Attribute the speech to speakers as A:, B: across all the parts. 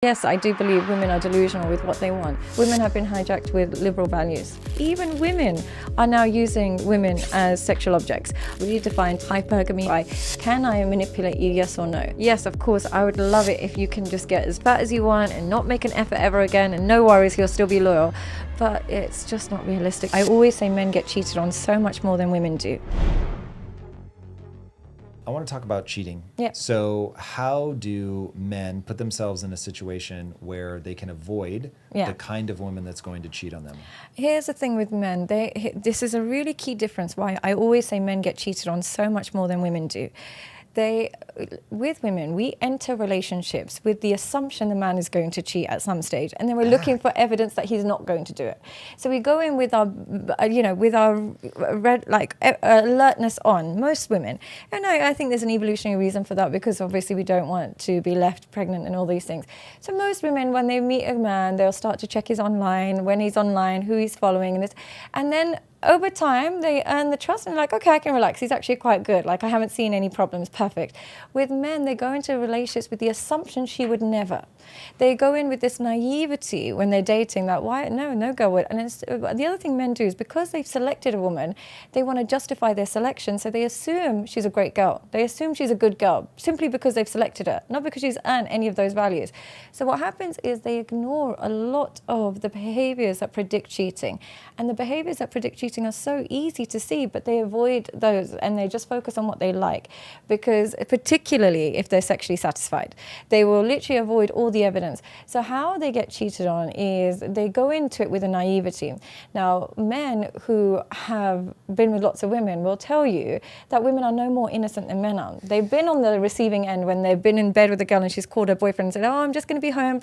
A: Yes, I do believe women are delusional with what they want. Women have been hijacked with liberal values. Even women are now using women as sexual objects. We define hypergamy by, can I manipulate you, yes or no? Yes, of course, I would love it if you can just get as fat as you want and not make an effort ever again, and no worries, he'll still be loyal. But it's just not realistic. I always say men get cheated on so much more than women do.
B: I want to talk about cheating.
A: Yeah.
B: So how do men put themselves in a situation where they can avoid the kind of woman that's going to cheat on them?
A: Here's the thing with men. This is a really key difference why I always say men get cheated on so much more than women do. With women, we enter relationships with the assumption the man is going to cheat at some stage, and then we're looking for evidence that he's not going to do it. So we go in with our, alertness on. Most women, and I think there's an evolutionary reason for that, because obviously we don't want to be left pregnant and all these things. So most women, when they meet a man, they'll start to check his online, when he's online, who he's following, and then over time, they earn the trust and like, okay, I can relax. He's actually quite good. Like, I haven't seen any problems. Perfect. With men, they go into relationships with the assumption she would never. They go in with this naivety when they're dating that, no girl would. And the other thing men do is, because they've selected a woman, they want to justify their selection. So they assume she's a great girl. They assume she's a good girl simply because they've selected her, not because she's earned any of those values. So what happens is they ignore a lot of the behaviors that predict cheating. And the behaviors that predict cheating are so easy to see, but they avoid those and they just focus on what they like, because particularly if they're sexually satisfied, they will literally avoid all the evidence. So how they get cheated on is they go into it with a naivety. Now, men who have been with lots of women will tell you that women are no more innocent than men are. They've been on the receiving end when they've been in bed with a girl and she's called her boyfriend and said, oh, I'm just going to be home.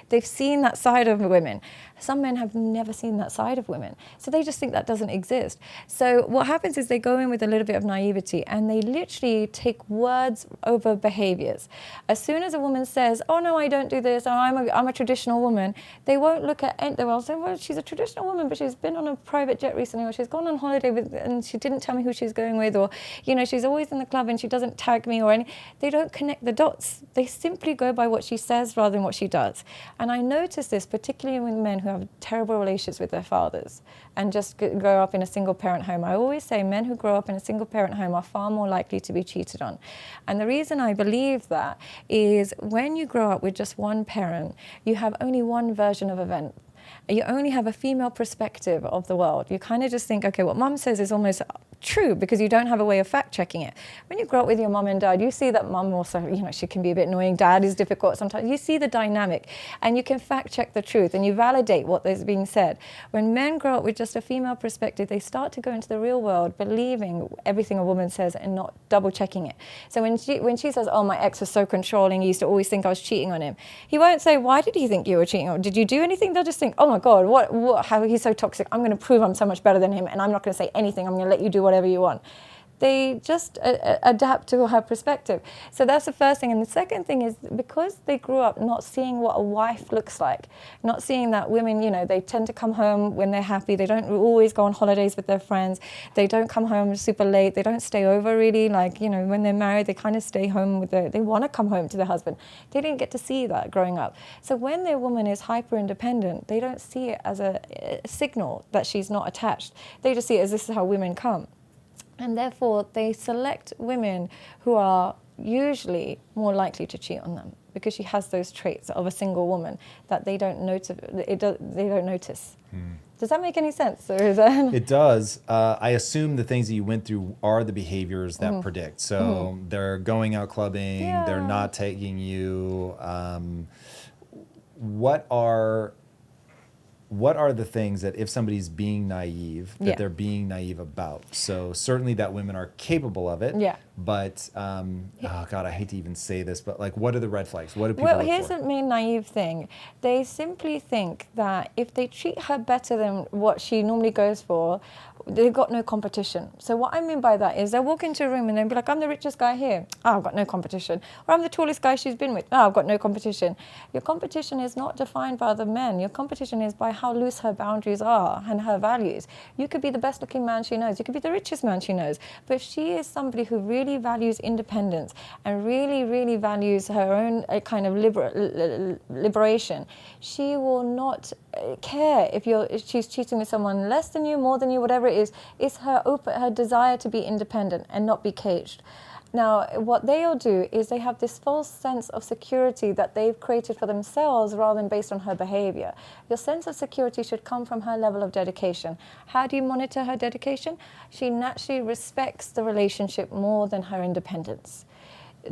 A: They've seen that side of women. Some men have never seen that side of women. So they just think that doesn't exist. So what happens is they go in with a little bit of naivety and they literally take words over behaviors. As soon as a woman says, oh no, I don't do this, or I'm a traditional woman, they won't look at it. They'll say, well, she's a traditional woman, but she's been on a private jet recently, or she's gone on holiday and she didn't tell me who she's going with, or she's always in the club and she doesn't tag me or anything. They don't connect the dots. They simply go by what she says rather than what she does. And I notice this particularly with men who have terrible relationships with their fathers and just grow up in a single parent home. I always say men who grow up in a single parent home are far more likely to be cheated on. And the reason I believe that is, when you grow up with just one parent, you have only one version of event. You only have a female perspective of the world. You kind of just think, okay, what mum says is almost true, because you don't have a way of fact checking it. When you grow up with your mum and dad, you see that mum also, she can be a bit annoying, dad is difficult sometimes. You see the dynamic and you can fact check the truth and you validate what is being said. When men grow up with just a female perspective, they start to go into the real world believing everything a woman says and not double checking it. So when she says, oh, my ex was so controlling, he used to always think I was cheating on him, he won't say, why did he think you were cheating on him? Did you do anything? They'll just think, oh my God, how he's so toxic. I'm going to prove I'm so much better than him, and I'm not going to say anything. I'm going to let you do whatever you want. They just adapt to her perspective. So that's the first thing. And the second thing is, because they grew up not seeing what a wife looks like, not seeing that women, they tend to come home when they're happy. They don't always go on holidays with their friends. They don't come home super late. They don't stay over really. Like, when they're married, they kind of stay home they want to come home to their husband. They didn't get to see that growing up. So when their woman is hyper independent, they don't see it as a signal that she's not attached. They just see it as, this is how women come. And therefore, they select women who are usually more likely to cheat on them, because she has those traits of a single woman that they don't notice. They don't notice. Does that make any sense? Or is that... It
B: does. I assume the things that you went through are the behaviors that predict. So they're going out clubbing, they're not taking you. What are the things that, if somebody's being naive, that they're being naive about? So certainly that women are capable of it.
A: Yeah.
B: But, oh God, I hate to even say this, but like, what are the red flags? What do people look for?
A: Well, here's the main naive thing. They simply think that if they treat her better than what she normally goes for, they've got no competition. So what I mean by that is, they'll walk into a room and they'll be like, I'm the richest guy here. Oh, I've got no competition. Or I'm the tallest guy she's been with. Oh, I've got no competition. Your competition is not defined by other men. Your competition is by how loose her boundaries are and her values. You could be the best looking man she knows. You could be the richest man she knows. But if she is somebody who really really values independence and really, really values her own kind of liberation, she will not care if she's cheating with someone less than you, more than you, whatever it is. It's her desire to be independent and not be caged. Now, what they'll do is they have this false sense of security that they've created for themselves rather than based on her behavior. Your sense of security should come from her level of dedication. How do you monitor her dedication? She naturally respects the relationship more than her independence.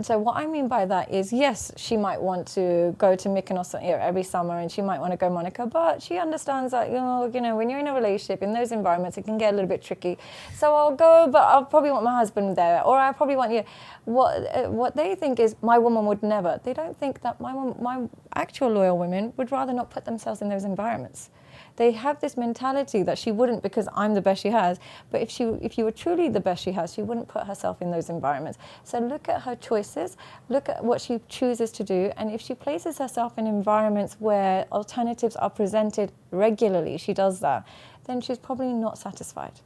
A: So what I mean by that is, yes, she might want to go to Mykonos every summer and she might want to go Monaco, but she understands that, when you're in a relationship, in those environments, it can get a little bit tricky. So I'll go, but I'll probably want my husband there, or I probably want you. What they think is, my woman would never. They don't think that my actual loyal women would rather not put themselves in those environments. They have this mentality that she wouldn't because I'm the best she has. But if you were truly the best she has, she wouldn't put herself in those environments. So look at her choices, look at what she chooses to do. And if she places herself in environments where alternatives are presented regularly, she does that, then she's probably not satisfied.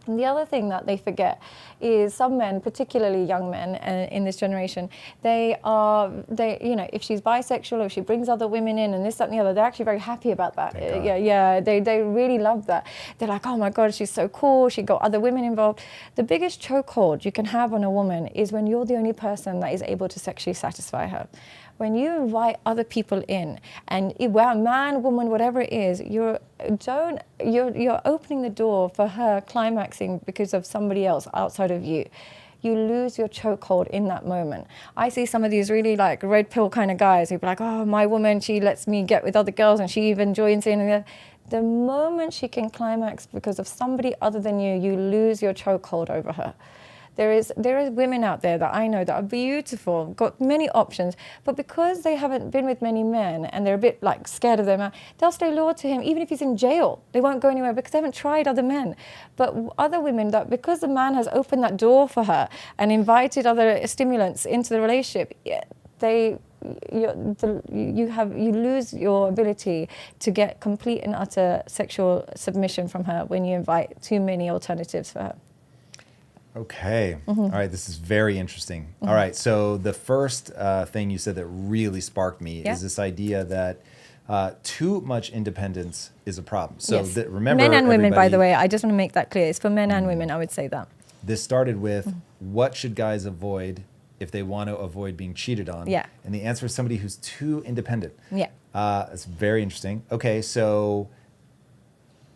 A: And the other thing that they forget is some men, particularly young men in this generation, if she's bisexual or if she brings other women in and this, that, and the other, they're actually very happy about that. They really love that. They're like, oh my God, she's so cool. She got other women involved. The biggest chokehold you can have on a woman is when you're the only person that is able to sexually satisfy her. When you invite other people in, and whether man, woman, whatever it is, you're opening the door for her climaxing because of somebody else outside of you. You lose your chokehold in that moment. I see some of these really like red pill kind of guys who be like, oh, my woman, she lets me get with other girls and she even joins in. And the moment she can climax because of somebody other than you, you lose your chokehold over her. There is women out there that I know that are beautiful, got many options, but because they haven't been with many men and they're a bit like scared of their man, they'll stay loyal to him even if he's in jail. They won't go anywhere because they haven't tried other men. But other women, that because the man has opened that door for her and invited other stimulants into the relationship, you lose your ability to get complete and utter sexual submission from her when you invite too many alternatives for her.
B: Okay. All right. This is very interesting. All right. So the first thing you said that really sparked me is this idea that too much independence is a problem. So remember,
A: men and women, by the way, I just want to make that clear. It's for men and women. I would say that.
B: This started with what should guys avoid if they want to avoid being cheated on?
A: Yeah.
B: And the answer is somebody who's too independent.
A: Yeah.
B: It's very interesting. Okay. So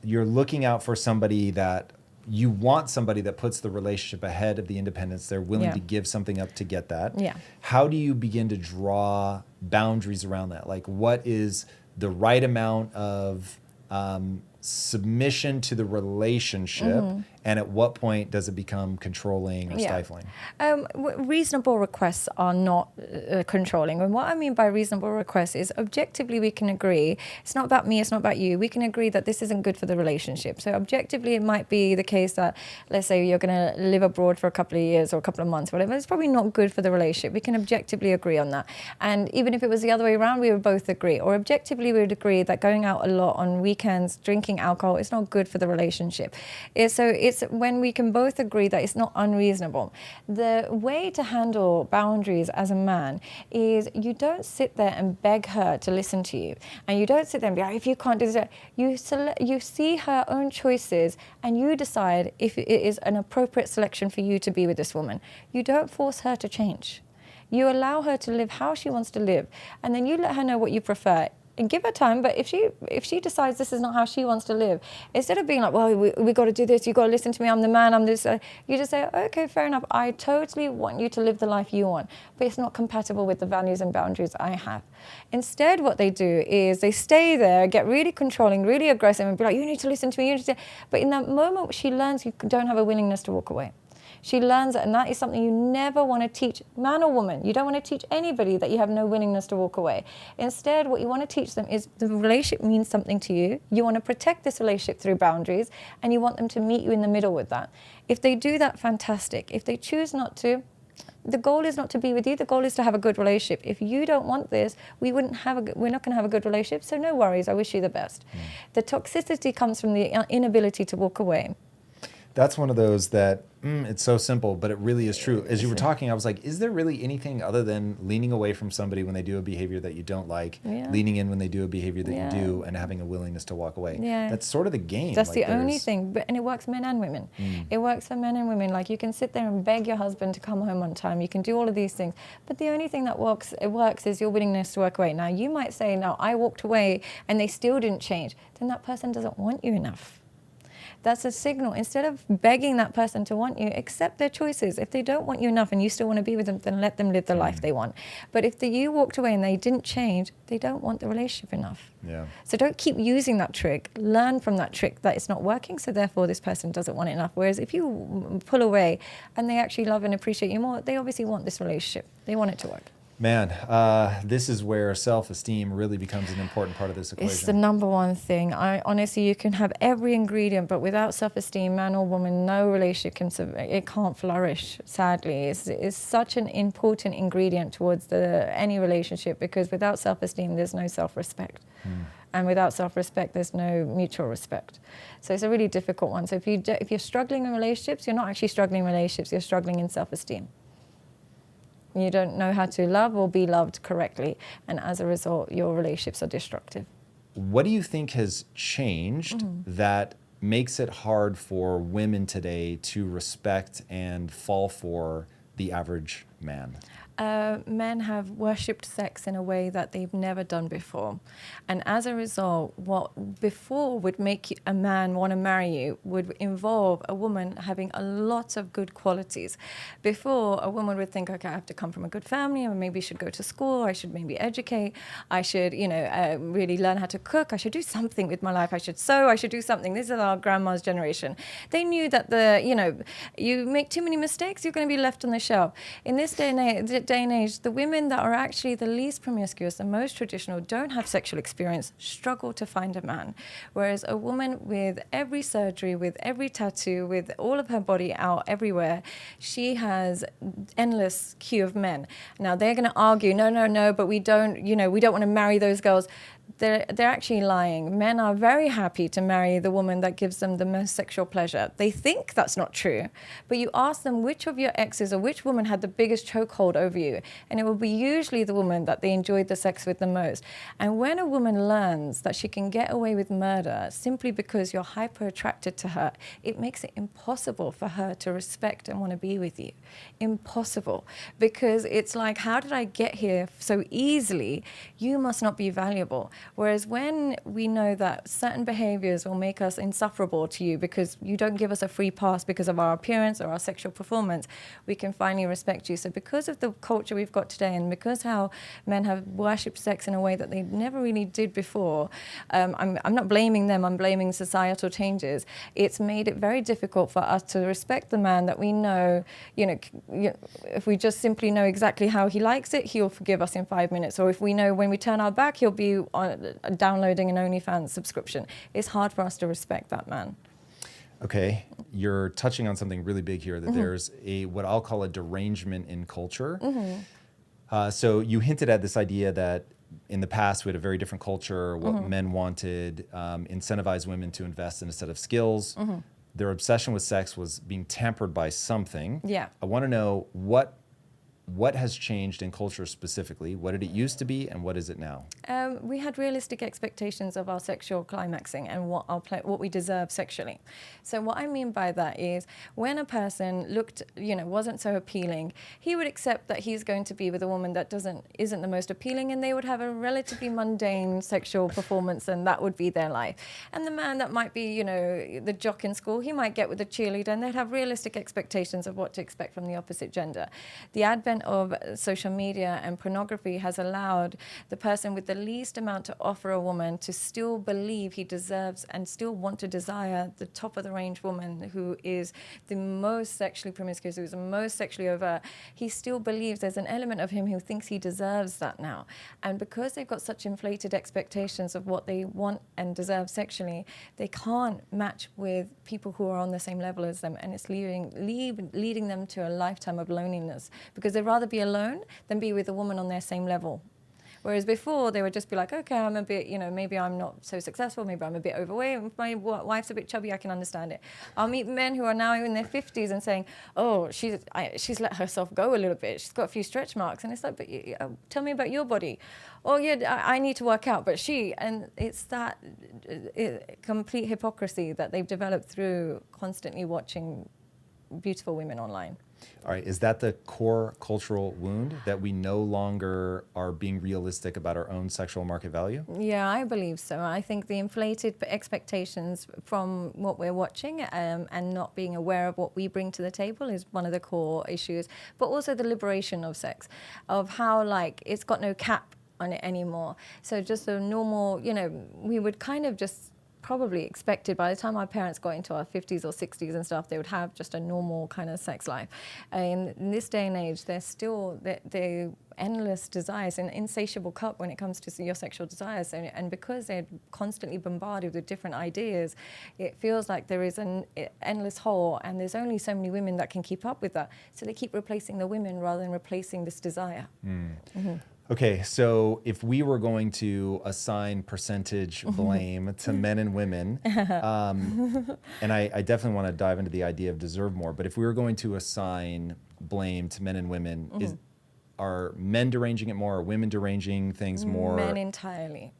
B: you're looking out for somebody that you want somebody that puts the relationship ahead of the independence. They're willing to give something up to get that.
A: Yeah.
B: How do you begin to draw boundaries around that? Like, what is the right amount of submission to the relationship, and at what point does it become controlling or stifling?
A: Reasonable requests are not controlling. And what I mean by reasonable requests is objectively we can agree, it's not about me, it's not about you, we can agree that this isn't good for the relationship. So objectively it might be the case that, let's say you're going to live abroad for a couple of years or a couple of months, whatever, it's probably not good for the relationship. We can objectively agree on that. And even if it was the other way around, we would both agree. Or objectively we would agree that going out a lot on weekends, drinking alcohol, is not good for the relationship. So it's when we can both agree that it's not unreasonable. The way to handle boundaries as a man is you don't sit there and beg her to listen to you. And you don't sit there and be like, if you can't do this, you see her own choices and you decide if it is an appropriate selection for you to be with this woman. You don't force her to change. You allow her to live how she wants to live. And then you let her know what you prefer. And give her time, but if she decides this is not how she wants to live, instead of being like, well, we got to do this, you got to listen to me, I'm the man, I'm this, you just say, okay, fair enough, I totally want you to live the life you want, but it's not compatible with the values and boundaries I have. Instead, what they do is they stay there, get really controlling, really aggressive, and be like, you need to listen to me, you need to. But in that moment, she learns you don't have a willingness to walk away. She learns it, and that is something you never want to teach, man or woman. You don't want to teach anybody that you have no willingness to walk away. Instead, what you want to teach them is the relationship means something to you. You want to protect this relationship through boundaries, and you want them to meet you in the middle with that. If they do that, fantastic. If they choose not to, the goal is not to be with you. The goal is to have a good relationship. If you don't want this, we're not going to have a good relationship, so no worries. I wish you the best. The toxicity comes from the inability to walk away.
B: That's one of those that It's so simple, but it really is true. As you were talking, I was like, is there really anything other than leaning away from somebody when they do a behavior that you don't like, leaning in when they do a behavior that you do, and having a willingness to walk away? That's sort of the game.
A: That's the only thing. And it works men and women. It works for men and women. Like, you can sit there and beg your husband to come home on time. You can do all of these things. But the only thing that works is your willingness to walk away. Now, you might say, no, I walked away and they still didn't change. Then that person doesn't want you enough. That's a signal. Instead of begging that person to want you, accept their choices. If they don't want you enough and you still want to be with them, then let them live the life they want. But if you walked away and they didn't change, they don't want the relationship enough.
B: Yeah.
A: So don't keep using that trick. Learn from that trick that it's not working, so therefore this person doesn't want it enough. Whereas if you pull away and they actually love and appreciate you more, they obviously want this relationship. They want it to work.
B: Man, this is where self-esteem really becomes an important part of this equation.
A: It's the number one thing. Honestly, you can have every ingredient, but without self-esteem, man or woman, no relationship can't flourish, sadly. It's such an important ingredient towards any relationship, because without self-esteem, there's no self-respect. And without self-respect, there's no mutual respect. So it's a really difficult one. So if you're struggling in relationships, you're not actually struggling in relationships, you're struggling in self-esteem. You don't know how to love or be loved correctly, and as a result, your relationships are destructive.
B: What do you think has changed that makes it hard for women today to respect and fall for the average man?
A: Men have worshipped sex in a way that they've never done before. And as a result, what before would make a man want to marry you would involve a woman having a lot of good qualities. Before, a woman would think, okay, I have to come from a good family, or maybe should go to school, I should maybe educate, I should, really learn how to cook, I should do something with my life, I should sew, I should do something. This is our grandma's generation. They knew that you make too many mistakes, you're going to be left on the shelf. In this day and age, the women that are actually the least promiscuous, the most traditional, don't have sexual experience, struggle to find a man. Whereas a woman with every surgery, with every tattoo, with all of her body out everywhere, she has endless queue of men. Now they're going to argue, no, but we don't want to marry those girls. They're actually lying. Men are very happy to marry the woman that gives them the most sexual pleasure. They think that's not true, but you ask them which of your exes or which woman had the biggest chokehold over you, and it will be usually the woman that they enjoyed the sex with the most. And when a woman learns that she can get away with murder simply because you're hyper attracted to her, it makes it impossible for her to respect and want to be with you. Impossible. Because it's like, how did I get here so easily? You must not be valuable. Whereas when we know that certain behaviors will make us insufferable to you because you don't give us a free pass because of our appearance or our sexual performance, we can finally respect you. So because of the culture we've got today, and because how men have worshipped sex in a way that they never really did before, I'm not blaming them, I'm blaming societal changes. It's made it very difficult for us to respect the man that we know, if we just simply know exactly how he likes it, he'll forgive us in 5 minutes. Or if we know when we turn our back, he'll be downloading an OnlyFans subscription. It's hard for us to respect that man.
B: Okay, you're touching on something really big here, that there's what I'll call a derangement in culture. So you hinted at this idea that in the past we had a very different culture, what men wanted, incentivize women to invest in a set of skills. Their obsession with sex was being tempered by something.
A: Yeah.
B: I want to know what has changed in culture specifically? What did it used to be, and what is it now?
A: We had realistic expectations of our sexual climaxing and what we deserve sexually. So what I mean by that is, when a person looked, wasn't so appealing, he would accept that he's going to be with a woman that isn't the most appealing, and they would have a relatively mundane sexual performance, and that would be their life. And the man that might be, the jock in school, he might get with a cheerleader, and they'd have realistic expectations of what to expect from the opposite gender. The advent of social media and pornography has allowed the person with the least amount to offer a woman to still believe he deserves and still want to desire the top of the range woman who is the most sexually promiscuous, who's the most sexually overt. He still believes there's an element of him who thinks he deserves that now. And because they've got such inflated expectations of what they want and deserve sexually, they can't match with people who are on the same level as them, and it's leading them to a lifetime of loneliness, because they'd rather be alone than be with a woman on their same level. Whereas before they would just be like, okay, I'm a bit, maybe I'm not so successful, maybe I'm a bit overweight, if my wife's a bit chubby, I can understand it. I'll meet men who are now in their 50s and saying, oh, she's let herself go a little bit, she's got a few stretch marks, and it's like, but tell me about your body. Oh yeah, I need to work out, but and it's that complete hypocrisy that they've developed through constantly watching beautiful women online.
B: All right, is that the core cultural wound, that we no longer are being realistic about our own sexual market value?
A: Yeah, I believe so. I think the inflated expectations from what we're watching and not being aware of what we bring to the table is one of the core issues, but also the liberation of sex, of how it's got no cap on it anymore. So just a normal, we would kind of just probably expected by the time our parents got into our 50s or 60s and stuff, they would have just a normal kind of sex life. In this day and age, there's still the endless desires, an insatiable cup when it comes to your sexual desires. And because they're constantly bombarded with different ideas, it feels like there is an endless hole, and there's only so many women that can keep up with that. So they keep replacing the women rather than replacing this desire. Mm-hmm.
B: Okay, so if we were going to assign percentage blame to men and women, and I definitely want to dive into the idea of deserve more, but if we were going to assign blame to men and women, are men deranging it more, or women deranging things more?
A: Men entirely.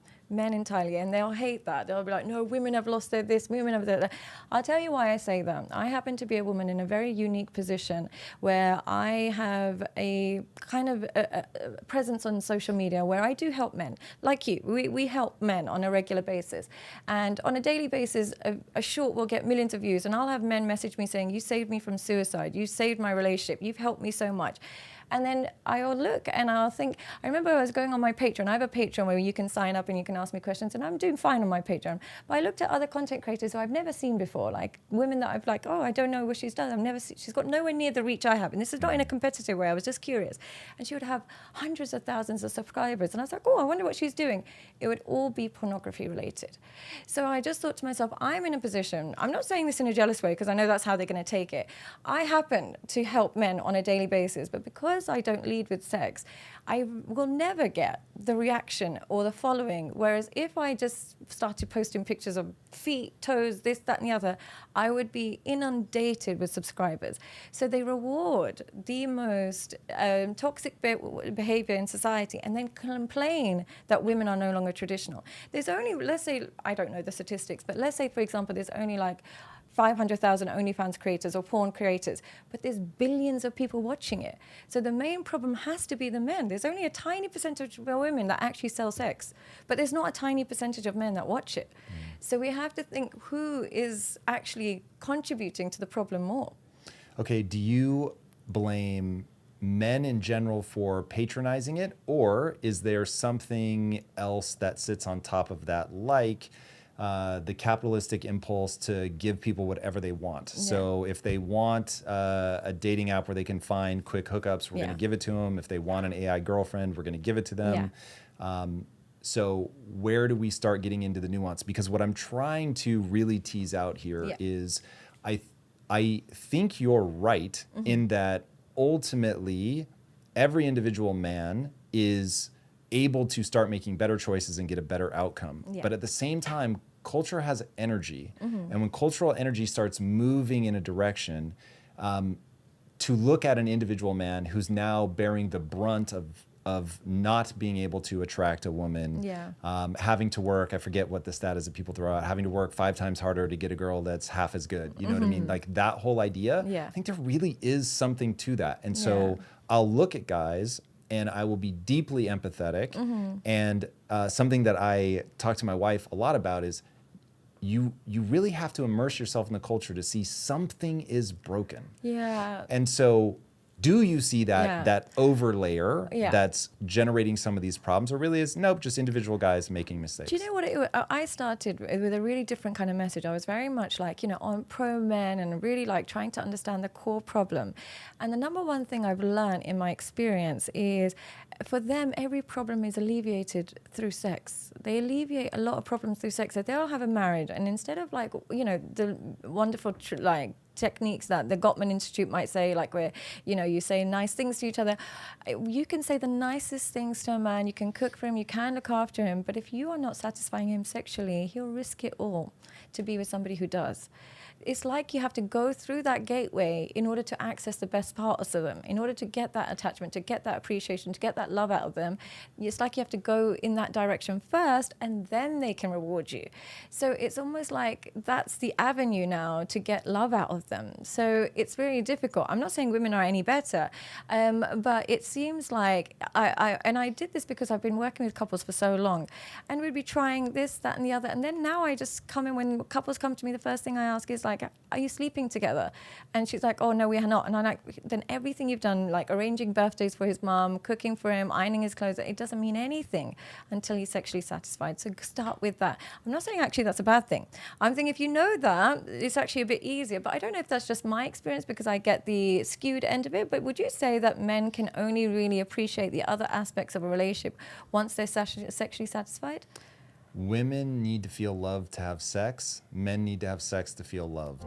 A: And they'll hate that. They'll be like, no, women have lost their this, women have that. I'll tell you why I say that. I happen to be a woman in a very unique position where I have a kind of a presence on social media where I do help men, like you. We help men on a regular basis. And on a daily basis, a short will get millions of views, and I'll have men message me saying, you saved me from suicide, you saved my relationship, you've helped me so much. And then I'll look and I'll think, I remember I was going on my Patreon. I have a Patreon where you can sign up and you can ask me questions, and I'm doing fine on my Patreon. But I looked at other content creators who I've never seen before, like women that I've like, oh, I don't know what she's done. I've never seen, she's got nowhere near the reach I have. And this is not in a competitive way, I was just curious. And she would have hundreds of thousands of subscribers. And I was like, oh, I wonder what she's doing. It would all be pornography related. So I just thought to myself, I'm in a position, I'm not saying this in a jealous way because I know that's how they're going to take it. I happen to help men on a daily basis, but because I don't lead with sex, I will never get the reaction or the following. Whereas if I just started posting pictures of feet, toes, this, that, and the other, I would be inundated with subscribers. So they reward the most toxic behavior in society and then complain that women are no longer traditional. There's only, let's say, I don't know the statistics, but let's say, for example, there's only like 500,000 OnlyFans creators or porn creators, but there's billions of people watching it. So the main problem has to be the men. There's only a tiny percentage of women that actually sell sex, but there's not a tiny percentage of men that watch it. So we have to think who is actually contributing to the problem more.
B: Okay, do you blame men in general for patronizing it, or is there something else that sits on top of that, like the capitalistic impulse to give people whatever they want? Yeah. So if they want a dating app where they can find quick hookups, we're going to give it to them. If they want an AI girlfriend, we're going to give it to them. Yeah. So where do we start getting into the nuance? Because what I'm trying to really tease out here is I think you're right in that ultimately every individual man is able to start making better choices and get a better outcome. Yeah. But at the same time, culture has energy. And when cultural energy starts moving in a direction, to look at an individual man who's now bearing the brunt of not being able to attract a woman, having to work, I forget what the stat is that people throw out, having to work 5 times harder to get a girl that's half as good. You know what I mean? Like that whole idea, I think there really is something to that. And so I'll look at guys and I will be deeply empathetic. And something that I talk to my wife a lot about is you really have to immerse yourself in the culture to see something is broken. Yeah. And so do you see that overlayer that's generating some of these problems, or really is nope, just individual guys making mistakes?
A: Do you know what? I started with a really different kind of message. I was very much like, on pro men and really like trying to understand the core problem. And the number one thing I've learned in my experience is for them, every problem is alleviated through sex. They alleviate a lot of problems through sex. So they'll have a marriage, and instead of like, the wonderful techniques that the Gottman Institute might say, like where, you say nice things to each other. You can say the nicest things to a man, you can cook for him, you can look after him, but if you are not satisfying him sexually, he'll risk it all to be with somebody who does. It's like you have to go through that gateway in order to access the best parts of them, in order to get that attachment, to get that appreciation, to get that love out of them. It's like you have to go in that direction first, and then they can reward you. So it's almost like that's the avenue now to get love out of them. So it's very difficult. I'm not saying women are any better, but it seems like I did this because I've been working with couples for so long, and we'd be trying this, that, and the other. And then now I just come in, when couples come to me, the first thing I ask is like, are you sleeping together? And she's like, oh no, we are not. And I'm like, then everything you've done, like arranging birthdays for his mom, cooking for him, ironing his clothes, it doesn't mean anything until he's sexually satisfied. So start with that. I'm not saying actually that's a bad thing. I'm thinking if you know that, it's actually a bit easier. But I don't know if that's just my experience because I get the skewed end of it. But would you say that men can only really appreciate the other aspects of a relationship once they're sexually satisfied?
B: Women need to feel loved to have sex. Men need to have sex to feel loved.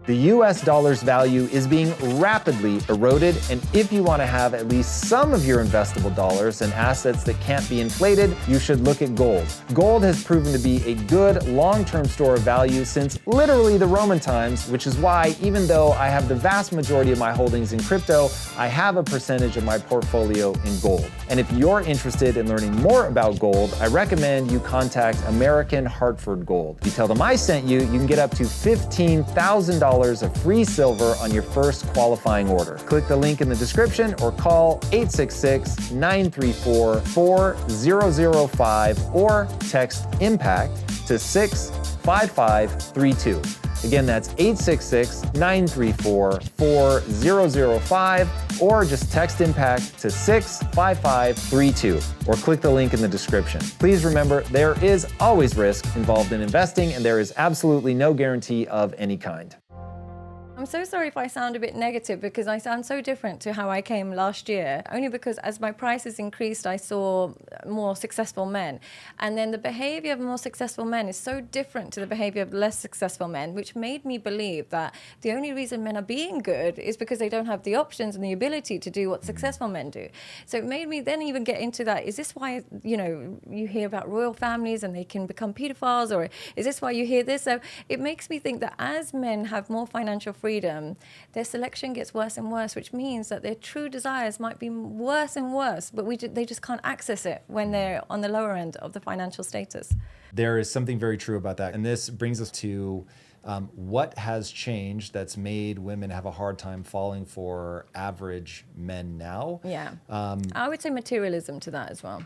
C: The US dollar's value is being rapidly eroded, and if you want to have at least some of your investable dollars and assets that can't be inflated, you should look at gold. Gold has proven to be a good long-term store of value since literally the Roman times, which is why, even though I have the vast majority of my holdings in crypto, I have a percentage of my portfolio in gold. And if you're interested in learning more about gold, I recommend you contact American Hartford Gold. You tell them I sent you, you can get up to $15,000 of free silver on your first qualifying order. Click the link in the description or call 866-934-4005 or text IMPACT to 65532. Again, that's 866-934-4005 or just text IMPACT to 65532 or click the link in the description. Please remember, there is always risk involved in investing, and there is absolutely no guarantee of any kind.
A: I'm so sorry if I sound a bit negative because I sound so different to how I came last year, only because as my prices increased, I saw more successful men. And then the behavior of more successful men is so different to the behavior of less successful men, which made me believe that the only reason men are being good is because they don't have the options and the ability to do what successful men do. So it made me then even get into that. Is this why, you hear about royal families and they can become pedophiles? Or is this why you hear this? So it makes me think that as men have more financial freedom, their selection gets worse and worse, which means that their true desires might be worse and worse, but they just can't access it when they're on the lower end of the financial status.
B: There is something very true about that. And this brings us to what has changed that's made women have a hard time falling for average men now.
A: Yeah. I would say materialism to that as well.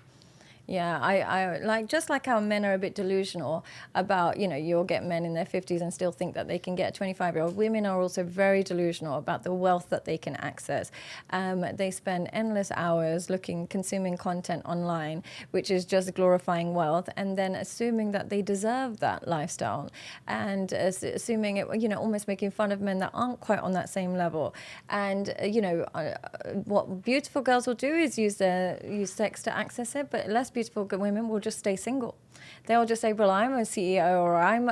A: Yeah, I like, just like how men are a bit delusional about, you'll get men in their 50s and still think that they can get a 25-year-old. Women are also very delusional about the wealth that they can access. They spend endless hours consuming content online, which is just glorifying wealth, and then assuming that they deserve that lifestyle, and assuming it, almost making fun of men that aren't quite on that same level. And, what beautiful girls will do is use sex to access it, but less beautiful women will just stay single. They'll just say, well, I'm a CEO, or I'm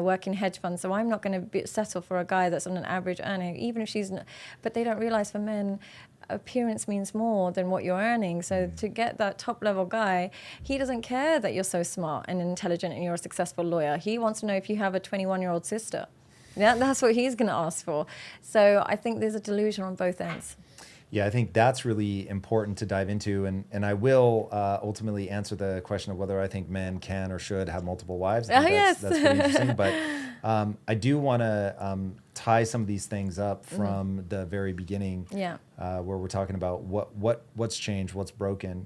A: working hedge funds, so I'm not going to settle for a guy that's on an average earning, even if she's. But they don't realize for men, appearance means more than what you're earning. So to get that top level guy, he doesn't care that you're so smart and intelligent and you're a successful lawyer. He wants to know if you have a 21-year-old sister. Yeah, that's what he's going to ask for. So I think there's a delusion on both ends.
B: Yeah, I think that's really important to dive into. And I will ultimately answer the question of whether I think men can or should have multiple wives.
A: Yes.
B: That's pretty interesting. But I do want to tie some of these things up from the very beginning, where we're talking about what's changed, what's broken.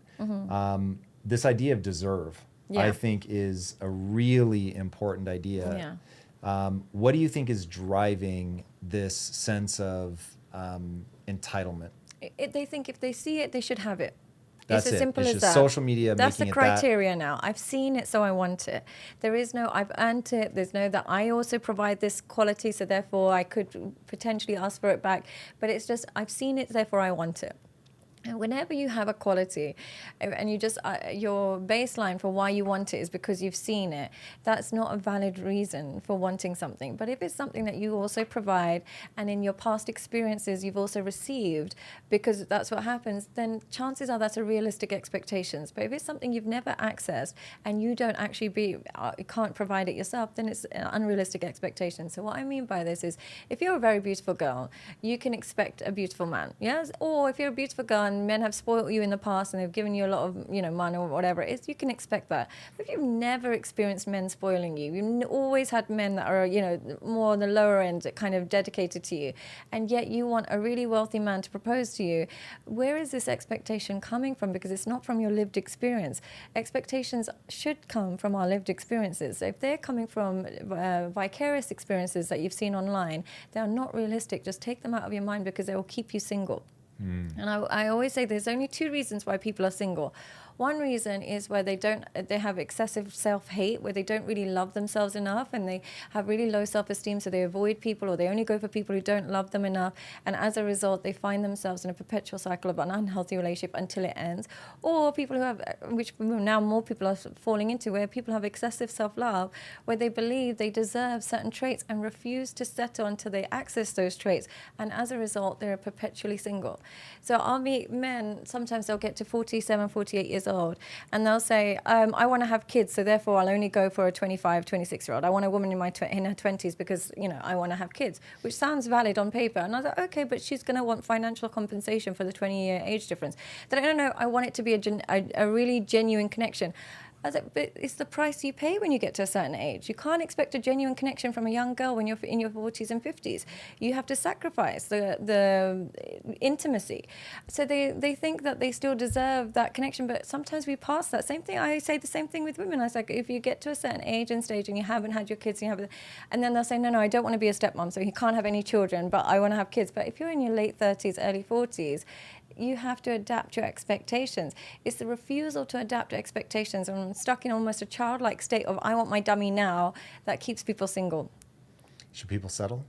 B: This idea of deserve, I think, is a really important idea. What do you think is driving this sense of entitlement?
A: They think if they see it, they should have it.
B: That's
A: it's as simple
B: it's
A: as
B: just
A: that.
B: Social media
A: That's
B: making
A: the criteria now. I've seen it, so I want it. There is no I've earned it. There's no that I also provide this quality, so therefore I could potentially ask for it back. But it's just I've seen it, therefore I want it. And whenever you have a quality and you just, your baseline for why you want it is because you've seen it, that's not a valid reason for wanting something. But if it's something that you also provide and in your past experiences you've also received, because that's what happens, then chances are that's a realistic expectations. But if it's something you've never accessed and you don't actually you can't provide it yourself, then it's an unrealistic expectation. So what I mean by this is, if you're a very beautiful girl, you can expect a beautiful man, yes? Or if you're a beautiful girl and men have spoiled you in the past and they've given you a lot of, money or whatever it is, you can expect that. But if you've never experienced men spoiling you, you've always had men that are, more on the lower end, kind of dedicated to you, and yet you want a really wealthy man to propose to you, where is this expectation coming from? Because it's not from your lived experience. Expectations should come from our lived experiences. So if they're coming from vicarious experiences that you've seen online, they are not realistic. Just take them out of your mind, because they will keep you single. And I always say there's only two reasons why people are single. One reason is where they have excessive self-hate, where they don't really love themselves enough and they have really low self-esteem, so they avoid people, or they only go for people who don't love them enough, and as a result they find themselves in a perpetual cycle of an unhealthy relationship until it ends. Or people who have, which now more people are falling into, where people have excessive self-love, where they believe they deserve certain traits and refuse to settle until they access those traits, and as a result they're perpetually single. So I'll meet men, sometimes they'll get to 47, 48 years old, and they'll say, I want to have kids, so therefore I'll only go for a 25, 26-year-old. I want a woman in her 20s because, I want to have kids, which sounds valid on paper. And I was like, okay, but she's going to want financial compensation for the 20-year age difference. Then no, I want it to be a really genuine connection. I was like, but it's the price you pay when you get to a certain age. You can't expect a genuine connection from a young girl when you're in your 40s and 50s. You have to sacrifice the intimacy. So they think that they still deserve that connection, but sometimes we pass that. Same thing, I say the same thing with women. I was like, if you get to a certain age and stage and you haven't had your kids, and then they'll say, no, I don't want to be a stepmom, so he can't have any children, but I want to have kids. But if you're in your late 30s, early 40s, you have to adapt your expectations. It's the refusal to adapt expectations and stuck in almost a childlike state of, I want my dummy now, that keeps people single.
B: Should people settle?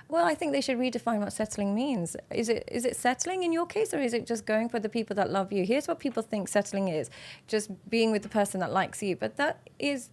A: Well, I think they should redefine what settling means. Is it settling in your case, or is it just going for the people that love you? Here's what people think settling is: just being with the person that likes you. But that is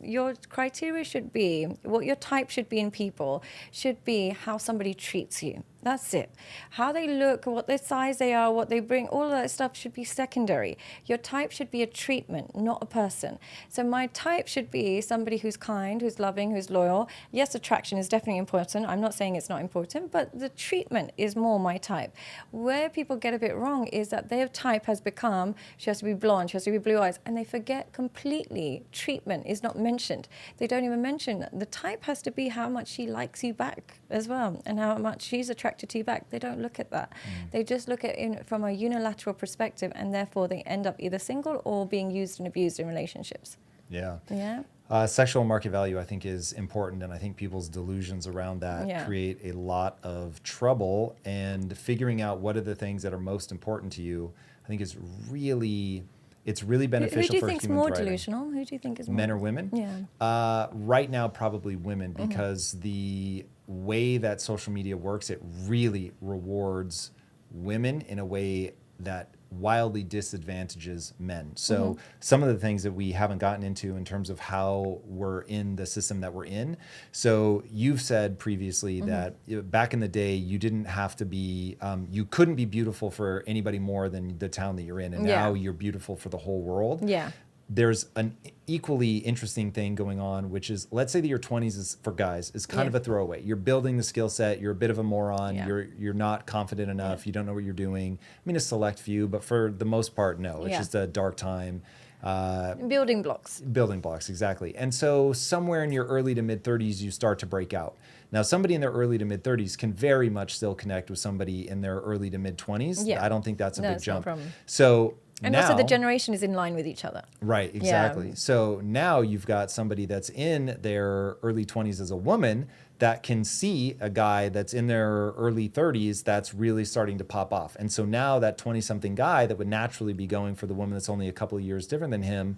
A: your criteria should be, what your type should be in people, should be how somebody treats you. That's it. How they look, what their size they are, what they bring, all of that stuff should be secondary. Your type should be a treatment, not a person. So my type should be somebody who's kind, who's loving, who's loyal. Yes, attraction is definitely important. I'm not saying it's not important, but the treatment is more my type. Where people get a bit wrong is that their type has become, she has to be blonde, she has to be blue eyes, and they forget completely treatment is not mentioned. They don't even mention the type has to be how much she likes you back as well, and how much she's attracted to you back. They don't look at that. They just look at it from a unilateral perspective, and therefore they end up either single or being used and abused in relationships.
B: Yeah.
A: Yeah.
B: Sexual market value, I think, is important, and I think people's delusions around that create a lot of trouble. And figuring out what are the things that are most important to you, I think is really, it's really beneficial for human thriving.
A: Who do you think is more delusional? Who do you think is more?
B: Men or women?
A: Yeah.
B: Right now, probably women, because the way that social media works, it really rewards women in a way that wildly disadvantages men. So some of the things that we haven't gotten into in terms of how we're in the system that we're in. So you've said previously that back in the day, you didn't have to be, you couldn't be beautiful for anybody more than the town that you're in. And now you're beautiful for the whole world.
A: Yeah.
B: There's an equally interesting thing going on, which is, let's say that your 20s is, for guys, is kind of a throwaway. You're building the skill set. You're a bit of a moron. You're not confident enough. You don't know what you're doing. I mean, a select few, but for the most part, no. It's just a dark time.
A: Building blocks.
B: Building blocks, exactly. And so somewhere in your early to mid 30s, you start to break out. Now, somebody in their early to mid 30s can very much still connect with somebody in their early to mid 20s.
A: Yeah.
B: I don't think that's a big jump.
A: No problem.
B: So
A: and
B: now,
A: also the generation is in line with each other.
B: Right, exactly. Yeah. So now you've got somebody that's in their early 20s as a woman that can see a guy that's in their early 30s that's really starting to pop off. And so now that 20-something guy that would naturally be going for the woman that's only a couple of years different than him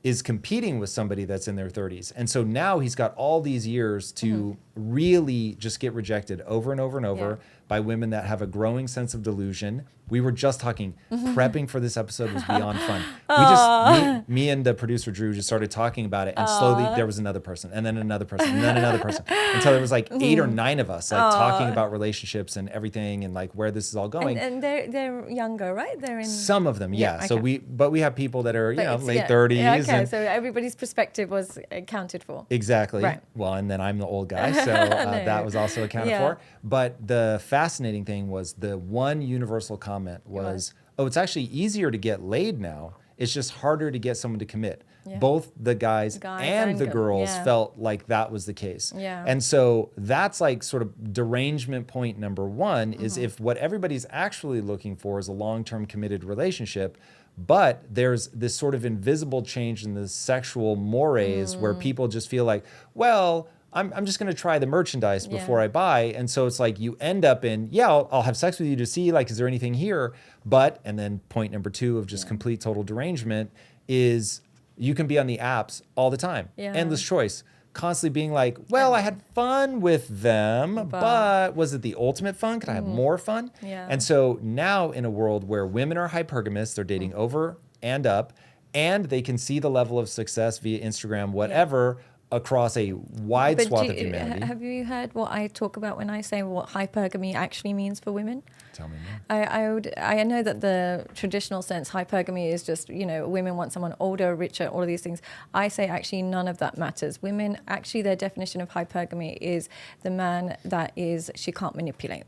B: is competing with somebody that's in their 30s. And so now he's got all these years to really just get rejected over and over and over by women that have a growing sense of delusion. We were just talking, prepping for this episode was beyond fun. Me and the producer Drew just started talking about it, and slowly there was another person, and then another person, and then another person, until there was like 8 or 9 of us like talking about relationships and everything, and like where this is all going.
A: And they're younger, right? They're in
B: some of them, yeah.
A: Okay.
B: So we have people that are late 30s.
A: Yeah, okay, so everybody's perspective was accounted for.
B: Exactly.
A: Right.
B: Well, and then I'm the old guy, so that was also accounted for. But the fascinating thing was the one universal comment was, oh, it's actually easier to get laid now. It's just harder to get someone to commit. Yeah. Both the guys and the girls felt like that was the case. Yeah. And so that's like sort of derangement point number 1 is if what everybody's actually looking for is a long-term committed relationship, but there's this sort of invisible change in the sexual mores where people just feel like, well, I'm just going to try the merchandise before I buy. And so it's like you end up in, I'll have sex with you to see, like, is there anything here? But, and then point number 2 of just complete total derangement is you can be on the apps all the time. Yeah. Endless choice. Constantly being like, well, I had fun with them, but was it the ultimate fun? Could I have more fun? Yeah. And so now in a world where women are hypergamous, they're dating over and up, and they can see the level of success via Instagram, whatever, across a wide swath of humanity.
A: Have you heard what I talk about when I say what hypergamy actually means for women?
B: Tell me more.
A: I know that the traditional sense, hypergamy is just, women want someone older, richer, all of these things. I say actually none of that matters. Women, actually their definition of hypergamy is the man that she can't manipulate.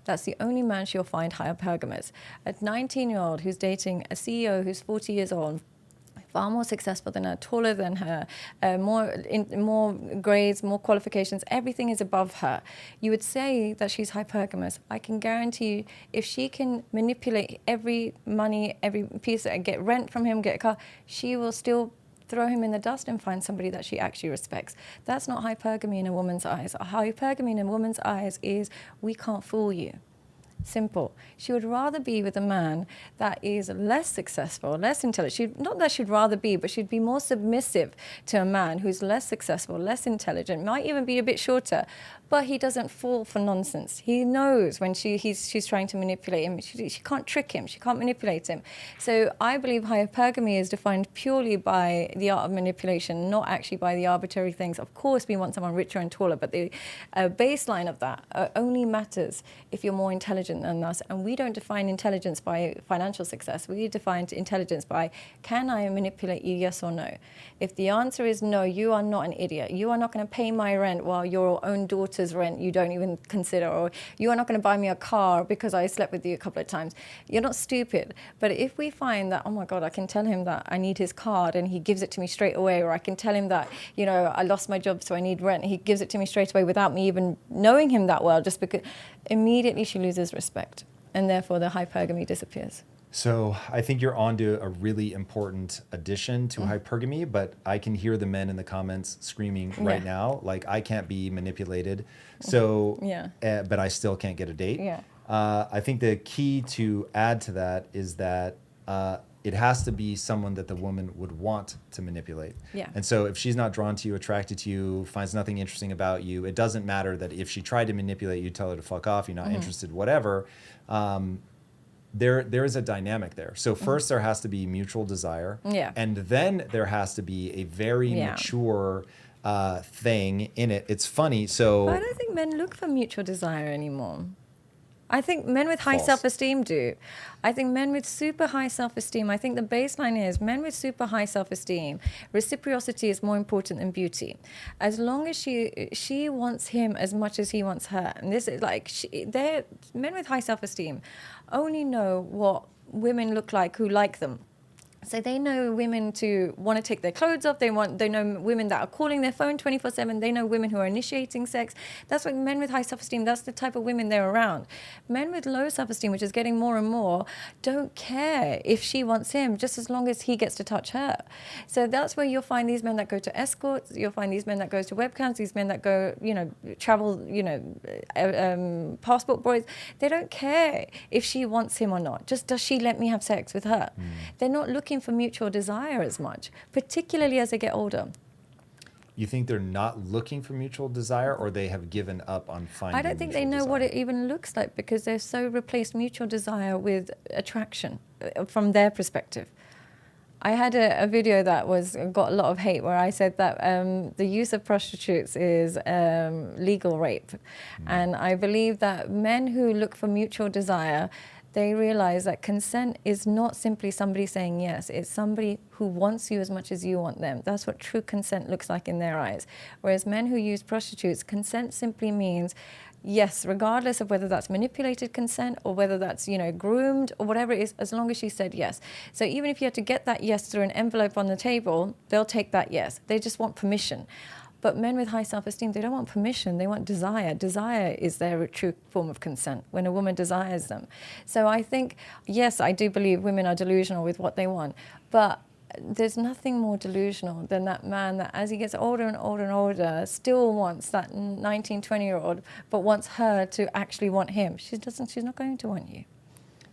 A: That's the only man she'll find hypergamous. A 19-year-old who's dating a CEO who's 40 years old, far more successful than her, taller than her, more grades, more qualifications, everything is above her. You would say that she's hypergamous. I can guarantee you, if she can manipulate every money, every piece, get rent from him, get a car, she will still throw him in the dust and find somebody that she actually respects. That's not hypergamy in a woman's eyes. Hypergamy in a woman's eyes is, we can't fool you. Simple. She would rather be with a man that is less successful, less intelligent. Not that she'd rather be, but she'd be more submissive to a man who's less successful, less intelligent, might even be a bit shorter, but he doesn't fall for nonsense. He knows when she's trying to manipulate him. She can't trick him. She can't manipulate him. So I believe hypergamy is defined purely by the art of manipulation, not actually by the arbitrary things. Of course, we want someone richer and taller, but the baseline of that only matters if you're more intelligent than us. And we don't define intelligence by financial success. We define intelligence by, can I manipulate you, yes or no? If the answer is no, you are not an idiot. You are not going to pay my rent while your own daughter's rent you don't even consider, or you are not going to buy me a car because I slept with you a couple of times. You're not stupid. But if we find that, oh my God, I can tell him that I need his card and he gives it to me straight away, or I can tell him that, I lost my job so I need rent, and he gives it to me straight away without me even knowing him that well, just because immediately she loses respect, and therefore the hypergamy disappears.
B: So I think you're onto a really important addition to hypergamy, but I can hear the men in the comments screaming right now, like, I can't be manipulated, so, but I still can't get a date. Yeah. I think the key to add to that is that it has to be someone that the woman would want to manipulate. Yeah. And so if she's not drawn to you, attracted to you, finds nothing interesting about you, it doesn't matter that if she tried to manipulate you, tell her to fuck off, you're not interested, whatever. There is a dynamic there. So first there has to be mutual desire, and then there has to be a very mature thing in it. It's funny. So
A: I don't think men look for mutual desire anymore. I think men with high self-esteem do. I think men with super high self-esteem, I think the baseline is men with super high self-esteem, reciprocity is more important than beauty. As long as she wants him as much as he wants her. And this is like, men with high self-esteem only know what women look like who like them. So they know women to want to take their clothes off. They know women that are calling their phone 24/7. They know women who are initiating sex. That's what men with high self-esteem, that's the type of women they're around. Men with low self-esteem, which is getting more and more, don't care if she wants him, just as long as he gets to touch her. So that's where you'll find these men that go to escorts. You'll find these men that go to webcams, these men that go, travel, passport boys. They don't care if she wants him or not. Just, does she let me have sex with her? They're not looking for mutual desire as much, particularly as they get older.
B: You think they're not looking for mutual desire, or they have given up on finding?
A: I don't think they know what it even looks like, because they've so replaced mutual desire with attraction from their perspective. I had a video that got a lot of hate, where I said that the use of prostitutes is legal rape. And I believe that men who look for mutual desire, they realize that consent is not simply somebody saying yes. It's somebody who wants you as much as you want them. That's what true consent looks like in their eyes. Whereas men who use prostitutes, consent simply means yes, regardless of whether that's manipulated consent or whether that's, groomed or whatever it is, as long as she said yes. So even if you had to get that yes through an envelope on the table, they'll take that yes. They just want permission. But men with high self-esteem, they don't want permission, they want desire. Desire is their true form of consent, when a woman desires them. So I think, yes, I do believe women are delusional with what they want, but there's nothing more delusional than that man that, as he gets older and older and older, still wants that 19, 20-year-old, but wants her to actually want him. She's not going to want you.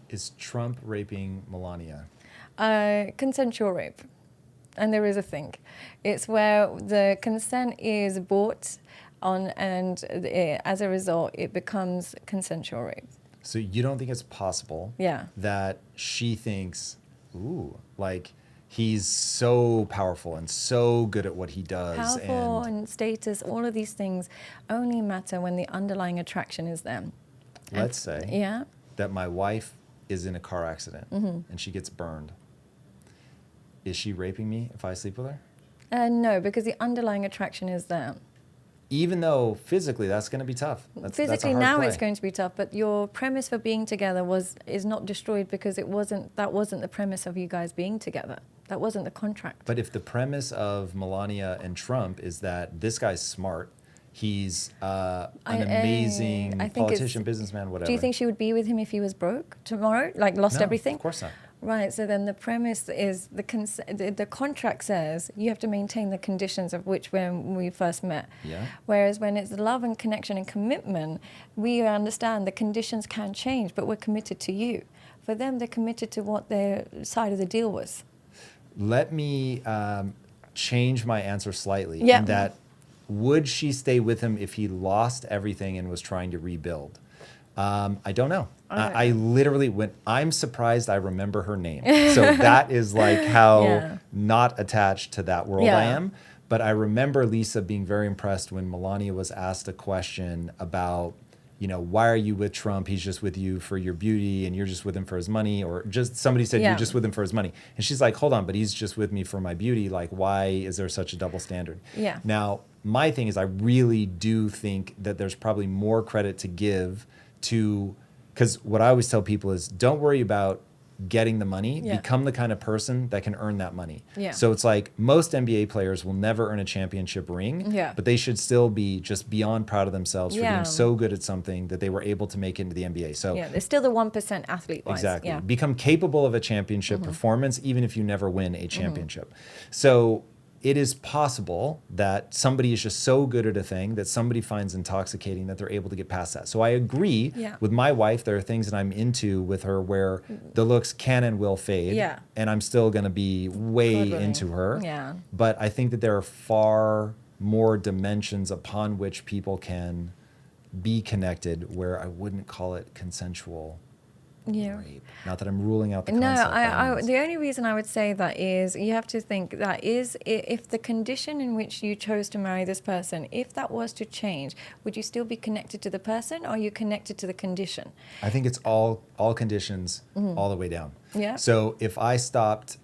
B: Is Trump raping Melania?
A: Consensual rape. And there is a thing. It's where the consent is bought on, and as a result, it becomes consensual rape.
B: So you don't think it's possible that she thinks, ooh, like he's so powerful and so good at what he does.
A: Powerful and status, all of these things only matter when the underlying attraction is there.
B: Let's say that my wife is in a car accident and she gets burned. Is she raping me if I sleep with her?
A: No, because the underlying attraction is there.
B: Even though physically that's going to be tough.
A: Physically
B: that's a hard
A: now
B: play.
A: It's going to be tough, but your premise for being together is not destroyed, because that wasn't the premise of you guys being together. That wasn't the contract.
B: But if the premise of Melania and Trump is that this guy's smart, he's an amazing politician, businessman, whatever.
A: Do you think she would be with him if he was broke tomorrow, like lost everything?
B: Of course not.
A: Right, so then the premise is the contract says you have to maintain the conditions of which when we first met.
B: Yeah.
A: Whereas when it's love and connection and commitment, we understand the conditions can change, but we're committed to you. For them, they're committed to what their side of the deal was.
B: Let me change my answer slightly. In that, would she stay with him if he lost everything and was trying to rebuild? I don't know. I literally, I'm surprised I remember her name. So that is like how not attached to that world I am. But I remember Lisa being very impressed when Melania was asked a question about, why are you with Trump? He's just with you for your beauty and you're just with him for his money. Or just somebody said you're just with him for his money. And she's like, hold on, but he's just with me for my beauty. Like, why is there such a double standard?
A: Yeah.
B: Now, my thing is I really do think that there's probably more credit to give to, because what I always tell people is don't worry about getting the money, become the kind of person that can earn that money.
A: Yeah.
B: So it's like most NBA players will never earn a championship ring, but they should still be just beyond proud of themselves for being so good at something that they were able to make into the NBA. So
A: they're still the 1% athlete-wise.
B: Exactly. Yeah. Become capable of a championship performance, even if you never win a championship. So it is possible that somebody is just so good at a thing that somebody finds intoxicating that they're able to get past that. So I agree with my wife. There are things that I'm into with her where the looks can and will fade. And I'm still going to be way into her. But I think that there are far more dimensions upon which people can be connected where I wouldn't call it consensual rape. Not that I'm ruling out the concept.
A: The only reason I would say that is you have to think that is if the condition in which you chose to marry this person, if that was to change, would you still be connected to the person, or are you connected to the condition?
B: I think it's all conditions all the way down.
A: Yeah.
B: So if I stopped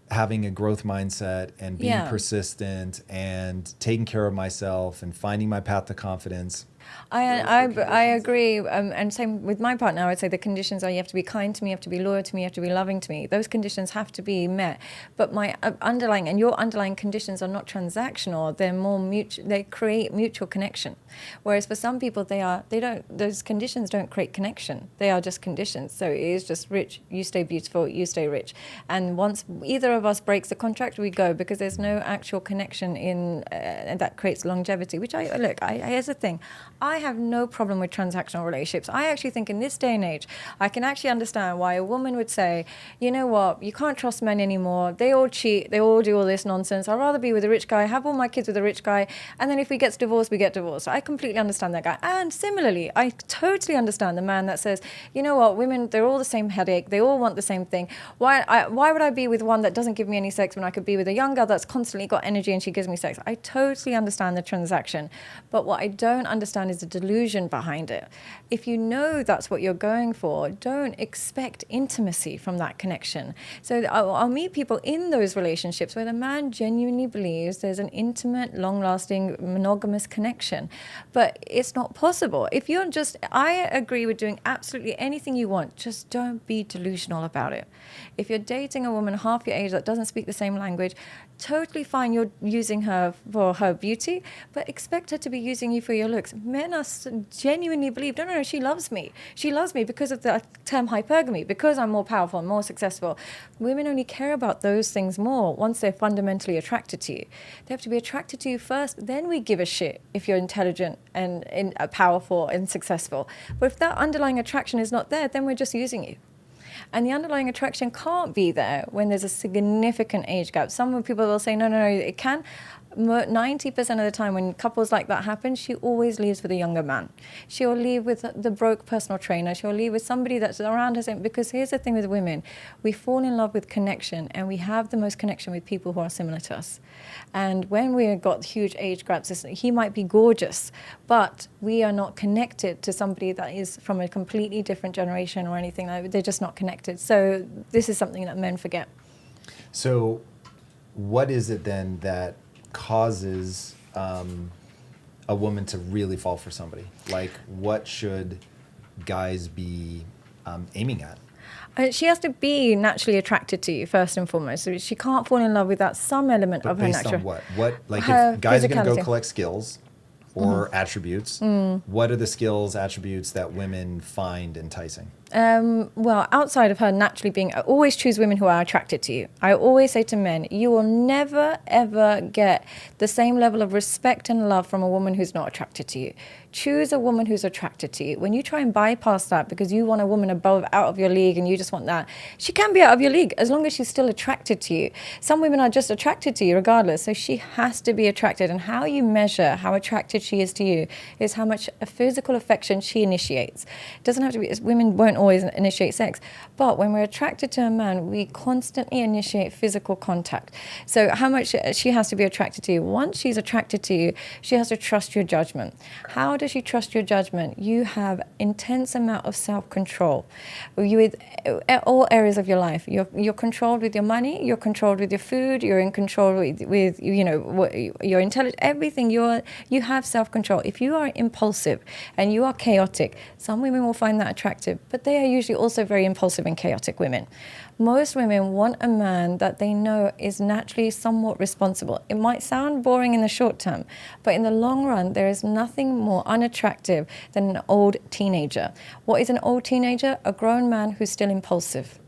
B: having a growth mindset and being persistent and taking care of myself and finding my path to confidence.
A: I agree, and same with my partner. I would say the conditions are you have to be kind to me, you have to be loyal to me, you have to be loving to me. Those conditions have to be met. But my underlying and your underlying conditions are not transactional. They're more mutual. They create mutual connection. Whereas for some people, those conditions don't create connection. They are just conditions. So it is just rich. You stay beautiful. You stay rich. And once either of us breaks the contract, we go, because there's no actual connection in that creates longevity. Which here's the thing. I have no problem with transactional relationships. I actually think in this day and age, I can actually understand why a woman would say, you know what, you can't trust men anymore. They all cheat. They all do all this nonsense. I'd rather be with a rich guy, have all my kids with a rich guy, and then if we get divorced, we get divorced. I completely understand that guy. And similarly, I totally understand the man that says, you know what, women, they're all the same headache. They all want the same thing. Why would I be with one that doesn't give me any sex when I could be with a young girl that's constantly got energy and she gives me sex? I totally understand the transaction. But what I don't understand is the delusion behind it. If you know that's what you're going for, don't expect intimacy from that connection. So I'll meet people in those relationships where the man genuinely believes there's an intimate, long-lasting, monogamous connection. But it's not possible. If you're just, I agree with doing absolutely anything you want, just don't be delusional about it. If you're dating a woman half your age that doesn't speak the same language, totally fine, you're using her for her beauty, but expect her to be using you for your looks. Men are genuinely believe, no, she loves me. She loves me because of the term hypergamy, because I'm more powerful and more successful. Women only care about those things more once they're fundamentally attracted to you. They have to be attracted to you first, then we give a shit if you're intelligent and powerful and successful. But if that underlying attraction is not there, then we're just using you. And the underlying attraction can't be there when there's a significant age gap. Some people will say, no, it can. 90% of the time when couples like that happen, she always leaves with a younger man. She'll leave with the broke personal trainer. She'll leave with somebody that's around her. Because here's the thing with women. We fall in love with connection, and we have the most connection with people who are similar to us. And when we've got huge age gaps, he might be gorgeous, but we are not connected to somebody that is from a completely different generation or anything. They're just not connected. So this is something that men forget.
B: So what is it then that causes a woman to really fall for somebody? Like, what should guys be aiming at?
A: She has to be naturally attracted to you, first and foremost. So she can't fall in love without some element
B: But
A: of her
B: based
A: natural.
B: on what? What, like,
A: Her
B: if guys are going to go
A: physicality.
B: collect skills or attributes, what are the skills, attributes that women find enticing?
A: Well, outside of her naturally being, I always choose women who are attracted to you. I always say to men, you will never, ever get the same level of respect and love from a woman who's not attracted to you. Choose a woman who's attracted to you. When you try and bypass that because you want a woman above, out of your league, and you just want that, she can be out of your league as long as she's still attracted to you. Some women are just attracted to you regardless, so she has to be attracted. And how you measure how attracted she is to you is how much a physical affection she initiates. It doesn't have to be, women won't always initiate sex, but when we're attracted to a man, we constantly initiate physical contact. So how much she has to be attracted to you. Once she's attracted to you, she has to trust your judgment. How does she trust your judgment? You have intense amount of self-control. You with all areas of your life. You're controlled with your money. You're controlled with your food. You're in control with your intelligence. Everything. You have self-control. If you are impulsive and you are chaotic, some women will find that attractive, but they are usually also very impulsive and chaotic women. Most women want a man that they know is naturally somewhat responsible. It might sound boring in the short term, but in the long run, there is nothing more unattractive than an old teenager. What is an old teenager? A grown man who's still impulsive.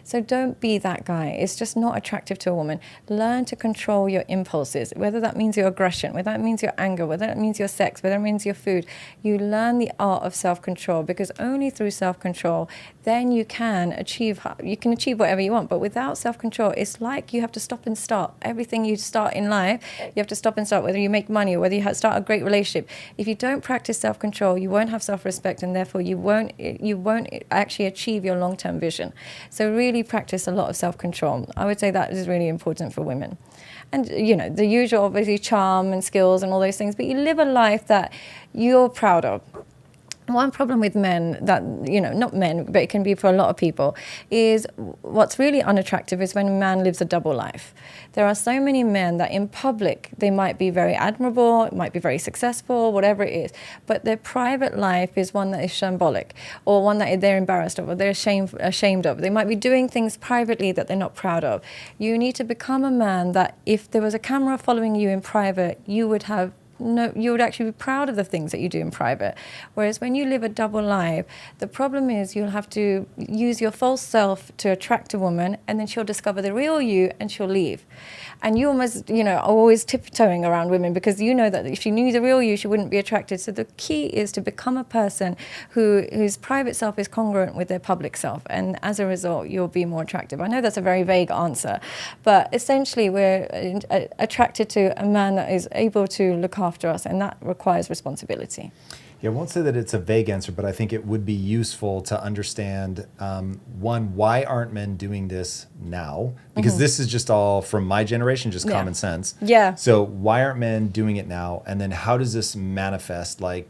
A: So don't be that guy. It's just not attractive to a woman. Learn to control your impulses, whether that means your aggression, whether that means your anger, whether that means your sex, whether that means your food. You learn the art of self-control, because only through self-control, then you can achieve whatever you want. But without self-control, it's like you have to stop and start. Everything you start in life, you have to stop and start, whether you make money or whether you start a great relationship. If you don't practice self-control, you won't have self-respect, and therefore you won't actually achieve your long-term vision. So really practice a lot of self-control. I would say that is really important for women. And, the usual, obviously, charm and skills and all those things, but you live a life that you're proud of. One problem with men that, not men, but it can be for a lot of people, is what's really unattractive is when a man lives a double life. There are so many men that in public, they might be very admirable, might be very successful, whatever it is, but their private life is one that is shambolic, or one that they're embarrassed of, or they're ashamed of. They might be doing things privately that they're not proud of. You need to become a man that if there was a camera following you in private, you would have you would actually be proud of the things that you do in private. Whereas when you live a double life, the problem is you'll have to use your false self to attract a woman, and then she'll discover the real you and she'll leave. And you almost, are always tiptoeing around women because you know that if she knew the real you, she wouldn't be attracted. So the key is to become a person whose private self is congruent with their public self. And as a result, you'll be more attractive. I know that's a very vague answer, but essentially we're attracted to a man that is able to look after us, and that requires responsibility.
B: Yeah, I won't say that it's a vague answer, but I think it would be useful to understand, one, why aren't men doing this now? Because this is just all from my generation, just common sense.
A: Yeah.
B: So why aren't men doing it now? And then how does this manifest? Like,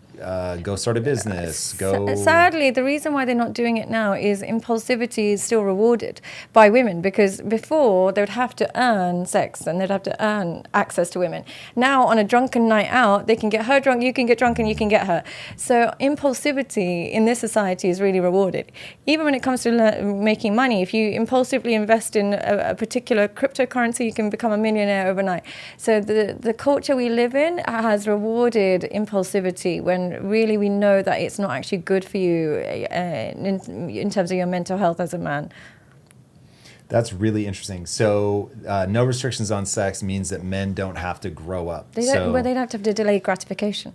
B: go start a business,
A: Sadly, the reason why they're not doing it now is impulsivity is still rewarded by women, because before they would have to earn sex and they'd have to earn access to women. Now on a drunken night out, they can get her drunk, you can get drunk, and you can get her. So impulsivity in this society is really rewarded. Even when it comes to making money, if you impulsively invest in a particular cryptocurrency, you can become a millionaire overnight. So the culture we live in has rewarded impulsivity when really we know that it's not actually good for you in terms of your mental health as a man.
B: That's really interesting. So no restrictions on sex means that men don't have to grow up.
A: They don't have to delay gratification.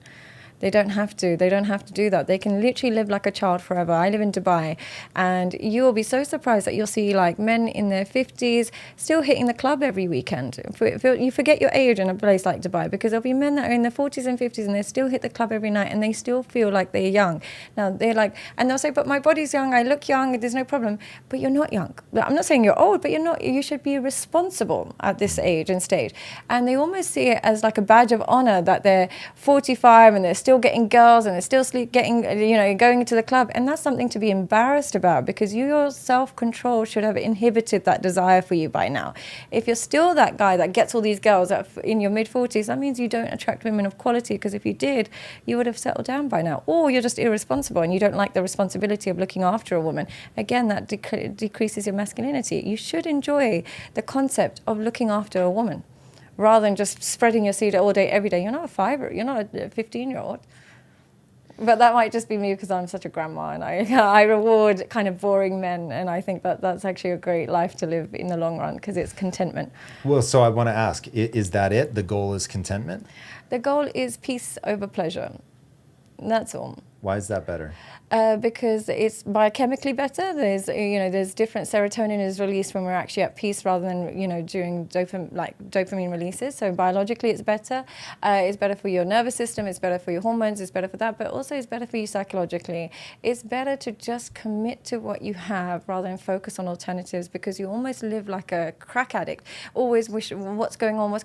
A: They don't have to. They don't have to do that. They can literally live like a child forever. I live in Dubai, and you will be so surprised that you'll see like men in their 50s still hitting the club every weekend. You forget your age in a place like Dubai, because there'll be men that are in their 40s and 50s and they still hit the club every night and they still feel like they're young. Now they're like, and they'll say, but my body's young, I look young, there's no problem. But you're not young. I'm not saying you're old, but you're not. You should be responsible at this age and stage. And they almost see it as like a badge of honor that they're 45 and they're still getting girls and they're still going into the club, and that's something to be embarrassed about, because your self-control should have inhibited that desire for you by now. If you're still that guy that gets all these girls in your mid-40s, that means you don't attract women of quality, because if you did, you would have settled down by now. Or you're just irresponsible and you don't like the responsibility of looking after a woman. Again, that decreases your masculinity. You should enjoy the concept of looking after a woman rather than just spreading your seed all day, every day. You're not you're not a 15-year-old. But that might just be me because I'm such a grandma, and I reward kind of boring men, and I think that that's actually a great life to live in the long run, because it's contentment.
B: Well, so I want to ask, is that it? The goal is contentment? The
A: goal is peace over pleasure. That's all.
B: Why is that better?
A: Because it's biochemically better. There's different serotonin is released when we're actually at peace rather than during dopamine releases. So biologically, it's better. It's better for your nervous system. It's better for your hormones. It's better for that. But also, it's better for you psychologically. It's better to just commit to what you have rather than focus on alternatives, because you almost live like a crack addict. Always wish what's going on.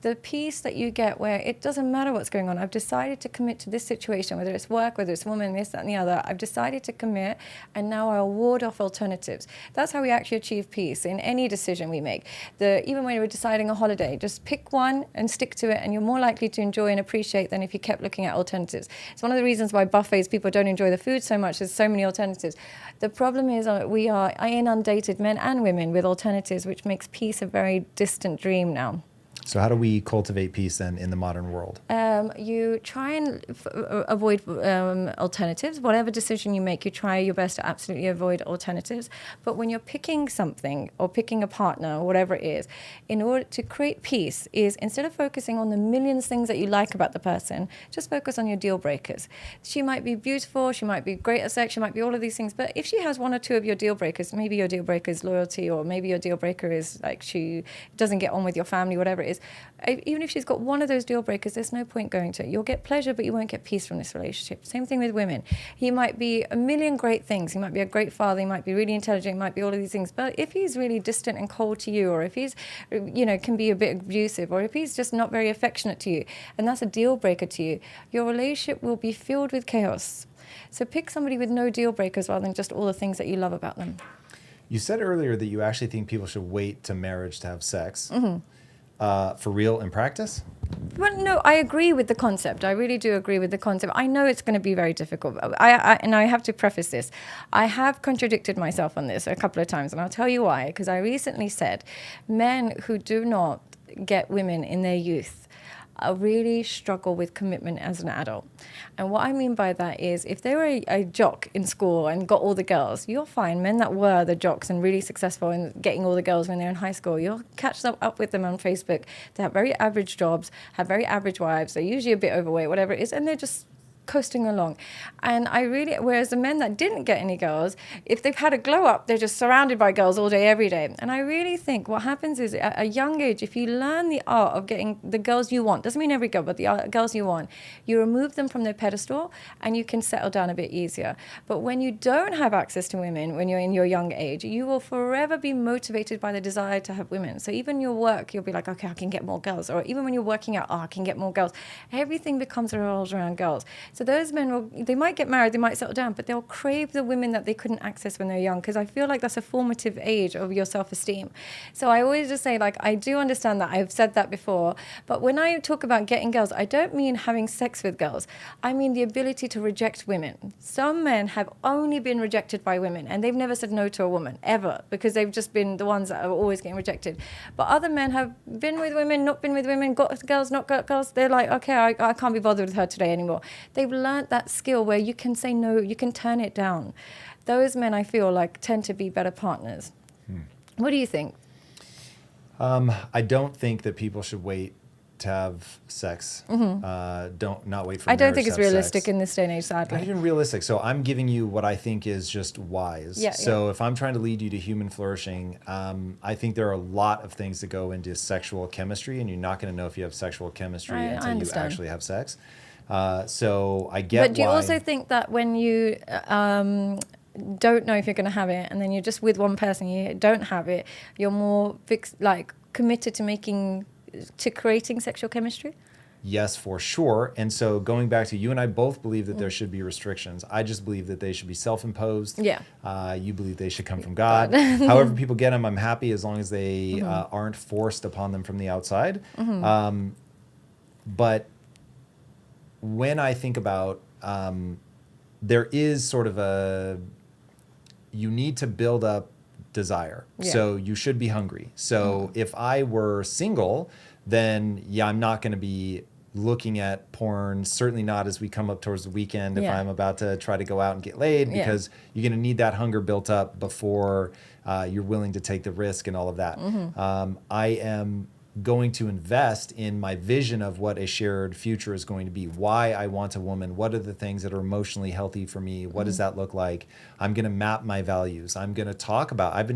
A: The peace that you get where it doesn't matter what's going on. I've decided to commit to this situation, whether it's work, whether it's woman, this, that, and the other. I've decided to commit, and now I'll ward off alternatives. That's how we actually achieve peace in any decision we make. Even when we're deciding a holiday, just pick one and stick to it, and you're more likely to enjoy and appreciate than if you kept looking at alternatives. It's one of the reasons why buffets, people don't enjoy the food so much. There's so many alternatives. The problem is we are inundated, men and women, with alternatives, which makes peace a very distant dream now.
B: So how do we cultivate peace then in the modern world?
A: You try and avoid alternatives. Whatever decision you make, you try your best to absolutely avoid alternatives. But when you're picking something or picking a partner or whatever it is, in order to create peace, is instead of focusing on the millions things that you like about the person, just focus on your deal breakers. She might be beautiful, she might be great at sex, she might be all of these things. But if she has one or two of your deal breakers, maybe your deal breaker is loyalty, or maybe your deal breaker is like she doesn't get on with your family, whatever it is. Even if she's got one of those deal breakers, there's no point going to it. You'll get pleasure, but you won't get peace from this relationship. Same thing with women. He might be a million great things. He might be a great father. He might be really intelligent. He might be all of these things. But if he's really distant and cold to you, or if he's, can be a bit abusive, or if he's just not very affectionate to you, and that's a deal breaker to you, your relationship will be filled with chaos. So pick somebody with no deal breakers rather than just all the things that you love about them.
B: You said earlier that you actually think people should wait to marriage to have sex.
A: Mm-hmm.
B: For real in practice?
A: Well, no, I agree with the concept. I really do agree with the concept. I know it's going to be very difficult. And I have to preface this. I have contradicted myself on this a couple of times, and I'll tell you why. Because I recently said men who do not get women in their youth really struggle with commitment as an adult. And what I mean by that is if they were a jock in school and got all the girls, you'll find men that were the jocks and really successful in getting all the girls when they're in high school, you'll catch up with them on Facebook. They have very average jobs, have very average wives, they're usually a bit overweight, whatever it is, and they're just coasting along. And whereas the men that didn't get any girls, if they've had a glow up, they're just surrounded by girls all day, every day. And I really think what happens is at a young age, if you learn the art of getting the girls you want, doesn't mean every girl, but the girls you want, you remove them from their pedestal and you can settle down a bit easier. But when you don't have access to women, when you're in your young age, you will forever be motivated by the desire to have women. So even your work, you'll be like, okay, I can get more girls. Or even when you're working out, I can get more girls. Everything becomes revolves around girls. So those men, they might get married, they might settle down, but they'll crave the women that they couldn't access when they're young, because I feel like that's a formative age of your self-esteem. So I always just say, like, I do understand that. I've said that before. But when I talk about getting girls, I don't mean having sex with girls. I mean the ability to reject women. Some men have only been rejected by women, and they've never said no to a woman, ever, because they've just been the ones that are always getting rejected. But other men have been with women, not been with women, got girls, not got girls. They're like, okay, I can't be bothered with her today anymore. They've learned that skill where you can say no, you can turn it down. Those men, I feel like, tend to be better partners. What do you think?
B: I don't think that people should wait to have sex. Not wait for
A: I don't
B: marriage
A: think
B: to
A: it's
B: have
A: realistic
B: sex.
A: in this day and age, sadly.
B: Not even realistic. So I'm giving you what I think is just wise. So if I'm trying to lead you to human flourishing, I think there are a lot of things that go into sexual chemistry, and you're not going to know if you have sexual chemistry until you actually have sex. So I get.
A: But do you also think that when you don't know if you're going to have it, and then you're just with one person, you don't have it, you're more committed to creating sexual chemistry?
B: Yes, for sure. And so going back to you and I both believe that there should be restrictions. I just believe that they should be self-imposed. You believe they should come from God. However people get them, I'm happy as long as they aren't forced upon them from the outside. But when I think about, there is sort of you need to build up desire. So you should be hungry. So if I were single, then I'm not going to be looking at porn, certainly not as we come up towards the weekend if I'm about to try to go out and get laid, because you're going to need that hunger built up before you're willing to take the risk and all of that. I am going to invest in my vision of what a shared future is going to be, why I want a woman, what are the things that are emotionally healthy for me, what does that look like? I'm going to map my values. I've been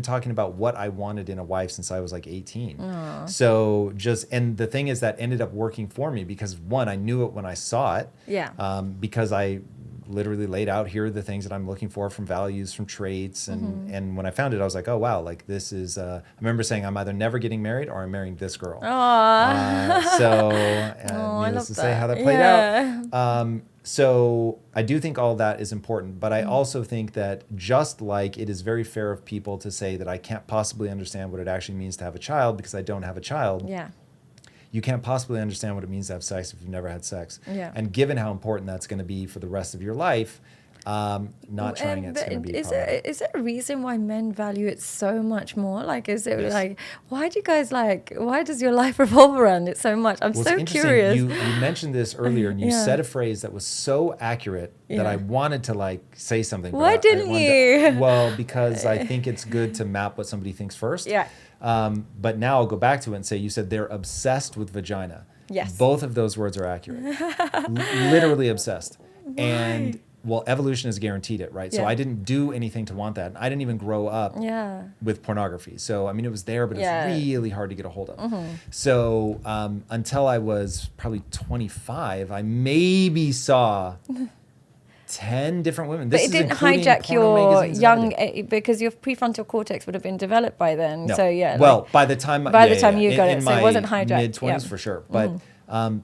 B: talking about what I wanted in a wife since I was like 18. So and the thing is that ended up working for me because one, I knew it when I saw it, because I literally laid out, here are the things that I'm looking for from values, from traits. And when I found it, I was like, oh, wow, like this is, I remember saying I'm either never getting married or I'm marrying this girl. Needless to say how that played out. So I do think all that is important, but I also think that just like it is very fair of people to say that I can't possibly understand what it actually means to have a child because I don't have a child. You can't possibly understand what it means to have sex if you've never had sex. And given how important that's going to be for the rest of your life, not trying it's going to be
A: is there a reason why men value it so much more? Like, is it like, why does your life revolve around it so much? I'm so curious.
B: You mentioned this earlier, and you said a phrase that was so accurate that I wanted to say something.
A: Why didn't you?
B: Well, because I think it's good to map what somebody thinks first. But now I'll go back to it and say, you said they're obsessed with vagina. Both of those words are accurate. Literally obsessed. And well, evolution has guaranteed it, right? So I didn't do anything to want that. I didn't even grow up with pornography. So, I mean, it was there, but it was really hard to get a hold of. So until I was probably 25, I maybe saw 10 different women.
A: But it didn't hijack your young, because your prefrontal cortex would have been developed by then.
B: No.
A: So
B: well, by the time
A: you got it, so it wasn't hijacked.
B: Mid-20s for sure. But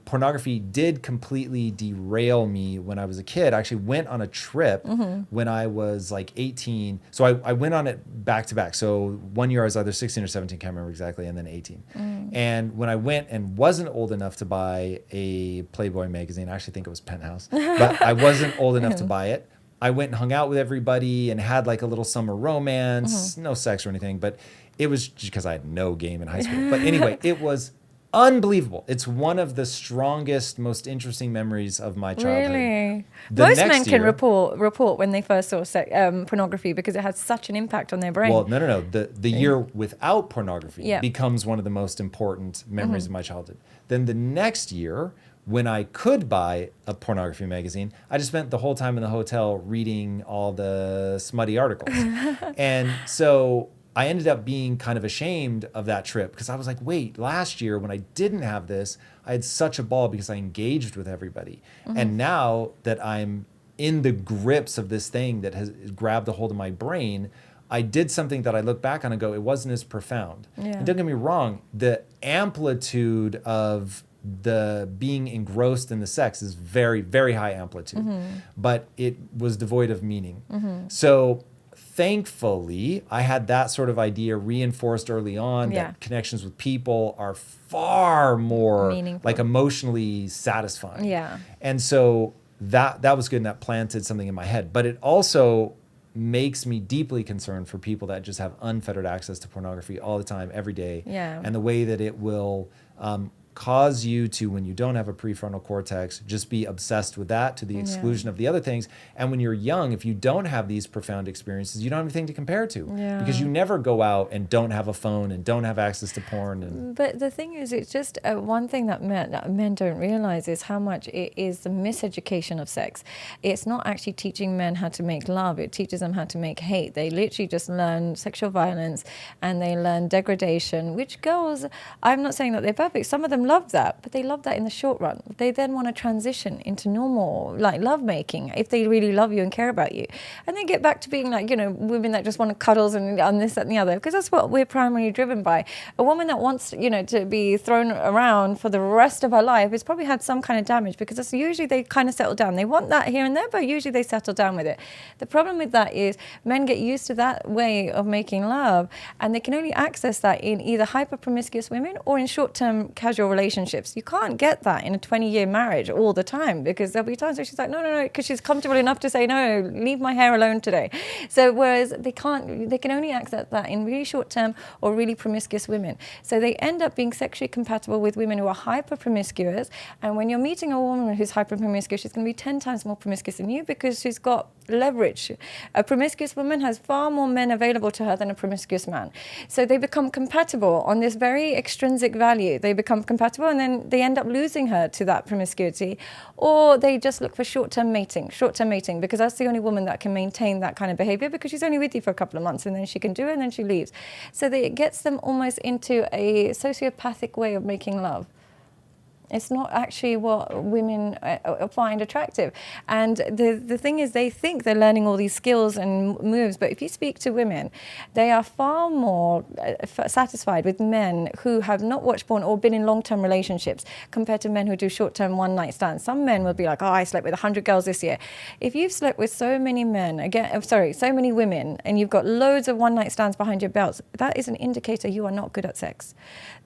B: pornography did completely derail me when I was a kid. I actually went on a trip when I was like 18. So I went on it back to back. So 1 year I was either 16 or 17, can't remember exactly, and then 18. And when I went and wasn't old enough to buy a Playboy magazine, I actually think it was Penthouse, but I wasn't old enough to buy it. I went and hung out with everybody and had like a little summer romance, no sex or anything, but it was just because I had no game in high school. But anyway, it was Unbelievable. It's one of the strongest, most interesting memories of my childhood.
A: Really?
B: The
A: Most
B: next
A: men can
B: year-
A: report when they first saw pornography because it has such an impact on their brain.
B: Well, no. The year without pornography
A: Yeah.
B: becomes one of the most important memories of my childhood. Then the next year, when I could buy a pornography magazine, I just spent the whole time in the hotel reading all the smutty articles. And so I ended up being kind of ashamed of that trip because I was like, wait, last year when I didn't have this, I had such a ball because I engaged with everybody. And now that I'm in the grips of this thing that has grabbed a hold of my brain, I did something that I look back on and go, it wasn't as profound.
A: Yeah.
B: And don't get me wrong, the amplitude of the being engrossed in the sex is very, very high amplitude, but it was devoid of meaning. So thankfully, I had that sort of idea reinforced early on that connections with people are far more
A: meaningful,
B: like emotionally satisfying.
A: Yeah.
B: And so that was good and that planted something in my head. But it also makes me deeply concerned for people that just have unfettered access to pornography all the time, every day.
A: Yeah.
B: And the way that it will cause you to, when you don't have a prefrontal cortex, just be obsessed with that to the exclusion of the other things. And when you're young, if you don't have these profound experiences, you don't have anything to compare to because you never go out and don't have a phone and don't have access to porn. And
A: But the thing is, it's just one thing that men don't realize is how much it is the miseducation of sex. It's not actually teaching men how to make love. It teaches them how to make hate. They literally just learn sexual violence and they learn degradation, which girls, I'm not saying that they're perfect. Some of them love that, but they love that in the short run. They then want to transition into normal, like lovemaking, if they really love you and care about you. And they get back to being like, women that just want to cuddles and this, that, and the other, because that's what we're primarily driven by. A woman that wants, to be thrown around for the rest of her life has probably had some kind of damage, because that's usually they kind of settle down. They want that here and there, but usually they settle down with it. The problem with that is men get used to that way of making love, and they can only access that in either hyper promiscuous women or in short-term casual relationships. You can't get that in a 20-year marriage all the time, because there'll be times where she's like, no, because she's comfortable enough to say, no, leave my hair alone today. So whereas they can only access that in really short-term or really promiscuous women. So they end up being sexually compatible with women who are hyper promiscuous. And when you're meeting a woman who's hyper promiscuous, she's going to be 10 times more promiscuous than you because she's got leverage. A promiscuous woman has far more men available to her than a promiscuous man. So they become compatible on this very extrinsic value. They become compatible and then they end up losing her to that promiscuity, or they just look for short-term mating, because that's the only woman that can maintain that kind of behavior, because she's only with you for a couple of months and then she can do it and then she leaves. So it gets them almost into a sociopathic way of making love. It's not actually what women find attractive. And the thing is, they think they're learning all these skills and moves, but if you speak to women, they are far more satisfied with men who have not watched porn or been in long-term relationships compared to men who do short-term one-night stands. Some men will be like, I slept with 100 girls this year. If you've slept with so many so many women, and you've got loads of one-night stands behind your belts, that is an indicator you are not good at sex.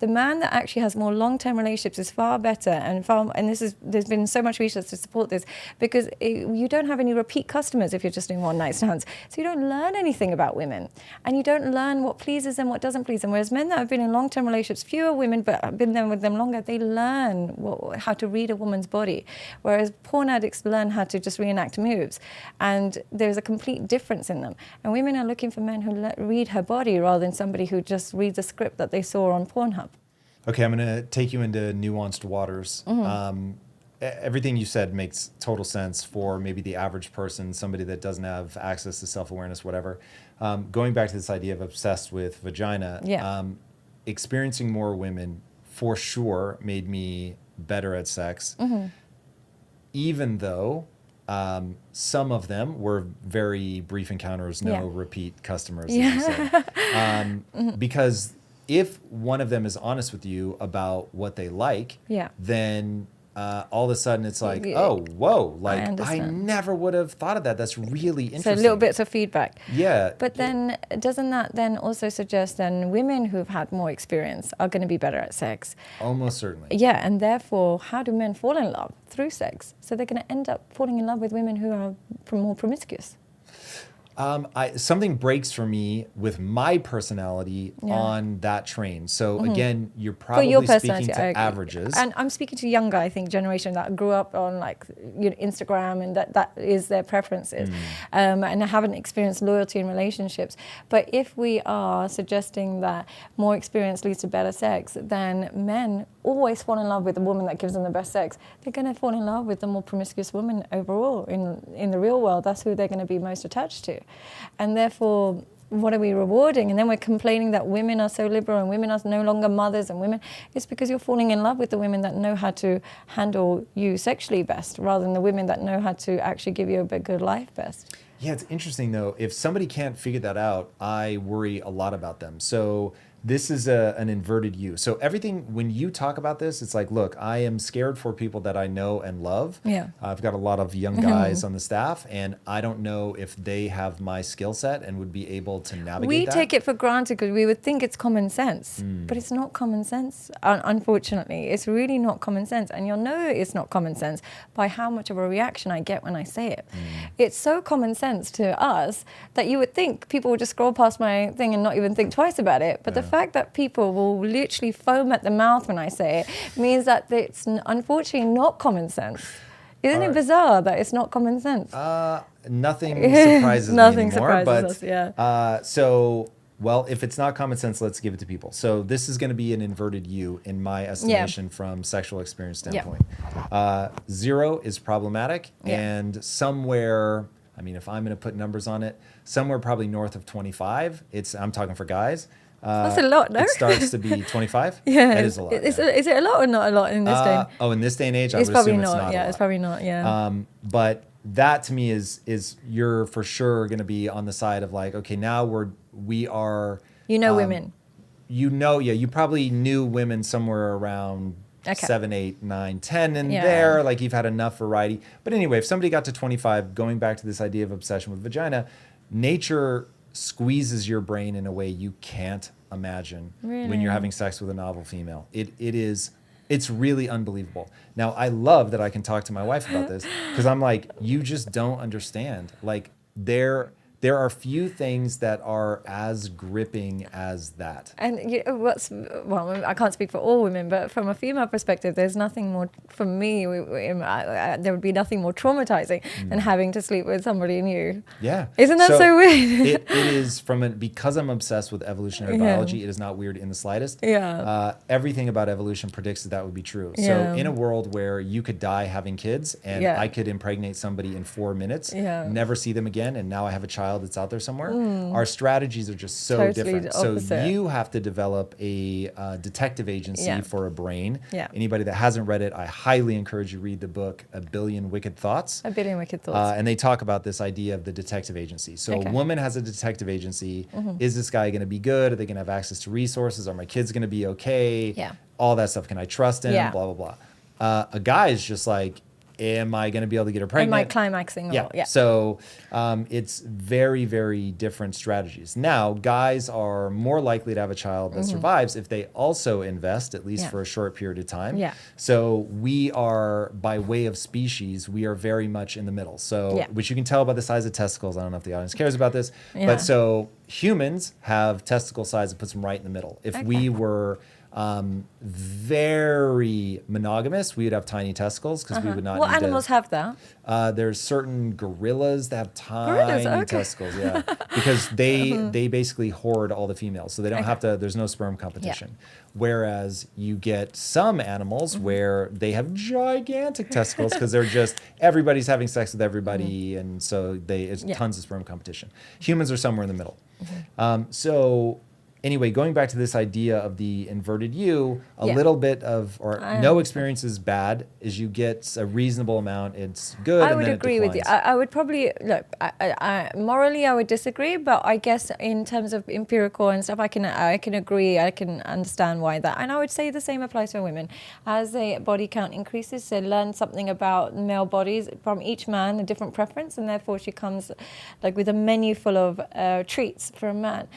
A: The man that actually has more long-term relationships is far better, and there's been so much research to support this, because you don't have any repeat customers if you're just doing one-night stands. So you don't learn anything about women, and you don't learn what pleases them, what doesn't please them. Whereas men that have been in long-term relationships, fewer women, but have been there with them longer, they learn how to read a woman's body. Whereas porn addicts learn how to just reenact moves, and there's a complete difference in them. And women are looking for men who read her body rather than somebody who just reads a script that they saw on Pornhub.
B: Okay, I'm going to take you into nuanced waters. Everything you said makes total sense for maybe the average person, somebody that doesn't have access to self-awareness, whatever. Going back to this idea of obsessed with vagina, experiencing more women for sure made me better at sex, even though some of them were very brief encounters, no repeat customers, as you said. Because if one of them is honest with you about what they like, then all of a sudden it's like, oh, whoa, like I never would have thought of that. That's really interesting.
A: So little bits of feedback.
B: Yeah.
A: But then doesn't that then also suggest then women who've had more experience are going to be better at sex?
B: Almost certainly.
A: Yeah, and therefore, how do men fall in love? Through sex. So they're going to end up falling in love with women who are more promiscuous.
B: Something breaks for me with my personality on that train. So again, you're probably speaking to averages.
A: And I'm speaking to younger, I think, generation that grew up on like Instagram, and that is their preferences, and haven't experienced loyalty in relationships. But if we are suggesting that more experience leads to better sex, then men always fall in love with the woman that gives them the best sex. They're going to fall in love with the more promiscuous woman overall in the real world. That's who they're going to be most attached to. And therefore, what are we rewarding? And then we're complaining that women are so liberal and women are no longer mothers and women. It's because you're falling in love with the women that know how to handle you sexually best, rather than the women that know how to actually give you a good life best.
B: Yeah, it's interesting though. If somebody can't figure that out, I worry a lot about them. So this is an inverted U. So everything, when you talk about this, it's like, look, I am scared for people that I know and love.
A: Yeah.
B: I've got a lot of young guys on the staff, and I don't know if they have my skill set and would be able to navigate
A: We
B: that.
A: take it for granted because we would think it's common sense, but it's not common sense, unfortunately. It's really not common sense. And you'll know it's not common sense by how much of a reaction I get when I say it. It's so common sense to us that you would think people would just scroll past my thing and not even think twice about it. But the fact that people will literally foam at the mouth when I say it means that it's unfortunately not common sense. Isn't it bizarre that it's not common sense?
B: Nothing surprises me anymore.
A: Surprises us,
B: So, well, if it's not common sense, let's give it to people. So this is going to be an inverted U in my estimation from sexual experience standpoint. 0 is problematic, and somewhere, I mean, if I'm going to put numbers on it, somewhere probably north of 25. I'm talking for guys.
A: That's a lot, no?
B: It starts to be 25.
A: Yeah,
B: that is a lot.
A: Is it a lot or not a lot in this day?
B: Oh, in this day and age, I
A: It's
B: would
A: probably
B: assume
A: not.
B: it's not.
A: Yeah, it's probably not. Yeah.
B: But that to me is you're for sure going to be on the side of like, okay, now we are.
A: Women.
B: You probably knew women somewhere around 7, 8, 9, 10 in there, like you've had enough variety. But anyway, if somebody got to 25, going back to this idea of obsession with vagina, nature squeezes your brain in a way you can't imagine when you're having sex with a novel female. It's really unbelievable. Now, I love that I can talk to my wife about this because I'm like, you just don't understand. Like there are few things that are as gripping as that. And
A: I can't speak for all women, but from a female perspective, there's nothing more, for me, there would be nothing more traumatizing than having to sleep with somebody new.
B: Yeah.
A: Isn't that so weird?
B: It is because I'm obsessed with evolutionary biology, it is not weird in the slightest.
A: Yeah.
B: Everything about evolution predicts that would be true. So in a world where you could die having kids and I could impregnate somebody in 4 minutes, never see them again, and now I have a child that's out there somewhere, our strategies are just so
A: totally
B: different.
A: opposite.
B: So you have to develop a detective agency for a brain.
A: Yeah.
B: Anybody that hasn't read it, I highly encourage you read the book A Billion Wicked Thoughts.
A: A Billion Wicked Thoughts.
B: And they talk about this idea of the detective agency. So a woman has a detective agency. Is this guy going to be good? Are they going to have access to resources? Are my kids going to be okay?
A: Yeah.
B: All that stuff. Can I trust him?
A: Yeah.
B: Blah, blah, blah. A guy is just like, am I going to be able to get her pregnant?
A: Am I climaxing?
B: Yeah. So it's very, very different strategies. Now, guys are more likely to have a child that survives if they also invest, at least for a short period of time.
A: Yeah.
B: So we are, by way of species, we are very much in the middle. So, which you can tell by the size of testicles. I don't know if the audience cares about this. But so humans have testicle size that puts them right in the middle. If we were very monogamous, we would have tiny testicles because we would not.
A: What animals have that?
B: There's certain gorillas that have tiny testicles, because they basically hoard all the females, so they don't have to. There's no sperm competition. Whereas you get some animals where they have gigantic testicles because they're just everybody's having sex with everybody, and so it's tons of sperm competition. Humans are somewhere in the middle. So anyway, going back to this idea of the inverted U, a little bit of, no experience is bad. As you get a reasonable amount, it's good.
A: I would agree with you. I would probably, look, morally I would disagree, but I guess in terms of empirical and stuff, I can agree, I can understand why that. And I would say the same applies for women. As the body count increases, they learn something about male bodies from each man, a different preference, and therefore she comes like with a menu full of treats for a man,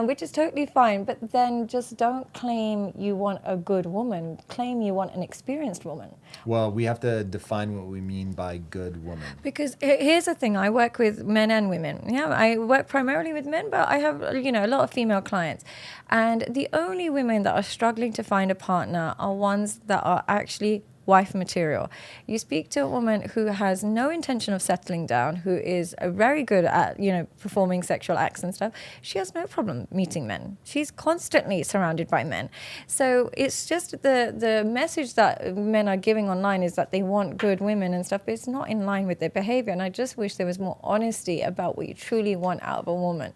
A: which is totally fine, but then just don't claim you want a good woman. Claim you want an experienced woman.
B: Well, we have to define what we mean by good woman.
A: Because here's the thing, I work with men and women. Yeah, I work primarily with men, but I have, a lot of female clients. And the only women that are struggling to find a partner are ones that are actually wife material. You speak to a woman who has no intention of settling down, who is very good at, performing sexual acts and stuff. She has no problem meeting men. She's constantly surrounded by men. So it's just the message that men are giving online is that they want good women and stuff, but it's not in line with their behavior. And I just wish there was more honesty about what you truly want out of a woman.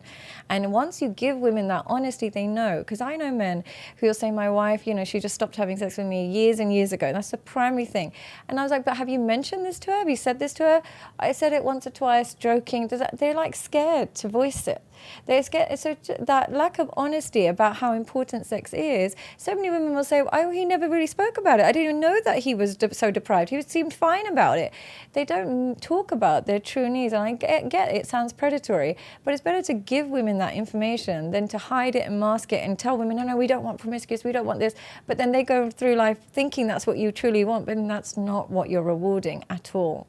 A: And once you give women that honesty, they know. Because I know men who will say, my wife, she just stopped having sex with me years and years ago. And that's the primary thing. And I was like, but have you mentioned this to her? Have you said this to her? I said it once or twice, joking. They're like scared to voice it. They're scared. So that lack of honesty about how important sex is, so many women will say, oh, he never really spoke about it. I didn't even know that he was so deprived. He seemed fine about it. They don't talk about their true needs. And I get it sounds predatory, but it's better to give women that information than to hide it and mask it and tell women, no, we don't want promiscuous, we don't want this. But then they go through life thinking that's what you truly want, but that's not what you're rewarding at all.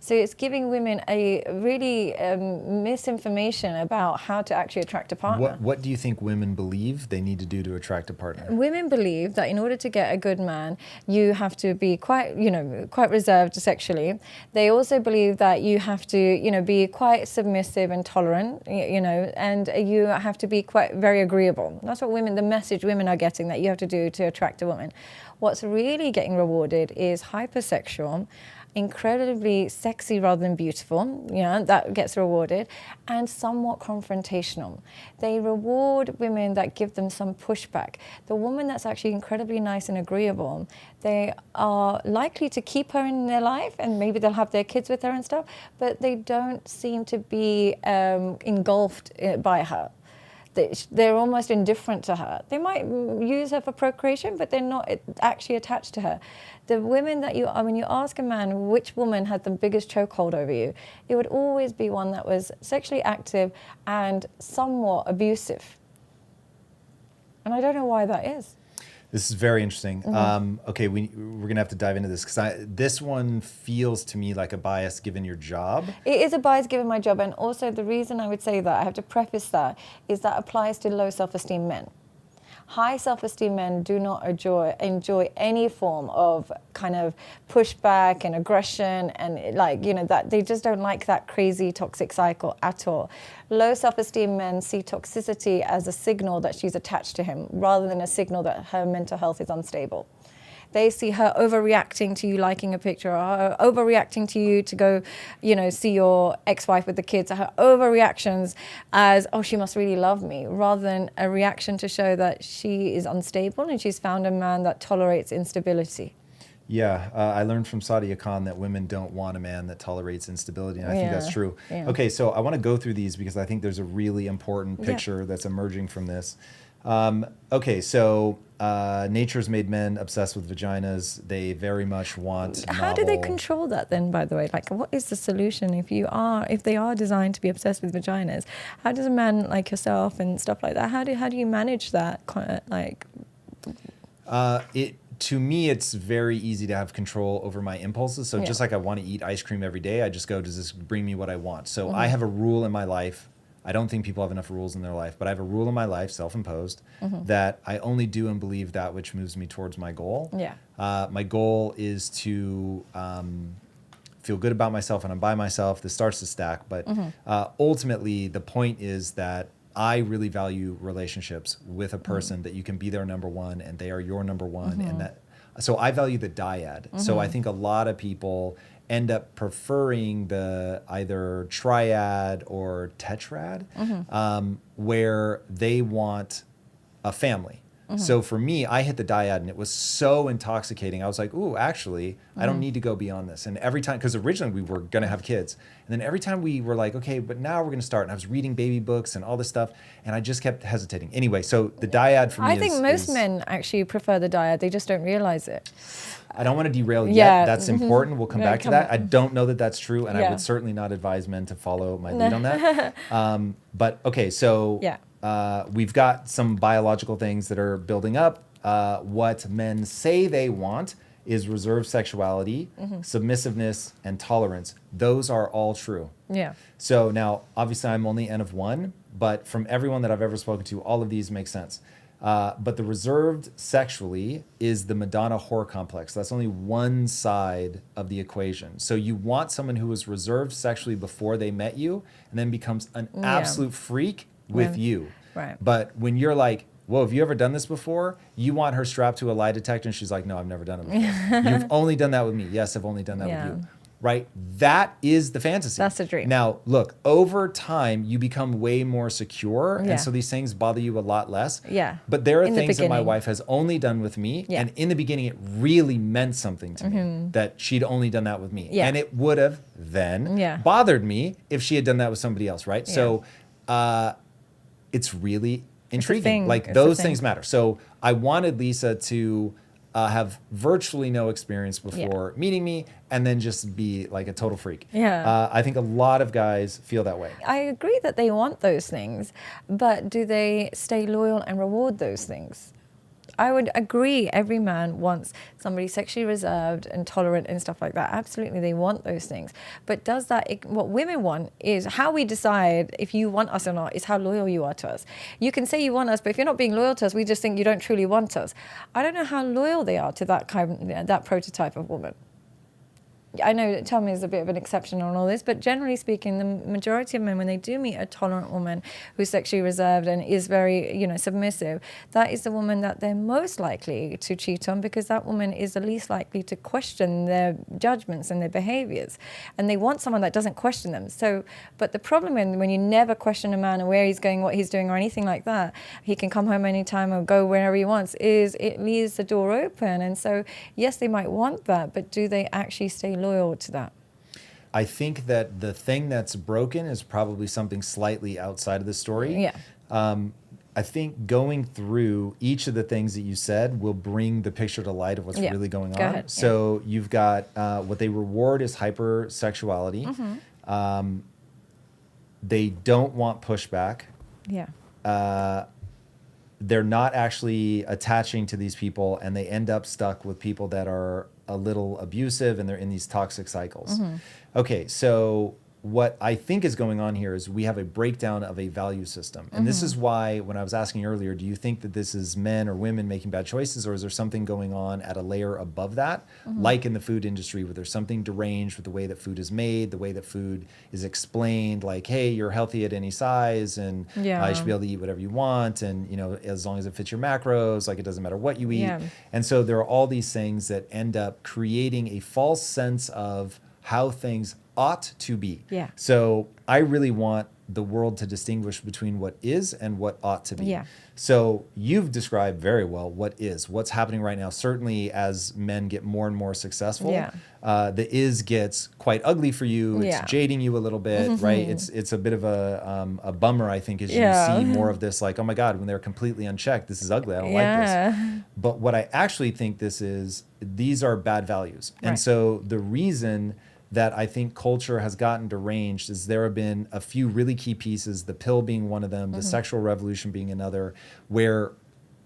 A: So it's giving women a really misinformation about how to actually attract a partner.
B: What do you think women believe they need to do to attract a partner?
A: Women believe that in order to get a good man, you have to be quite reserved sexually. They also believe that you have to, be quite submissive and tolerant, and you have to be very agreeable. That's what the message women are getting that you have to do to attract a woman. What's really getting rewarded is hypersexual, incredibly sexy rather than beautiful, that gets rewarded, and somewhat confrontational. They reward women that give them some pushback. The woman that's actually incredibly nice and agreeable, they are likely to keep her in their life, and maybe they'll have their kids with her and stuff, but they don't seem to be engulfed by her. They're almost indifferent to her. They might use her for procreation, but they're not actually attached to her. The women that when you ask a man which woman had the biggest chokehold over you, it would always be one that was sexually active and somewhat abusive. And I don't know why that is.
B: This is very interesting. Okay, we're gonna have to dive into this because this one feels to me like a bias given your job.
A: It is a bias given my job, and also the reason I would say that, I have to preface that, is that applies to low self-esteem men. High self-esteem men do not enjoy any form of kind of pushback and aggression and that they just don't like that crazy toxic cycle at all. Low self-esteem men see toxicity as a signal that she's attached to him rather than a signal that her mental health is unstable. They see her overreacting to you liking a picture, or her overreacting to you to go, see your ex-wife with the kids, or her overreactions as, oh, she must really love me, rather than a reaction to show that she is unstable and she's found a man that tolerates instability.
B: Yeah, I learned from Sadia Khan that women don't want a man that tolerates instability, and I think that's true.
A: Yeah.
B: Okay, so I want to go through these because I think there's a really important picture that's emerging from this. Okay, so nature's made men obsessed with vaginas. They very much want
A: How do they control that then, by the way? Like, what is the solution if they are designed to be obsessed with vaginas? How does a man like yourself and stuff like that, how do you manage that?
B: To me, it's very easy to have control over my impulses. So just like I want to eat ice cream every day, I just go, does this bring me what I want? So I have a rule in my life. I don't think people have enough rules in their life, but I have a rule in my life, self-imposed, that I only do and believe that which moves me towards my goal.
A: Yeah.
B: My goal is to feel good about myself, and I'm by myself. This starts to stack, but ultimately the point is that I really value relationships with a person that you can be their number one and they are your number one. And so I value the dyad. So I think a lot of people end up preferring the either triad or tetrad, where they want a family. So for me, I hit the dyad and it was so intoxicating. I was like, ooh, actually, I don't need to go beyond this. And every time, because originally we were going to have kids. And then every time we were like, okay, but now we're going to start. And I was reading baby books and all this stuff. And I just kept hesitating. Anyway, so the dyad for me
A: I think most men actually prefer the dyad. They just don't realize it.
B: I don't want to derail yet. That's important. We'll come back to that. I don't know that that's true. And I would certainly not advise men to follow my lead on that. But okay, so we've got some biological things that are building up. What men say they want is reserved sexuality, submissiveness, and tolerance. Those are all true.
A: Yeah.
B: So now, obviously, I'm only N of one, but from everyone that I've ever spoken to, all of these make sense. But the reserved sexually is the Madonna whore complex. That's only one side of the equation. So you want someone who was reserved sexually before they met you and then becomes an absolute freak with you.
A: Right.
B: But when you're like, whoa, have you ever done this before? You want her strapped to a lie detector and she's like, no, I've never done it before. You've only done that with me. Yes, I've only done that with you. Right? That is the fantasy.
A: That's the dream.
B: Now, look, over time, you become way more secure. And so these things bother you a lot less.
A: Yeah.
B: But there are
A: In the
B: things that my
A: beginning.
B: wife has only done with me.
A: Yeah.
B: And in the beginning, it really meant something to me that she'd only done that with me.
A: Yeah.
B: And it would have then bothered me if she had done that with somebody else, right?
A: Yeah.
B: So it's really intriguing.
A: thing.
B: Like
A: It's
B: those
A: a thing.
B: things matter. So I wanted Lisa to have virtually no experience before meeting me and then just be like a total freak.
A: Yeah.
B: I think a lot of guys feel that way.
A: I agree that they want those things, but do they stay loyal and reward those things? I would agree every man wants somebody sexually reserved and tolerant and stuff like that. Absolutely, they want those things. But does that, what women want is how we decide if you want us or not is how loyal you are to us. You can say you want us, but if you're not being loyal to us, we just think you don't truly want us. I don't know how loyal they are to that prototype of woman. I know that Tommy is a bit of an exception on all this, but generally speaking, the majority of men, when they do meet a tolerant woman who's sexually reserved and is very, submissive, that is the woman that they're most likely to cheat on, because that woman is the least likely to question their judgments and their behaviors. And they want someone that doesn't question them. So, but the problem when you never question a man and where he's going, what he's doing, or anything like that, he can come home anytime or go wherever he wants, is it leaves the door open. And so, yes, they might want that, but do they actually stay loyal to that?
B: I think that the thing that's broken is probably something slightly outside of the story.
A: Yeah.
B: I think going through each of the things that you said will bring the picture to light of what's really going on.
A: Go ahead.
B: So you've got what they reward is hypersexuality. They don't want pushback.
A: Yeah.
B: They're not actually attaching to these people, and they end up stuck with people that are a little abusive, and they're in these toxic cycles. Okay, so what I think is going on here is we have a breakdown of a value system. And this is why when I was asking earlier, do you think that this is men or women making bad choices, or is there something going on at a layer above that, like in the food industry, where there's something deranged with the way that food is made, the way that food is explained, like, hey, you're healthy at any size, and you should be able to eat whatever you want, and as long as it fits your macros, like it doesn't matter what you eat. And so there are all these things that end up creating a false sense of how things ought to be.
A: Yeah.
B: So I really want the world to distinguish between what is and what ought to be.
A: Yeah.
B: So you've described very well what is, what's happening right now. Certainly as men get more and more successful, the is gets quite ugly for you. It's jading you a little bit, right? It's a bit of a bummer, I think, as you see more of this, like, oh my God, when they're completely unchecked, this is ugly. I don't like this. But what I actually think this is, these are bad values. And so the reason that I think culture has gotten deranged is there have been a few really key pieces, the pill being one of them, the sexual revolution being another, where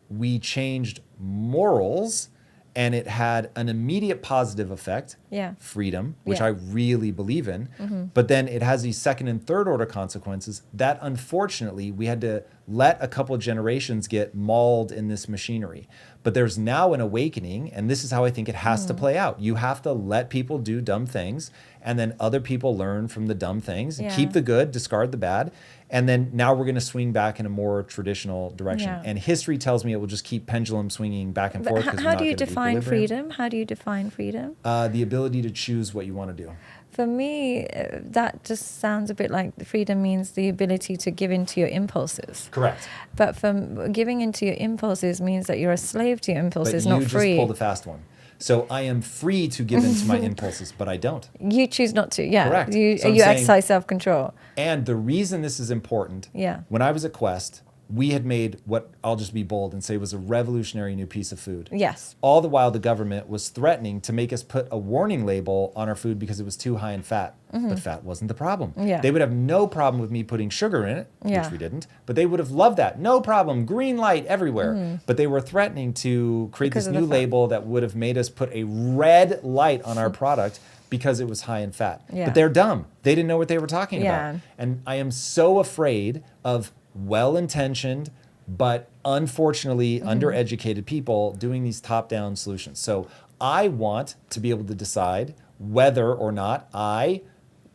B: we changed morals and it had an immediate positive effect, freedom, which I really believe in, but then it has these second and third order consequences that unfortunately we had to let a couple of generations get mauled in this machinery. But there's now an awakening, and this is how I think it has to play out. You have to let people do dumb things, and then other people learn from the dumb things. Keep the good, discard the bad, and then now we're going to swing back in a more traditional direction. And history tells me it will just keep pendulum swinging back and forth.
A: How do you define freedom? How do you define freedom?
B: The ability to choose what you want to do.
A: For me, that just sounds a bit like freedom means the ability to give into your impulses.
B: Correct.
A: But from giving into your impulses means that you're a slave to your impulses,
B: but
A: not
B: you
A: free.
B: just pulled the fast one. So I am free to give into my impulses, but I don't.
A: You choose not to,
B: Correct.
A: You
B: So I'm
A: you
B: saying-
A: exercise self-control.
B: And the reason this is important, when I was at Quest, we had made what, I'll just be bold and say, was a revolutionary new piece of food.
A: Yes.
B: All the while the government was threatening to make us put a warning label on our food because it was too high in fat. But fat wasn't the problem.
A: Yeah.
B: They would have no problem with me putting sugar in it,
A: Yeah.
B: which we didn't, but they would have loved that. No problem, green light everywhere. But they were threatening to create
A: Because
B: this
A: of
B: new
A: the fat.
B: label that would have made us put a red light on our product because it was high in fat.
A: Yeah.
B: But they're dumb. They didn't know what they were talking
A: Yeah.
B: about. And I am so afraid of well-intentioned, but unfortunately undereducated people doing these top-down solutions. So I want to be able to decide whether or not I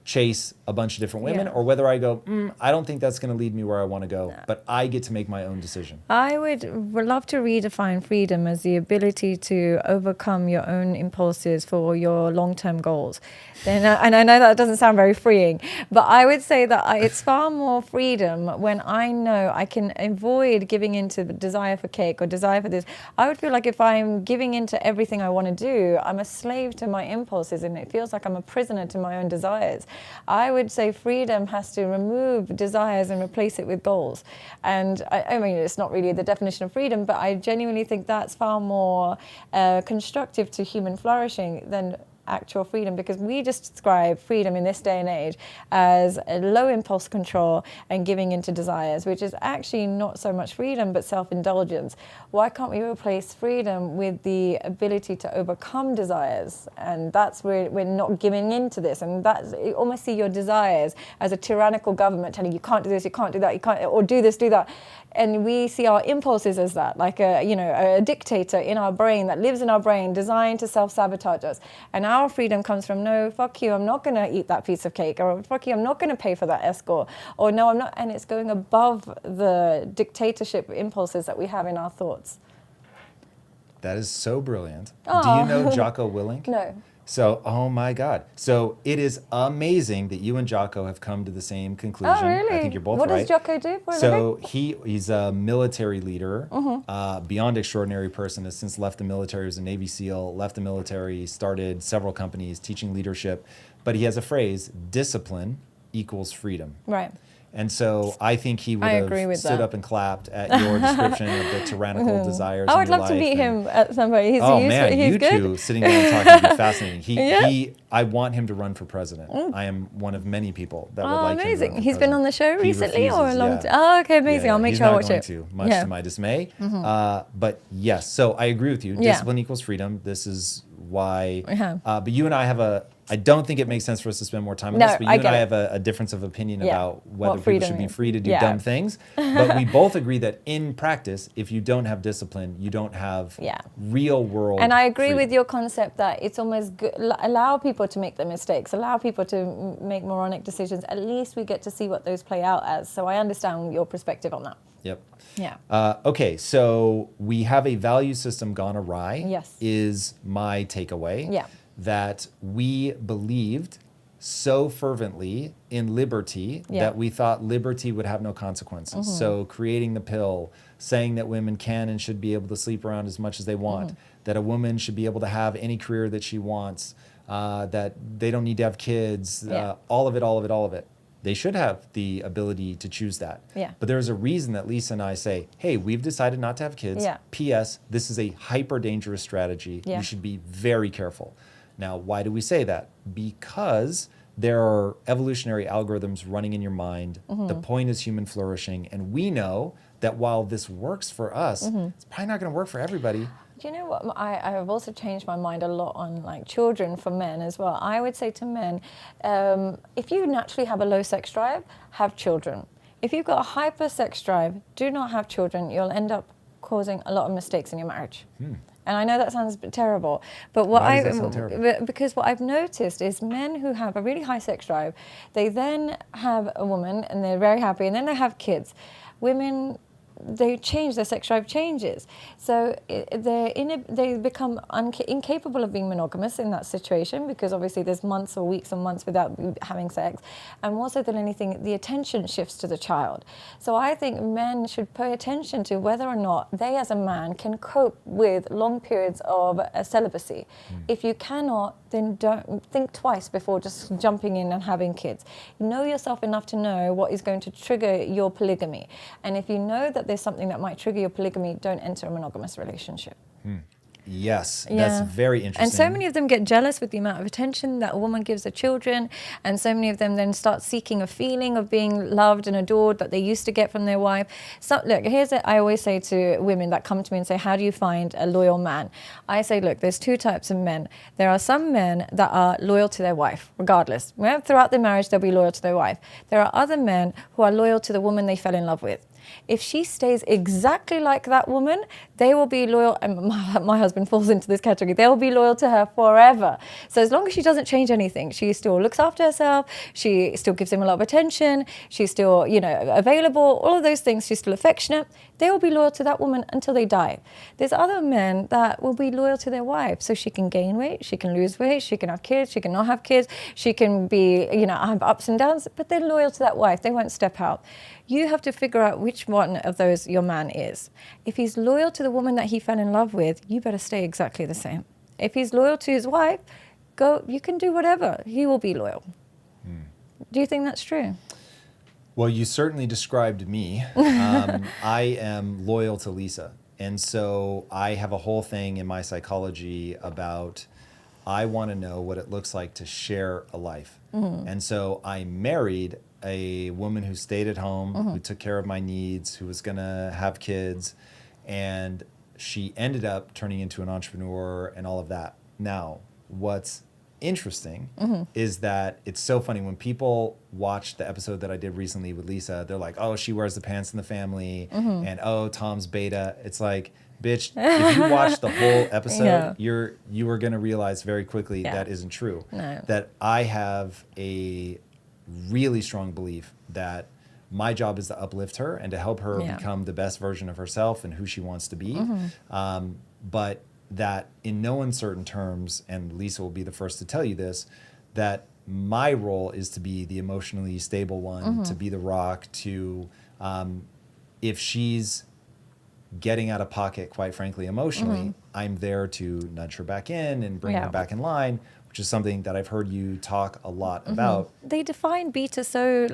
B: chase a bunch of different women
A: Yeah.
B: or whether I go, I don't think that's going to lead me where I want to go, but I get to make my own decision.
A: I would love to redefine freedom as the ability to overcome your own impulses for your long-term goals. Then, and I know that doesn't sound very freeing, but I would say that it's far more freedom when I know I can avoid giving into the desire for cake or desire for this. I would feel like if I'm giving into everything I want to do, I'm a slave to my impulses and it feels like I'm a prisoner to my own desires. I would say freedom has to remove desires and replace it with goals. And I mean, it's not really the definition of freedom, but I genuinely think that's far more constructive to human flourishing than actual freedom, because we just describe freedom in this day and age as a low impulse control and giving into desires, which is actually not so much freedom but self-indulgence. Why can't we replace freedom with the ability to overcome desires? And that's where we're not giving into this, and that's, you almost see your desires as a tyrannical government telling you can't do this, you can't do that, you can't, or do this, do that. And we see our impulses as that, like a dictator in our brain that lives in our brain, designed to self-sabotage us. And our freedom comes from, no, fuck you, I'm not going to eat that piece of cake, or fuck you, I'm not going to pay for that escort, or no, I'm not. And it's going above the dictatorship impulses that we have in our thoughts.
B: That is so brilliant.
A: Aw.
B: Do you know Jocko Willink?
A: No.
B: So, oh my God. So it is amazing that you and Jocko have come to the same conclusion.
A: Oh, really?
B: I think you're both
A: what
B: right.
A: does Jocko do for a living?
B: So he's a military leader, beyond extraordinary person, has since left the military, was a Navy SEAL, left the military, started several companies teaching leadership. But he has a phrase, discipline equals freedom.
A: Right.
B: And so I think he would
A: agree
B: have
A: with
B: stood
A: that.
B: up and clapped at your description of the tyrannical desires
A: I
B: in
A: would
B: your
A: love to
B: life
A: meet
B: and-
A: him at some point. He's
B: man,
A: he's
B: you
A: good.
B: two sitting down and talking would be fascinating.
A: Yeah.
B: I want him to run for president. I am one of many people that would
A: Oh,
B: like him to
A: amazing.
B: run for
A: He's been
B: president.
A: on the show
B: He
A: recently or a
B: refuses,
A: long
B: yeah.
A: time? Oh, okay, amazing.
B: Yeah,
A: I'll make
B: he's
A: sure I
B: not
A: watch
B: going
A: it.
B: to, much to my dismay. But yes, so I agree with you.
A: Yeah.
B: Discipline equals freedom. This is why.
A: Uh-huh.
B: But you and I have I don't think it makes sense for us to spend more time on
A: No,
B: this, but you
A: I
B: and
A: get
B: I
A: it.
B: have a difference of opinion
A: Yeah,
B: about whether
A: what
B: people
A: freedom
B: should be
A: is.
B: free to do
A: Yeah.
B: dumb things. But we both agree that in practice, if you don't have discipline, you don't have
A: Yeah.
B: real world
A: And I agree
B: freedom.
A: with your concept that it's almost good, allow people to make their mistakes, allow people to make moronic decisions. At least we get to see what those play out as. So I understand your perspective on that.
B: Yep.
A: Yeah.
B: Okay, so we have a value system gone awry.
A: Yes.
B: Is my takeaway.
A: Yeah.
B: That we believed so fervently in liberty that we thought liberty would have no consequences. So creating the pill, saying that women can and should be able to sleep around as much as they want, that a woman should be able to have any career that she wants, that they don't need to have kids, all of it. They should have the ability to choose that.
A: Yeah.
B: But there's a reason that Lisa and I say, hey, we've decided not to have kids.
A: Yeah.
B: P.S. This is a hyper dangerous strategy.
A: Yeah.
B: You should be very careful. Now, why do we say that? Because there are evolutionary algorithms running in your mind. The point is human flourishing. And we know that while this works for us, it's probably not going to work for everybody.
A: Do you know what? I have also changed my mind a lot on like children for men as well. I would say to men, if you naturally have a low sex drive, have children. If you've got a hyper sex drive, do not have children. You'll end up causing a lot of mistakes in your marriage. And I know that sounds terrible, but
B: Why does that sound terrible?
A: because what I've noticed is men who have a really high sex drive, they then have a woman and they're very happy, and then they have kids. Women they change, their sex drive changes. So they become incapable of being monogamous in that situation, because obviously there's months or weeks or months without having sex. And more so than anything, the attention shifts to the child. So I think men should pay attention to whether or not they as a man can cope with long periods of celibacy. If you cannot, then don't think twice before just jumping in and having kids. Know yourself enough to know what is going to trigger your polygamy. And if you know that there's something that might trigger your polygamy, don't enter a monogamous relationship.
B: Yes, that's very interesting.
A: And so many of them get jealous with the amount of attention that a woman gives their children, and so many of them then start seeking a feeling of being loved and adored that they used to get from their wife. So look, here's what I always say to women that come to me and say, how do you find a loyal man? I say, look, there's two types of men. There are some men that are loyal to their wife, regardless. Throughout their marriage, they'll be loyal to their wife. There are other men who are loyal to the woman they fell in love with. If she stays exactly like that woman, they will be loyal, and my husband falls into this category, they will be loyal to her forever. So as long as she doesn't change anything, she still looks after herself, she still gives him a lot of attention, she's still, available, all of those things, she's still affectionate, they will be loyal to that woman until they die. There's other men that will be loyal to their wife, so she can gain weight, she can lose weight, she can have kids, she can not have kids, she can be, have ups and downs, but they're loyal to that wife, they won't step out. You have to figure out which one of those your man is. If he's loyal to the woman that he fell in love with, you better stay exactly the same. If he's loyal to his wife, you can do whatever. He will be loyal. Do you think that's true?
B: Well, you certainly described me. I am loyal to Lisa. And so I have a whole thing in my psychology about I want to know what it looks like to share a life. And so I married a woman who stayed at home, who took care of my needs, who was going to have kids, and she ended up turning into an entrepreneur and all of that. Now, what's interesting is that it's so funny when people watch the episode that I did recently with Lisa, they're like, oh, she wears the pants in the family, and oh, Tom's beta. It's like, bitch, if you watch the whole episode, you are going to realize very quickly that isn't true.
A: No.
B: That I have a really strong belief that my job is to uplift her and to help her become the best version of herself and who she wants to be. But that in no uncertain terms, and Lisa will be the first to tell you this, that my role is to be the emotionally stable one, to be the rock, to, if she's getting out of pocket, quite frankly, emotionally, I'm there to nudge her back in and bring her back in line, which is something that I've heard you talk a lot about.
A: They define beta so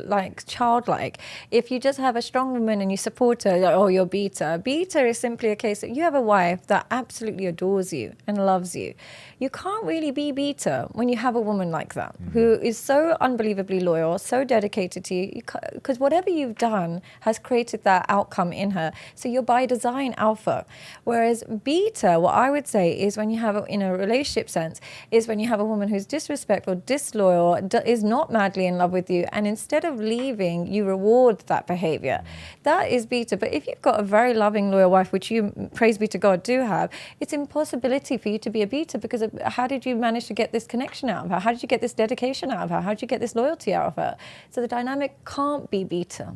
A: childlike. If you just have a strong woman and you support her, oh, you're beta. Beta is simply a case that you have a wife that absolutely adores you and loves you. You can't really be beta when you have a woman like that, who is so unbelievably loyal, so dedicated to you, because whatever you've done has created that outcome in her. So you're by design alpha. Whereas beta, what I would say is when you have, in a relationship sense, is when you have a woman who's disrespectful, disloyal, is not madly in love with you, and instead of leaving, you reward that behavior. That is beta. But if you've got a very loving, loyal wife, which you, praise be to God, do have, it's impossibility for you to be a beta, because how did you manage to get this connection out of her? How did you get this dedication out of her? How did you get this loyalty out of her? So the dynamic can't be beta,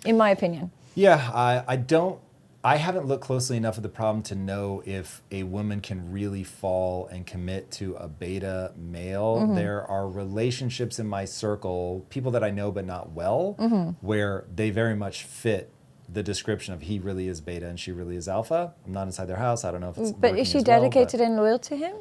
A: in my opinion.
B: Yeah, I haven't looked closely enough at the problem to know if a woman can really fall and commit to a beta male. There are relationships in my circle, people that I know but not well, where they very much fit the description of he really is beta and she really is alpha. I'm not inside their house. I don't know if it's
A: But is she dedicated and loyal to him?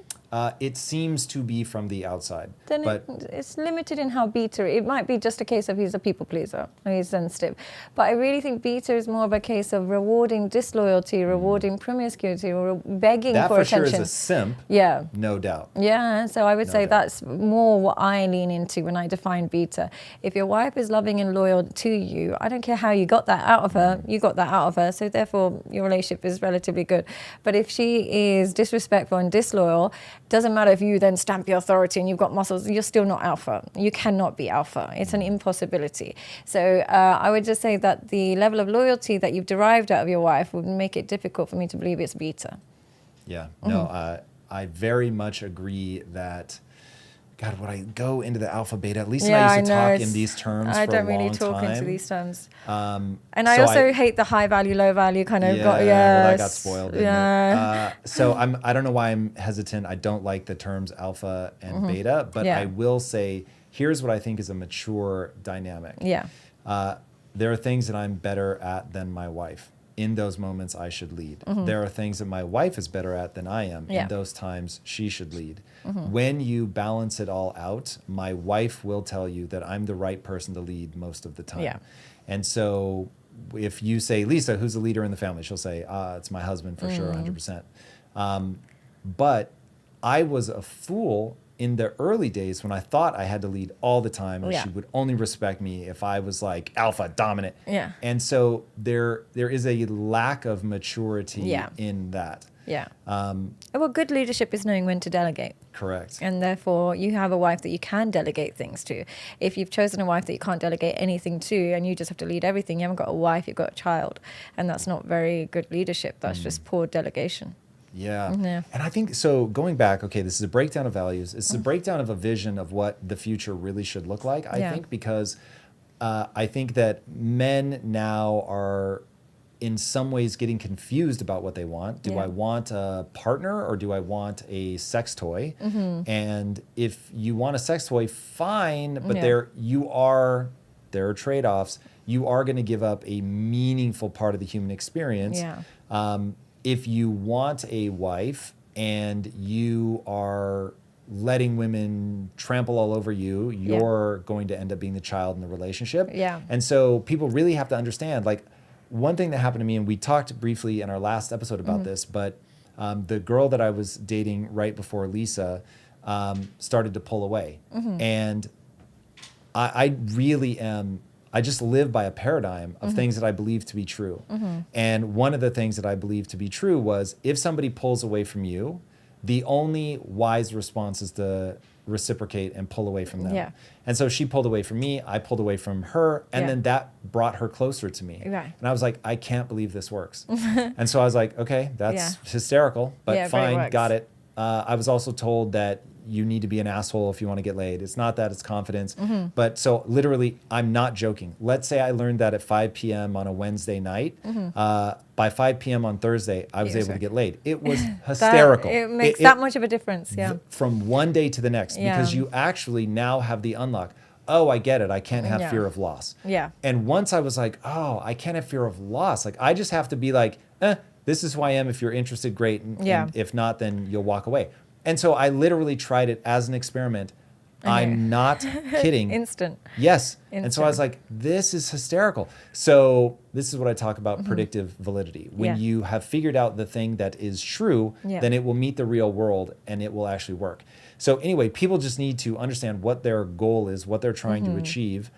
B: It seems to be from the outside.
A: Then it's limited in how beta. It might be just a case of he's a people pleaser or he's sensitive. But I really think beta is more of a case of rewarding disloyalty, rewarding promiscuity, or begging
B: that
A: for
B: sure
A: attention.
B: Is a simp.
A: Yeah.
B: No doubt.
A: Yeah, so I would say that's more what I lean into when I define beta. If your wife is loving and loyal to you, I don't care how you got that out of her, you got that out of her, so therefore your relationship is relatively good. But if she is disrespectful and disloyal, doesn't matter if you then stamp your authority and you've got muscles, you're still not alpha. You cannot be alpha. It's an impossibility. So I would just say that the level of loyalty that you've derived out of your wife would make it difficult for me to believe it's beta.
B: Yeah, no, I very much agree that God, would I go into the alpha beta? At least
A: Yeah,
B: I used to
A: I know,
B: talk in these terms
A: I
B: for
A: don't
B: a long
A: really talk
B: time.
A: into these terms. And
B: So
A: I also hate the high value, low value kind of.
B: Yeah,
A: Well,
B: that got spoiled, didn't
A: yeah.
B: it? So I don't know why I'm hesitant. I don't like the terms alpha and beta, but
A: Yeah.
B: I will say, here's what I think is a mature dynamic.
A: Yeah.
B: There are things that I'm better at than my wife. In those moments, I should lead. There are things that my wife is better at than I am.
A: Yeah.
B: In those times, she should lead. When you balance it all out, my wife will tell you that I'm the right person to lead most of the time.
A: Yeah.
B: And so if you say, Lisa, who's the leader in the family? She'll say, it's my husband for sure, 100%. But I was a fool in the early days when I thought I had to lead all the time and
A: Yeah.
B: she would only respect me if I was like alpha dominant.
A: Yeah.
B: And so there is a lack of maturity
A: Yeah.
B: in that.
A: Yeah. Well, good leadership is knowing when to delegate.
B: Correct.
A: And therefore, you have a wife that you can delegate things to. If you've chosen a wife that you can't delegate anything to and you just have to lead everything, you haven't got a wife, you've got a child. And that's not very good leadership. That's just poor delegation.
B: Yeah.
A: Yeah.
B: And I think, so going back, okay, this is a breakdown of values. It's a breakdown of a vision of what the future really should look like, I
A: Yeah.
B: think, because I think that men now are in some ways getting confused about what they want. Do
A: Yeah.
B: I want a partner or do I want a sex toy? And if you want a sex toy, fine, but
A: Yeah.
B: there are trade-offs. You are going to give up a meaningful part of the human experience.
A: Yeah.
B: If you want a wife and you are letting women trample all over you, you're going to end up being the child in the relationship.
A: Yeah.
B: And so people really have to understand, like, one thing that happened to me, and we talked briefly in our last episode about this, but the girl that I was dating right before Lisa started to pull away. And I really am, I just live by a paradigm of things that I believe to be true. And one of the things that I believe to be true was, if somebody pulls away from you, the only wise response is to reciprocate and pull away from them.
A: Yeah.
B: And so she pulled away from me, I pulled away from her, and
A: Yeah.
B: then that brought her closer to me.
A: Right.
B: And I was like, I can't believe this works. And so I was like, okay, that's hysterical, but
A: Yeah, but it
B: fine,
A: works.
B: got it. I was also told that you need to be an asshole if you want to get laid. It's not that, it's confidence. But so literally, I'm not joking. Let's say I learned that at 5 p.m. on a Wednesday night. By 5 p.m. on Thursday, I was able to get laid. It was hysterical.
A: It makes that much of a difference, yeah.
B: From one day to the next,
A: Yeah.
B: because you actually now have the unlock. Oh, I get it. I can't have
A: Yeah.
B: fear of loss.
A: Yeah.
B: And once I was like, oh, I can't have fear of loss. Like, I just have to be like, this is who I am. If you're interested, great. And if not, then you'll walk away. And so I literally tried it as an experiment. I'm not kidding.
A: Instant.
B: Yes. And so I was like, this is hysterical. So this is what I talk about, predictive validity. When
A: Yeah.
B: you have figured out the thing that is true,
A: Yeah.
B: then it will meet the real world and it will actually work. So anyway, people just need to understand what their goal is, what they're trying to achieve,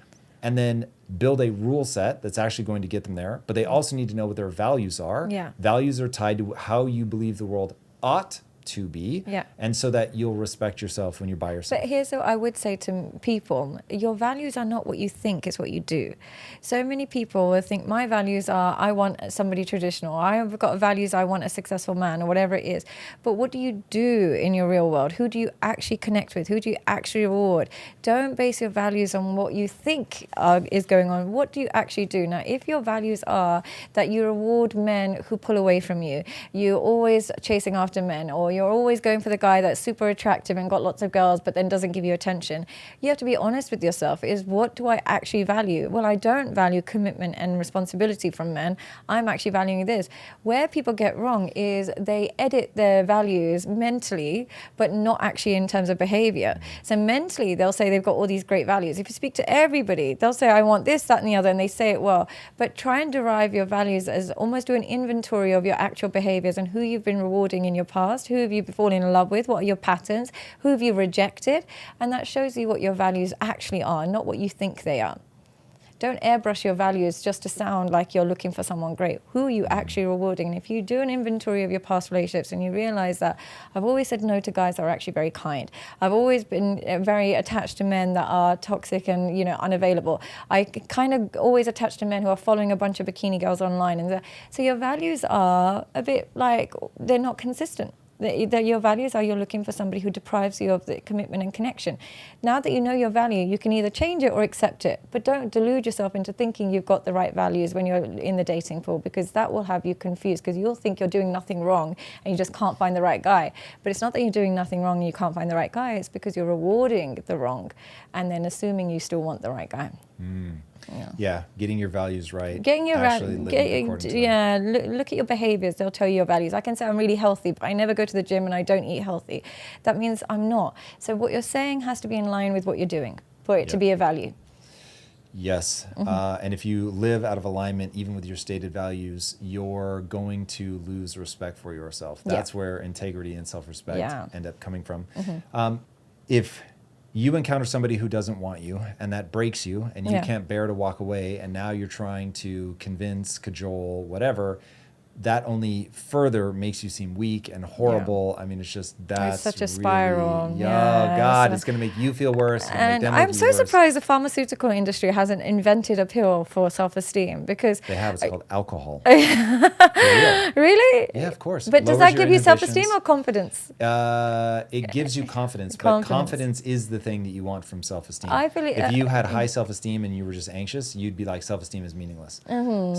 B: and then build a rule set that's actually going to get them there. But they also need to know what their values are.
A: Yeah.
B: Values are tied to how you believe the world ought to be,
A: Yeah.
B: and so that you'll respect yourself when you're by yourself.
A: But here's what I would say to people. Your values are not what you think, it's what you do. So many people will think, my values are, I want somebody traditional. I've got values, I want a successful man, or whatever it is. But what do you do in your real world? Who do you actually connect with? Who do you actually reward? Don't base your values on what you think is going on. What do you actually do? Now, if your values are that you reward men who pull away from you, you're always chasing after men, or you're always going for the guy that's super attractive and got lots of girls but then doesn't give you attention, you have to be honest with yourself. Is what do I actually value? Well, I don't value commitment and responsibility from men. I'm actually valuing this. Where people get wrong is they edit their values mentally but not actually in terms of behavior. So mentally they'll say they've got all these great values. If you speak to everybody, they'll say I want this, that and the other, and they say it well. But try and derive your values as almost do an inventory of your actual behaviors and who you've been rewarding in your past, who have you fallen in love with, what are your patterns, who have you rejected, and that shows you what your values actually are, not what you think they are. Don't airbrush your values just to sound like you're looking for someone great. Who are you actually rewarding? And if you do an inventory of your past relationships and you realize that I've always said no to guys that are actually very kind. I've always been very attached to men that are toxic and, unavailable. I kind of always attached to men who are following a bunch of bikini girls online. And so your values are a bit like they're not consistent. That your values are you're looking for somebody who deprives you of the commitment and connection. Now that you know your value, you can either change it or accept it. But don't delude yourself into thinking you've got the right values when you're in the dating pool, because that will have you confused, because you'll think you're doing nothing wrong and you just can't find the right guy. But it's not that you're doing nothing wrong and you can't find the right guy, it's because you're rewarding the wrong and then assuming you still want the right guy.
B: Yeah, getting your values right.
A: Getting your
B: values.
A: Look at your behaviors. They'll tell you your values. I can say I'm really healthy, but I never go to the gym and I don't eat healthy. That means I'm not. So what you're saying has to be in line with what you're doing for it to be a value.
B: Yes. And if you live out of alignment, even with your stated values, you're going to lose respect for yourself. That's where integrity and self-respect end up coming from. If you encounter somebody who doesn't want you and that breaks you and you can't bear to walk away, and now you're trying to convince, cajole, whatever, that only further makes you seem weak and horrible. I mean, it's just, that's
A: it's such a spiral.
B: Really, God, it's going to make you feel worse.
A: And I'm so surprised the pharmaceutical industry hasn't invented a pill for self-esteem, because
B: they have. It's called alcohol.
A: Really?
B: Yeah, of course.
A: But does that give you self-esteem or confidence?
B: It gives you confidence, but confidence is the thing that you want from self-esteem.
A: I feel
B: if you had high self-esteem and you were just anxious, you'd be like, self-esteem is meaningless.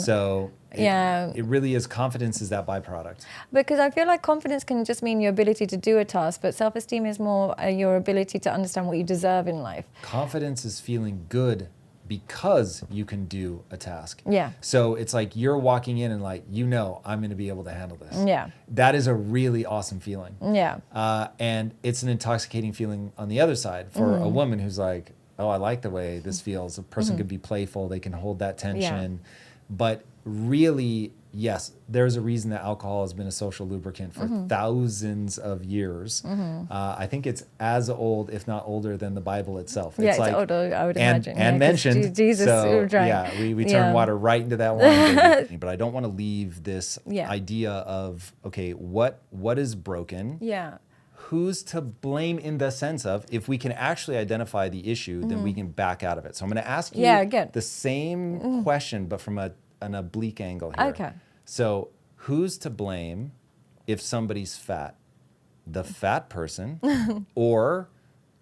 B: So it really is. Confidence is that byproduct.
A: Because I feel like confidence can just mean your ability to do a task, but self-esteem is more your ability to understand what you deserve in life.
B: Confidence is feeling good because you can do a task.
A: Yeah.
B: So it's like you're walking in and like, I'm going to be able to handle this.
A: Yeah.
B: That is a really awesome feeling.
A: Yeah.
B: And it's an intoxicating feeling on the other side for a woman who's like, oh, I like the way this feels. A person could be playful. They can hold that tension. But really, yes, there's a reason that alcohol has been a social lubricant for thousands of years. I think it's as old, if not older, than the Bible itself.
A: It's like, older, I would imagine.
B: And mentioned.
A: Jesus
B: drank. We turn water right into that wine. But I don't want to leave this idea of, okay, what is broken?
A: Yeah.
B: Who's to blame, in the sense of, if we can actually identify the issue, then we can back out of it. So I'm going to ask you the same question, but from an oblique angle here.
A: Okay.
B: So who's to blame if somebody's fat? The fat person or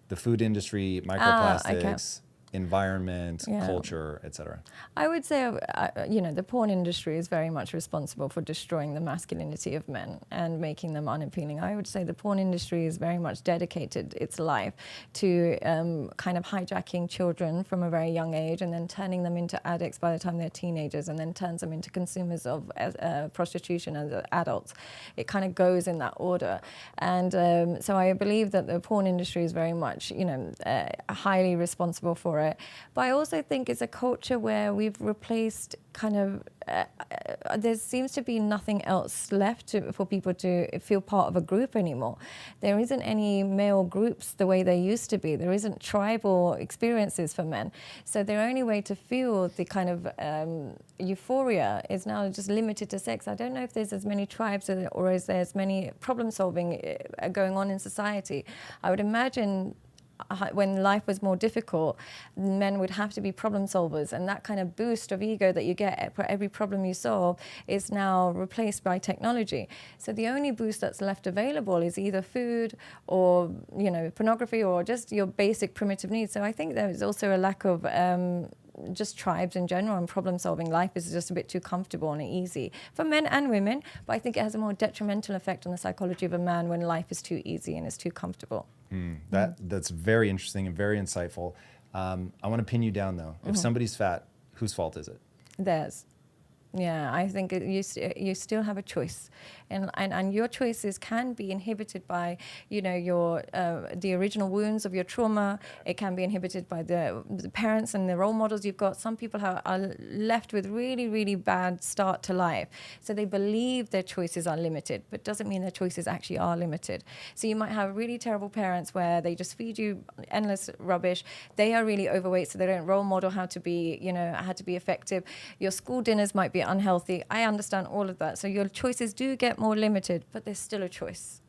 B: the food industry, microplastics, environment, culture, etc.?
A: I would say, the porn industry is very much responsible for destroying the masculinity of men and making them unappealing. I would say the porn industry is very much dedicated its life to kind of hijacking children from a very young age and then turning them into addicts by the time they're teenagers, and then turns them into consumers of prostitution as adults. It kind of goes in that order. And so I believe that the porn industry is very much, highly responsible for it. But I also think it's a culture where we've replaced kind of, there seems to be nothing else left for people to feel part of a group anymore. There isn't any male groups the way there used to be. There isn't tribal experiences for men. So their only way to feel the kind of euphoria is now just limited to sex. I don't know if there's as many tribes or is there as many problem solving going on in society. I would imagine when life was more difficult, men would have to be problem solvers, and that kind of boost of ego that you get for every problem you solve is now replaced by technology. So the only boost that's left available is either food or pornography or just your basic primitive needs. So I think there is also a lack of just tribes in general, and problem solving. Life is just a bit too comfortable and easy for men and women, but I think it has a more detrimental effect on the psychology of a man when life is too easy and is too comfortable.
B: That's very interesting and very insightful. I want to pin you down though. If somebody's fat, whose fault is it?
A: Theirs. Yeah, I think you still have a choice, and your choices can be inhibited by your the original wounds of your trauma. It can be inhibited by the parents and the role models you've got. Some people are left with really, really bad start to life, so they believe their choices are limited, but doesn't mean their choices actually are limited. So you might have really terrible parents where they just feed you endless rubbish. They are really overweight, so they don't role model how to be effective. Your school dinners might be unhealthy. I understand all of that. So your choices do get more limited, but there's still a choice.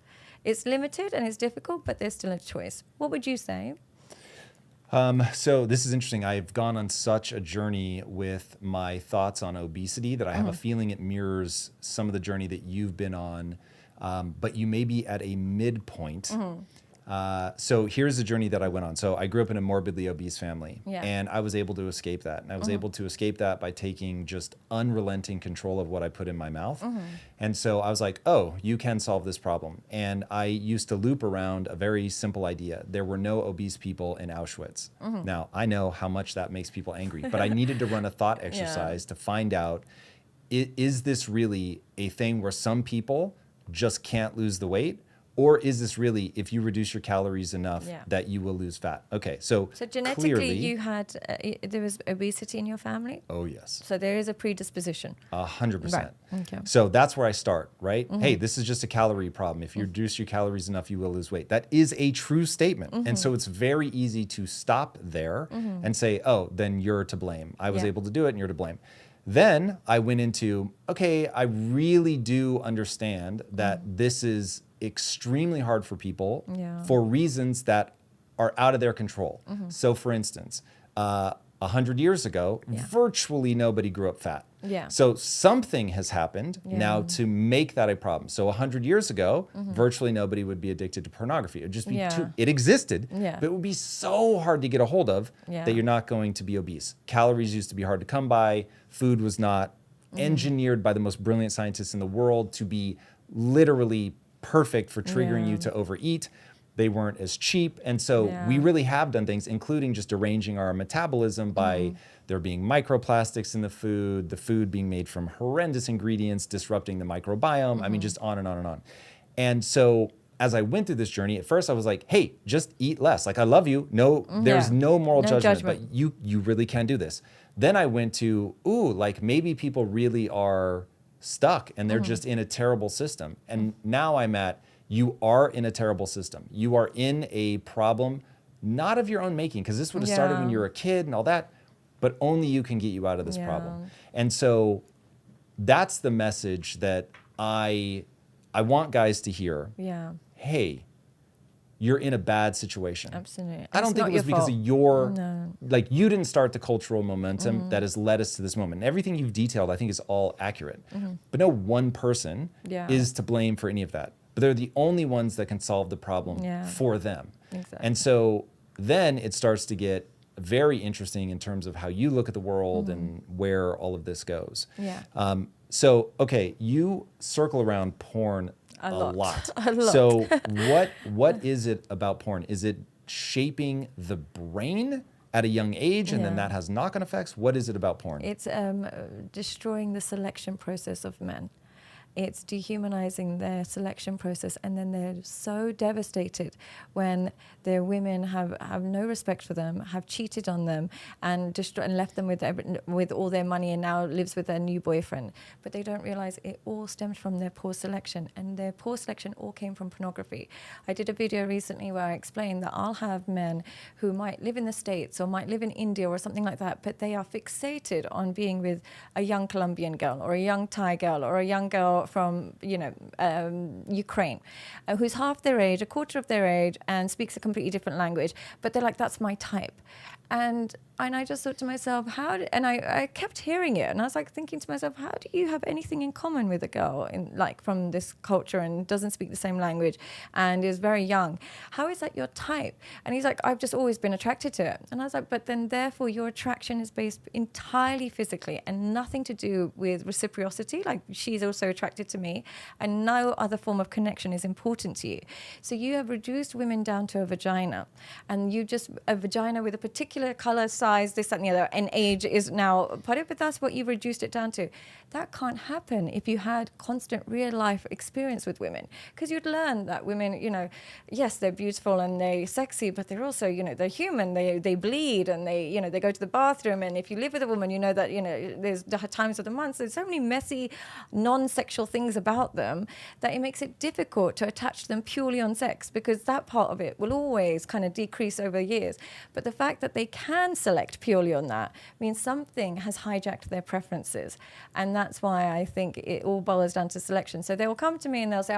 A: It's limited and it's difficult, but there's still a choice. What would you say?
B: So this is interesting. I've gone on such a journey with my thoughts on obesity that I have a feeling it mirrors some of the journey that you've been on but you may be at a midpoint. So here's the journey that I went on. So I grew up in a morbidly obese family, and I was able to escape that. And I was able to escape that by taking just unrelenting control of what I put in my mouth. And so I was like, oh, you can solve this problem. And I used to loop around a very simple idea. There were no obese people in Auschwitz. Now, I know how much that makes people angry, but I needed to run a thought exercise to find out, is this really a thing where some people just can't lose the weight? Or is this really, if you reduce your calories enough, that you will lose fat? Okay, so
A: genetically,
B: clearly,
A: you had there was obesity in your family.
B: Oh yes.
A: So there is a predisposition.
B: 100%.
A: Right. Okay.
B: So that's where I start, right? Hey, this is just a calorie problem. If you reduce your calories enough, you will lose weight. That is a true statement, and so it's very easy to stop there and say, oh, then you're to blame. I was able to do it, and you're to blame. Then I went into, okay, I really do understand that this is extremely hard for people for reasons that are out of their control. So for instance, 100 years ago, virtually nobody grew up fat. So something has happened now to make that a problem. So 100 years ago, virtually nobody would be addicted to pornography. It would just be it existed, but it would be so hard to get a hold of that you're not going to be obese. Calories used to be hard to come by. Food was not engineered by the most brilliant scientists in the world to be literally perfect for triggering you to overeat. They weren't as cheap. And so we really have done things, including just arranging our metabolism by there being microplastics in the food being made from horrendous ingredients, disrupting the microbiome. I mean, just on and on and on. And so as I went through this journey, at first I was like, hey, just eat less. Like, I love you. No, there's no moral judgment, but you really can do this. Then I went to, like maybe people really are stuck and they're just in a terrible system. And now I'm at, you are in a terrible system. You are in a problem, not of your own making, because this would have started when you were a kid and all that, but only you can get you out of this problem. And so that's the message that I want guys to hear. Hey, you're in a bad situation.
A: Absolutely.
B: I don't think it was because of your, like, you didn't start the cultural momentum that has led us to this moment. And everything you've detailed, I think, is all accurate. But no one person is to blame for any of that. But they're the only ones that can solve the problem for them.
A: Exactly.
B: And so then it starts to get very interesting in terms of how you look at the world and where all of this goes. So, okay, you circle around porn a lot.
A: A lot.
B: So what is it about porn? Is it shaping the brain at a young age and then that has knock-on effects? What is it about porn?
A: It's destroying the selection process of men. It's dehumanizing their selection process, and then they're so devastated when their women have no respect for them, have cheated on them, and left them with all their money, and now lives with their new boyfriend. But they don't realize it all stems from their poor selection, and their poor selection all came from pornography. I did a video recently where I explained that I'll have men who might live in the States or might live in India or something like that, but they are fixated on being with a young Colombian girl or a young Thai girl or a young girl from Ukraine, who's half their age, a quarter of their age, and speaks a completely different language. But they're like, that's my type. And I just thought to myself, I kept hearing it, and I was like thinking to myself, how do you have anything in common with a girl from this culture and doesn't speak the same language and is very young? How is that your type? And he's like, I've just always been attracted to it. And I was like, but then therefore your attraction is based entirely physically and nothing to do with reciprocity. Like, she's also attracted to me, and no other form of connection is important to you. So you have reduced women down to a vagina, and a vagina with a particular color, size, this, that, and the other, and age is now part of it, but that's what you've reduced it down to. That can't happen if you had constant real life experience with women, because you'd learn that women, yes, they're beautiful and they're sexy, but they're also, they're human, they bleed, and they go to the bathroom, and if you live with a woman, there's times of the month, there's so many messy, non-sexual things about them that it makes it difficult to attach them purely on sex, because that part of it will always kind of decrease over years. But the fact that they can select purely on that means something has hijacked their preferences, and that's why I think it all boils down to selection. So they will come to me and they'll say,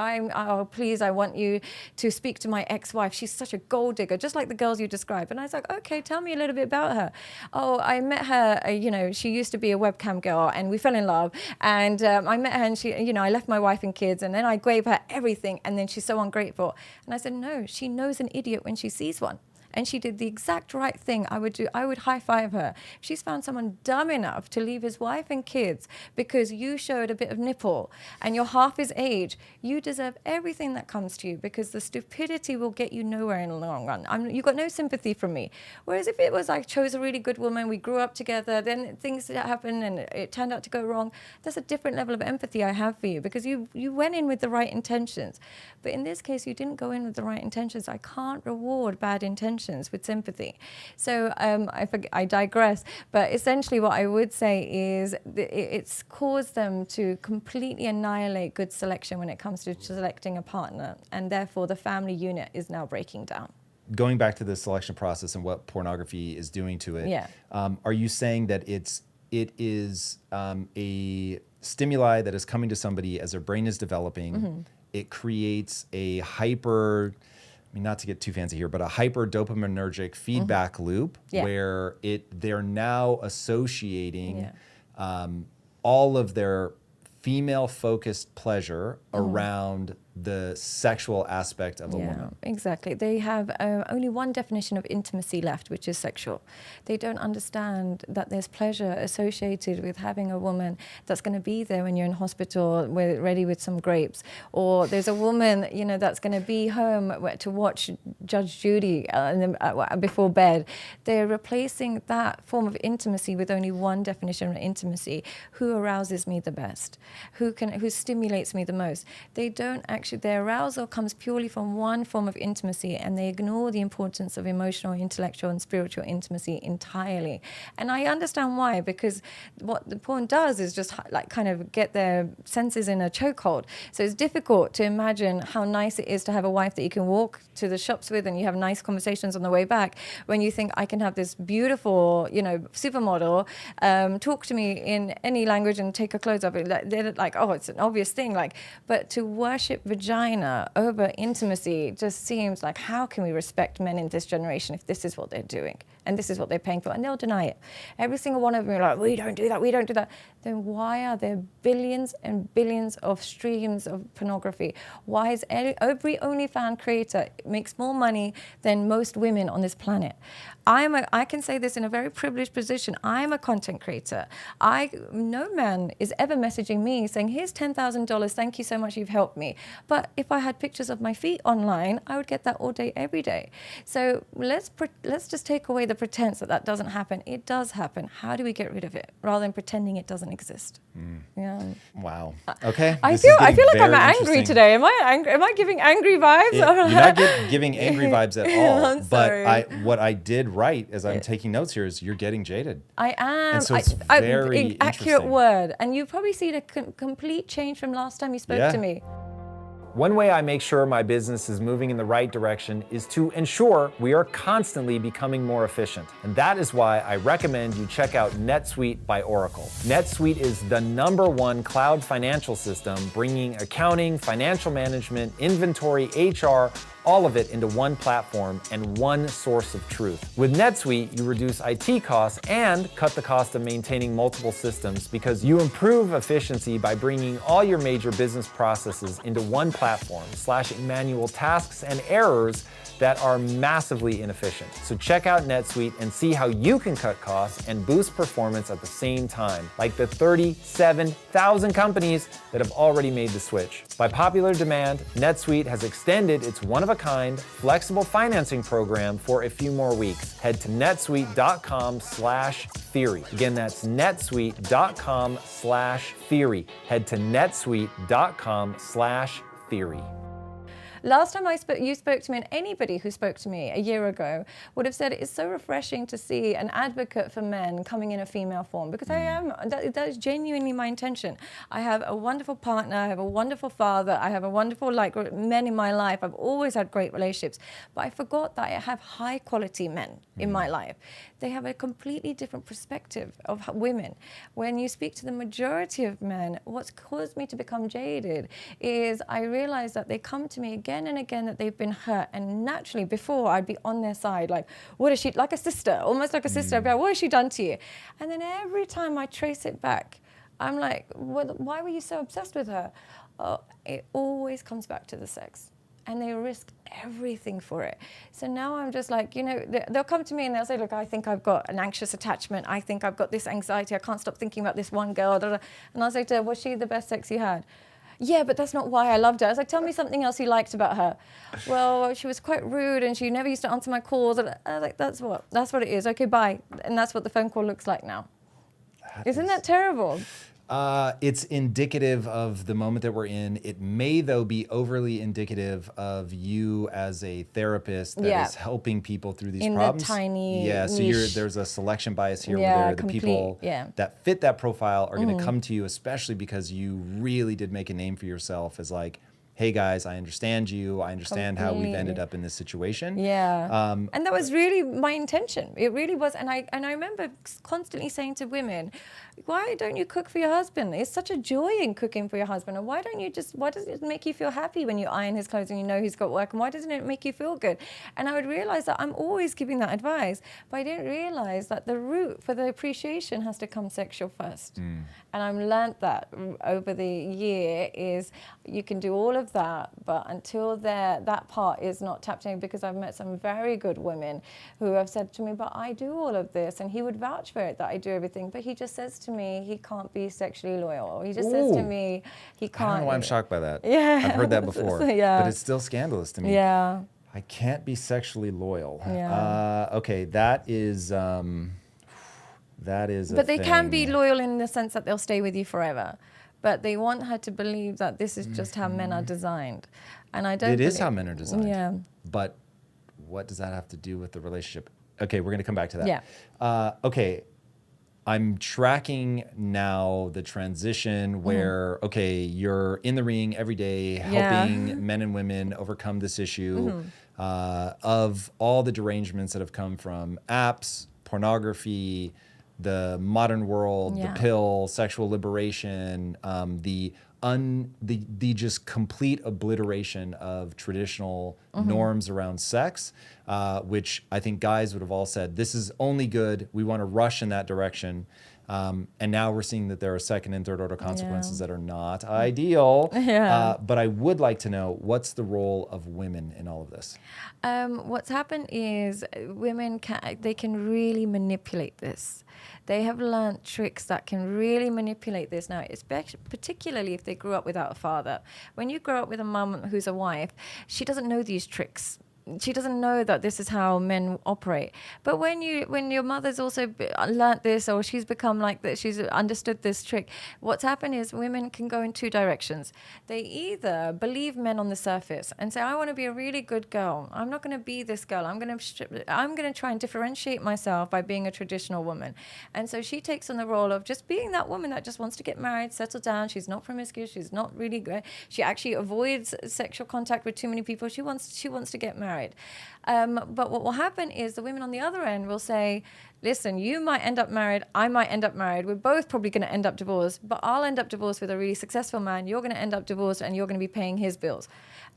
A: please, I want you to speak to my ex-wife. She's such a gold digger, just like the girls you described. And I was like, okay, tell me a little bit about her. Oh, I met her, she used to be a webcam girl, and we fell in love. And I met her, and she, I left my wife and kids, and then I gave her everything, and then she's so ungrateful. And I said, no, she knows an idiot when she sees one. And she did the exact right thing. I would high five her. If she's found someone dumb enough to leave his wife and kids because you showed a bit of nipple and you're half his age, you deserve everything that comes to you, because the stupidity will get you nowhere in the long run. You got no sympathy from me. Whereas if it was I chose a really good woman, we grew up together, then things that happen and it turned out to go wrong, there's a different level of empathy I have for you, because you went in with the right intentions. But in this case, you didn't go in with the right intentions. I can't reward bad intentions with sympathy. So I digress, but essentially what I would say is it's caused them to completely annihilate good selection when it comes to selecting a partner, and therefore the family unit is now breaking down.
B: Going back to the selection process and what pornography is doing to it, are you saying that it is a stimuli that is coming to somebody as their brain is developing? It creates a not to get too fancy here, but a hyper dopaminergic feedback loop where they're now associating all of their female-focused pleasure around the sexual aspect of a woman.
A: Exactly. They have only one definition of intimacy left, which is sexual. They don't understand that there's pleasure associated with having a woman that's going to be there when you're in hospital ready with some grapes, or there's a woman that's going to be home to watch Judge Judy before bed. They're replacing that form of intimacy with only one definition of intimacy: who arouses me the best, who stimulates me the most. They don't actually, their arousal comes purely from one form of intimacy, and they ignore the importance of emotional, intellectual, and spiritual intimacy entirely. And I understand why, because what the porn does is just kind of get their senses in a chokehold. So it's difficult to imagine how nice it is to have a wife that you can walk to the shops with and you have nice conversations on the way back, when you think, I can have this beautiful, supermodel talk to me in any language and take her clothes off. They're like, oh, it's an obvious thing. But to worship vagina over intimacy just seems like, how can we respect men in this generation if this is what they're doing and this is what they're paying for? And they'll deny it. Every single one of them are like, we don't do that, we don't do that. Then why are there billions and billions of streams of pornography? Why is every OnlyFans creator makes more money than most women on this planet? I can say this in a very privileged position. I'm a content creator. No man is ever messaging me saying, here's $10,000, thank you so much, you've helped me. But if I had pictures of my feet online, I would get that all day, every day. So let's just take away the pretense that doesn't happen. It does happen. How do we get rid of it rather than pretending it doesn't exist? Yeah.
B: Wow. Okay.
A: I feel like I'm angry today. Am I giving angry vibes?
B: You're not giving angry vibes at all.
A: I'm sorry.
B: But what I did right as I'm taking notes here is you're getting jaded.
A: I am.
B: And so it's very
A: accurate
B: interesting.
A: word. And you've probably seen a complete change from last time you spoke to me.
C: One way I make sure my business is moving in the right direction is to ensure we are constantly becoming more efficient. And that is why I recommend you check out NetSuite by Oracle. NetSuite is the #1 cloud financial system, bringing accounting, financial management, inventory, HR, all of it into one platform and one source of truth. With NetSuite, you reduce IT costs and cut the cost of maintaining multiple systems, because you improve efficiency by bringing all your major business processes into one platform, slashing manual tasks and errors that are massively inefficient. So check out NetSuite and see how you can cut costs and boost performance at the same time, like the 37,000 companies that have already made the switch. By popular demand, NetSuite has extended its one-of-a-kind, flexible financing program for a few more weeks. Head to netsuite.com/theory. Again, that's netsuite.com/theory. Head to netsuite.com/theory.
A: Last time you spoke to me, and anybody who spoke to me a year ago would have said it's so refreshing to see an advocate for men coming in a female form, because I am. That is genuinely my intention. I have a wonderful partner, I have a wonderful father, I have a wonderful men in my life. I've always had great relationships, but I forgot that I have high quality men in my life. They have a completely different perspective of women. When you speak to the majority of men, what's caused me to become jaded is I realize that they come to me again and again that they've been hurt, and naturally before I'd be on their side, like, what is she, like a sister, almost like a sister, I'd be like, what has she done to you? And then every time I trace it back, I'm like, why were you so obsessed with her? Oh, it always comes back to the sex. And they risk everything for it. So now I'm just like, they'll come to me and they'll say, look, I think I've got an anxious attachment. I think I've got this anxiety. I can't stop thinking about this one girl. And I'll say to her, was she the best sex you had? Yeah, but that's not why I loved her. I was like, tell me something else you liked about her. Well, she was quite rude and she never used to answer my calls. And I was like, that's what it is. Okay, bye. And that's what the phone call looks like now. Isn't that terrible?
B: It's indicative of the moment that we're in. It may, though, be overly indicative of you as a therapist that is helping people through these problems.
A: In the tiny
B: so
A: niche.
B: there's a selection bias here where the people that fit that profile are going to come to you, especially because you really did make a name for yourself as like, hey guys, I understand you. I understand how we've ended up in this situation.
A: Yeah. And that was really my intention. It really was. And I remember constantly saying to women, why don't you cook for your husband? It's such a joy in cooking for your husband. And why does it make you feel happy when you iron his clothes and you know he's got work? And why doesn't it make you feel good? And I would realize that I'm always giving that advice, but I didn't realize that the root for the appreciation has to come sexual first. And I've learned that over the year is you can do all of that, but until that part is not tapped in, because I've met some very good women who have said to me, but I do all of this, and he would vouch for it that I do everything, but he just says to me he can't be sexually loyal, or he just says to me he can't.
B: I don't know why I'm shocked by that.
A: Yeah.
B: I've heard that before, but it's still scandalous to me.
A: Yeah.
B: I can't be sexually loyal.
A: Yeah.
B: Okay, that is
A: But they can be loyal in the sense that they'll stay with you forever. But they want her to believe that this is just how men are designed. And I don't.
B: It is how men are designed.
A: Yeah.
B: But what does that have to do with the relationship? Okay, we're going to come back to that.
A: Yeah.
B: Okay, I'm tracking now the transition where, okay, you're in the ring every day helping men and women overcome this issue of all the derangements that have come from apps, pornography, the modern world, the pill, sexual liberation, the just complete obliteration of traditional norms around sex, which I think guys would have all said, this is only good. We want to rush in that direction. And now we're seeing that there are second and third order consequences that are not ideal. But I would like to know, what's the role of women in all of this?
A: What's happened is women can really manipulate this. They have learned tricks that can really manipulate this now, particularly if they grew up without a father. When you grow up with a mum who's a wife, she doesn't know these tricks. She doesn't know that this is how men operate. But when your mother's also learnt this, or she's become like that, she's understood this trick, what's happened is women can go in two directions. They either believe men on the surface and say, I want to be a really good girl. I'm not going to be this girl. I'm going to try and differentiate myself by being a traditional woman. And so she takes on the role of just being that woman that just wants to get married, settle down. She's not promiscuous. She's not really good. She actually avoids sexual contact with too many people. She wants to get married. But what will happen is the women on the other end will say, listen, you might end up married, I might end up married, we're both probably going to end up divorced, but I'll end up divorced with a really successful man, you're going to end up divorced and you're going to be paying his bills.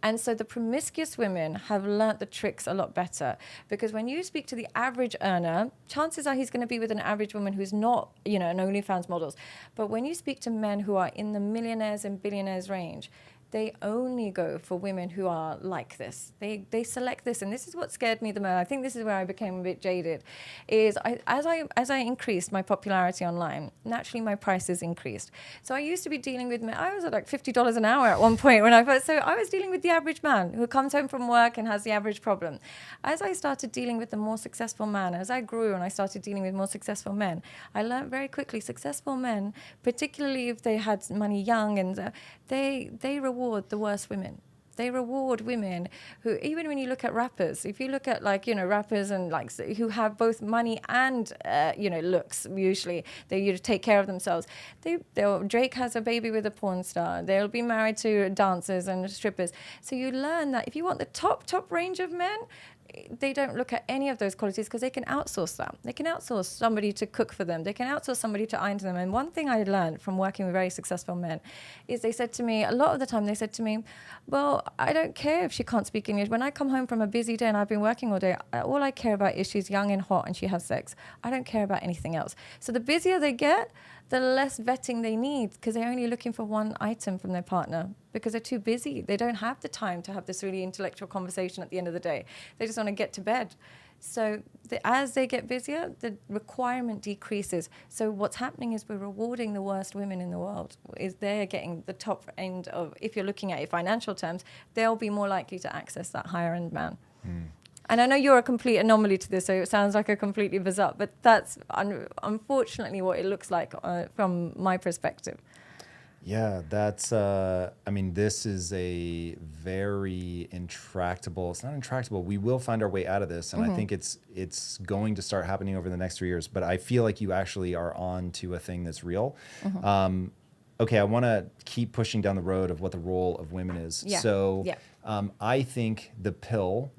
A: And so the promiscuous women have learnt the tricks a lot better, because when you speak to the average earner, chances are he's going to be with an average woman who's not, an OnlyFans models. But when you speak to men who are in the millionaires and billionaires range, they only go for women who are like this. They select this, and this is what scared me the most. I think this is where I became a bit jaded. As I increased my popularity online, naturally my prices increased. So I used to be dealing with men. I was at like $50 an hour at one point when I first. So I was dealing with the average man who comes home from work and has the average problem. As I started dealing with the more successful man, as I grew and I started dealing with more successful men, I learned very quickly successful men, particularly if they had money young, and they reward the worst women. They reward women who, even when you look at rappers, if you look at rappers and who have both money and looks, usually they take care of themselves. Drake has a baby with a porn star. They'll be married to dancers and strippers. So you learn that if you want the top range of men, they don't look at any of those qualities because they can outsource that. They can outsource somebody to cook for them. They can outsource somebody to iron to them. And one thing I learned from working with very successful men is they said to me, a lot of the time they said to me, well, I don't care if she can't speak English. When I come home from a busy day and I've been working all day, all I care about is she's young and hot and she has sex. I don't care about anything else. So the busier they get, the less vetting they need because they're only looking for one item from their partner because they're too busy. They don't have the time to have this really intellectual conversation at the end of the day. They just want to get to bed. So as they get busier, the requirement decreases. So what's happening is we're rewarding the worst women in the world. Is they're getting the top end of, if you're looking at it in financial terms, they'll be more likely to access that higher end man. And I know you're a complete anomaly to this, so it sounds like a completely bizarre, but that's unfortunately what it looks like from my perspective.
B: Yeah, that's, I mean, this is a very intractable, it's not intractable, we will find our way out of this, and I think it's going to start happening over the next 3 years, but I feel like you actually are on to a thing that's real. Okay, I want to keep pushing down the road of what the role of women is.
A: Yeah.
B: So I think the pill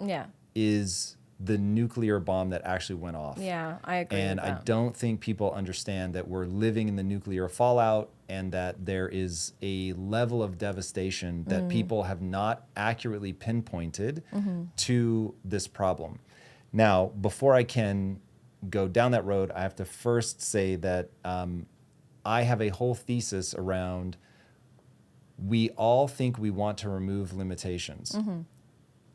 B: is the nuclear bomb that actually went off.
A: Yeah, I agree
B: And
A: with that.
B: I don't think people understand that we're living in the nuclear fallout and that there is a level of devastation that people have not accurately pinpointed to this problem. Now, before I can go down that road, I have to first say that I have a whole thesis around we all think we want to remove limitations.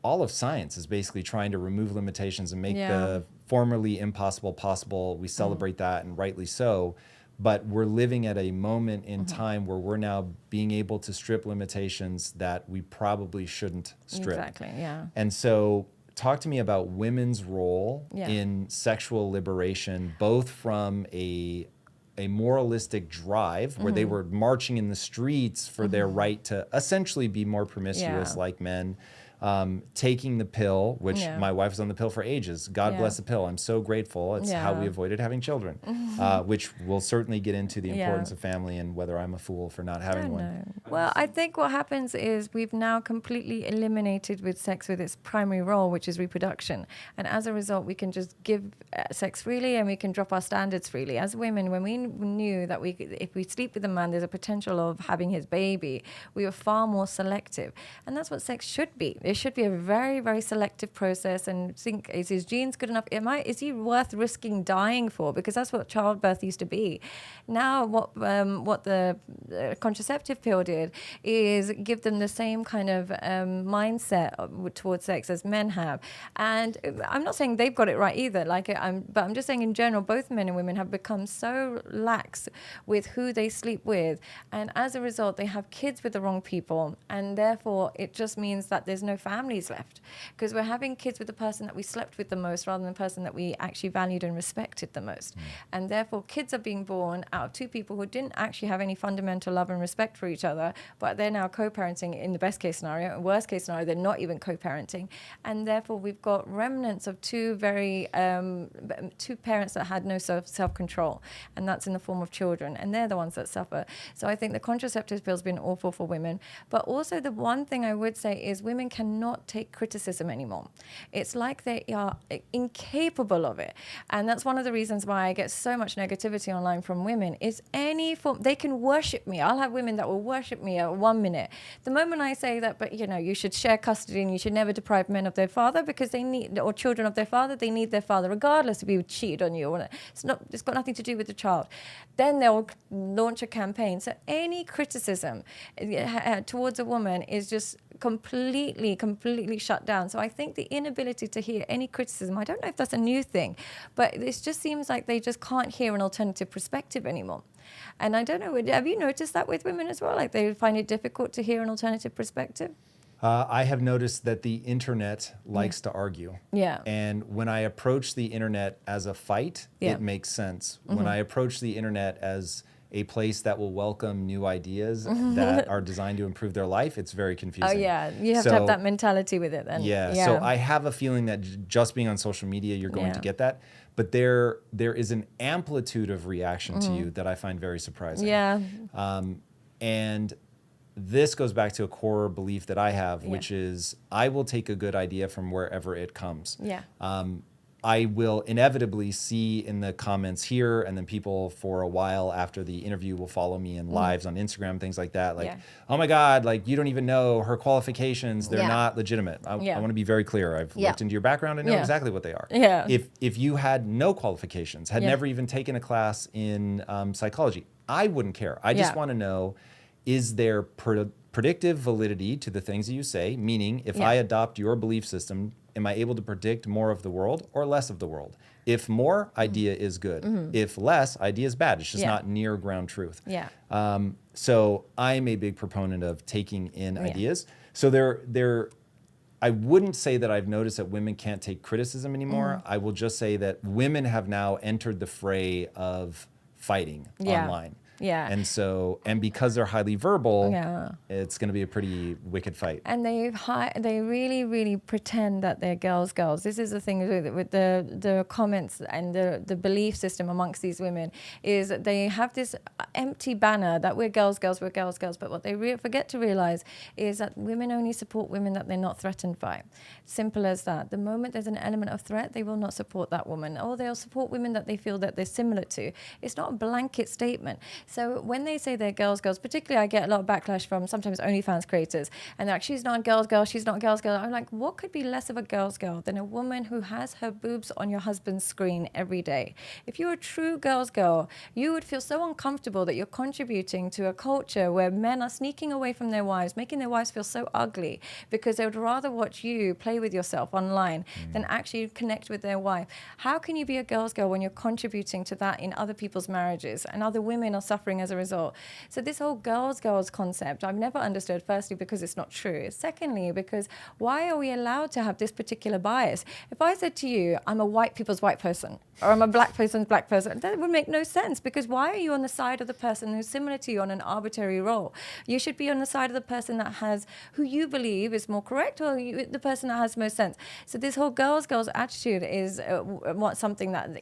B: All of science is basically trying to remove limitations and make the formerly impossible possible. We celebrate that, and rightly so. But we're living at a moment in time where we're now being able to strip limitations that we probably shouldn't strip.
A: Exactly, yeah.
B: And so talk to me about women's role in sexual liberation, both from a moralistic drive where they were marching in the streets for their right to essentially be more promiscuous like men, taking the pill, which my wife was on the pill for ages. God bless the pill. I'm so grateful. It's how we avoided having children, which we'll certainly get into the importance of family and whether I'm a fool for not having one.
A: Well, I think what happens is we've now completely eliminated with sex with its primary role, which is reproduction. And as a result, we can just give sex freely and we can drop our standards freely. As women, when we knew that if we sleep with a man, there's a potential of having his baby, we were far more selective. And that's what sex should be. It should be a very, very selective process and think, is his genes good enough? Is he worth risking dying for? Because that's what childbirth used to be. Now what the contraceptive pill did is give them the same kind of mindset towards sex as men have. And I'm not saying they've got it right either, but I'm just saying in general, both men and women have become so lax with who they sleep with. And as a result, they have kids with the wrong people. And therefore, it just means that there's no families left because we're having kids with the person that we slept with the most rather than the person that we actually valued and respected the most. And therefore, kids are being born out of two people who didn't actually have any fundamental love and respect for each other, but they're now co-parenting in the best case scenario. In worst case scenario, they're not even co-parenting. And therefore, we've got remnants of two parents that had no self-control. And that's in the form of children. And they're the ones that suffer. So I think the contraceptive pill's been awful for women. But also the one thing I would say is women cannot take criticism anymore. It's like they are incapable of it. And that's one of the reasons why I get so much negativity online from women is any form, they can worship me. I'll have women that will worship me at 1 minute. The moment I say that, but you should share custody and you should never deprive men of their father because they need, or children of their father, they need their father regardless if he cheated on you. It's got nothing to do with the child. Then they'll launch a campaign. So any criticism towards a woman is just completely shut down. So I think the inability to hear any criticism, I don't know if that's a new thing, but it just seems like they just can't hear an alternative perspective anymore. And I don't know, have you noticed that with women as well? Like they find it difficult to hear an alternative perspective?
B: I have noticed that the internet likes to argue.
A: Yeah.
B: And when I approach the internet as a fight, it makes sense. When I approach the internet as a place that will welcome new ideas that are designed to improve their life, it's very confusing.
A: Oh yeah, you have to have that mentality with it then.
B: Yeah, so I have a feeling that just being on social media, you're going to get that. But there is an amplitude of reaction to you that I find very surprising.
A: Yeah.
B: And this goes back to a core belief that I have, which is I will take a good idea from wherever it comes.
A: Yeah.
B: I will inevitably see in the comments here, and then people for a while after the interview will follow me in lives on Instagram, things like that. Like, oh my God, like you don't even know her qualifications. They're not legitimate. I want to be very clear. I've looked into your background and know exactly what they are.
A: Yeah.
B: If you had no qualifications, had never even taken a class in psychology, I wouldn't care. I just want to know, is there predictive validity to the things that you say? Meaning, if I adopt your belief system, am I able to predict more of the world or less of the world? If more, idea is good. If less, idea is bad. It's just not near ground truth.
A: Yeah.
B: So I'm a big proponent of taking in ideas. So I wouldn't say that I've noticed that women can't take criticism anymore. I will just say that women have now entered the fray of fighting online.
A: Yeah.
B: And because they're highly verbal, it's going to be a pretty wicked fight.
A: And they really, really pretend that they're girls. This is the thing with the comments and the belief system amongst these women, is that they have this empty banner that we're girls. But what they forget to realize is that women only support women that they're not threatened by. Simple as that. The moment there's an element of threat, they will not support that woman, or they'll support women that they feel that they're similar to. It's not a blanket statement. So when they say they're girls, particularly I get a lot of backlash from sometimes OnlyFans creators, and they're like, she's not a girl, she's not a girl. I'm like, what could be less of a girl's girl than a woman who has her boobs on your husband's screen every day? If you're a true girl's girl, you would feel so uncomfortable that you're contributing to a culture where men are sneaking away from their wives, making their wives feel so ugly because they would rather watch you play with yourself online than actually connect with their wife. How can you be a girl's girl when you're contributing to that in other people's marriages, and other women are suffering as a result? So this whole girls concept, I've never understood, firstly, because it's not true. Secondly, because why are we allowed to have this particular bias? If I said to you, I'm a white people's white person, or I'm a black person's black person, that would make no sense, because why are you on the side of the person who's similar to you on an arbitrary role? You should be on the side of the person that has, who you believe is more correct, or the person that has most sense. So this whole girls attitude is something that,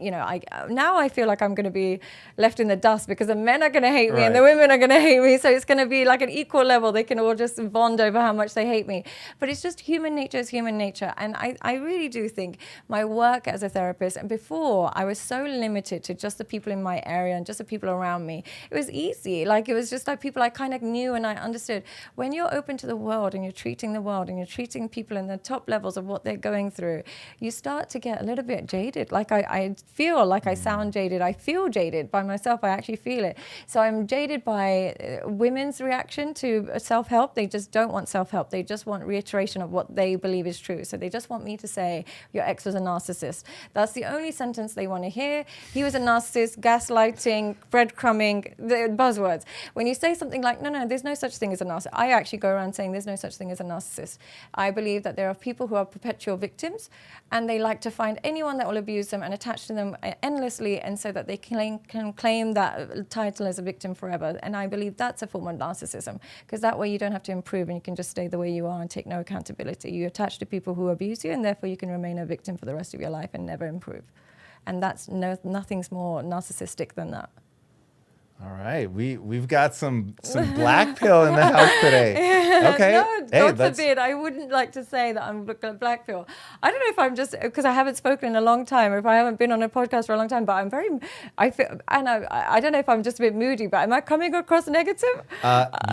A: I feel like I'm going to be left in the dust, because the men are going to hate me and the women are going to hate me. So it's going to be like an equal level. They can all just bond over how much they hate me. But it's just human nature is human nature. And I really do think my work as a therapist, and before I was so limited to just the people in my area and just the people around me, it was easy. Like, it was just like people I kind of knew and I understood. When you're open to the world and you're treating the world and you're treating people in the top levels of what they're going through, you start to get a little bit jaded. Like I feel like I sound jaded. I feel jaded by myself. I actually feel it. So I'm jaded by women's reaction to self-help. They just don't want self-help. They just want reiteration of what they believe is true. So they just want me to say, your ex was a narcissist. That's the only sentence they want to hear. He was a narcissist, gaslighting, breadcrumbing, the buzzwords. When you say something like, no, there's no such thing as a narcissist, I actually go around saying there's no such thing as a narcissist. I believe that there are people who are perpetual victims, and they like to find anyone that will abuse them and attach to them endlessly, and so that they can claim that title as a victim forever. And I believe that's a form of narcissism, because that way you don't have to improve and you can just stay the way you are and take no accountability. You attach to people who abuse you, and therefore you can remain a victim for the rest of your life and never improve. And that's nothing's more narcissistic than that.
B: All right, we've got some black pill in the house today. Okay,
A: no, God forbid. I wouldn't like to say that I'm black pill. I don't know if I'm just because I haven't spoken in a long time, or if I haven't been on a podcast for a long time. But I don't know if I'm just a bit moody. But am I coming across negative?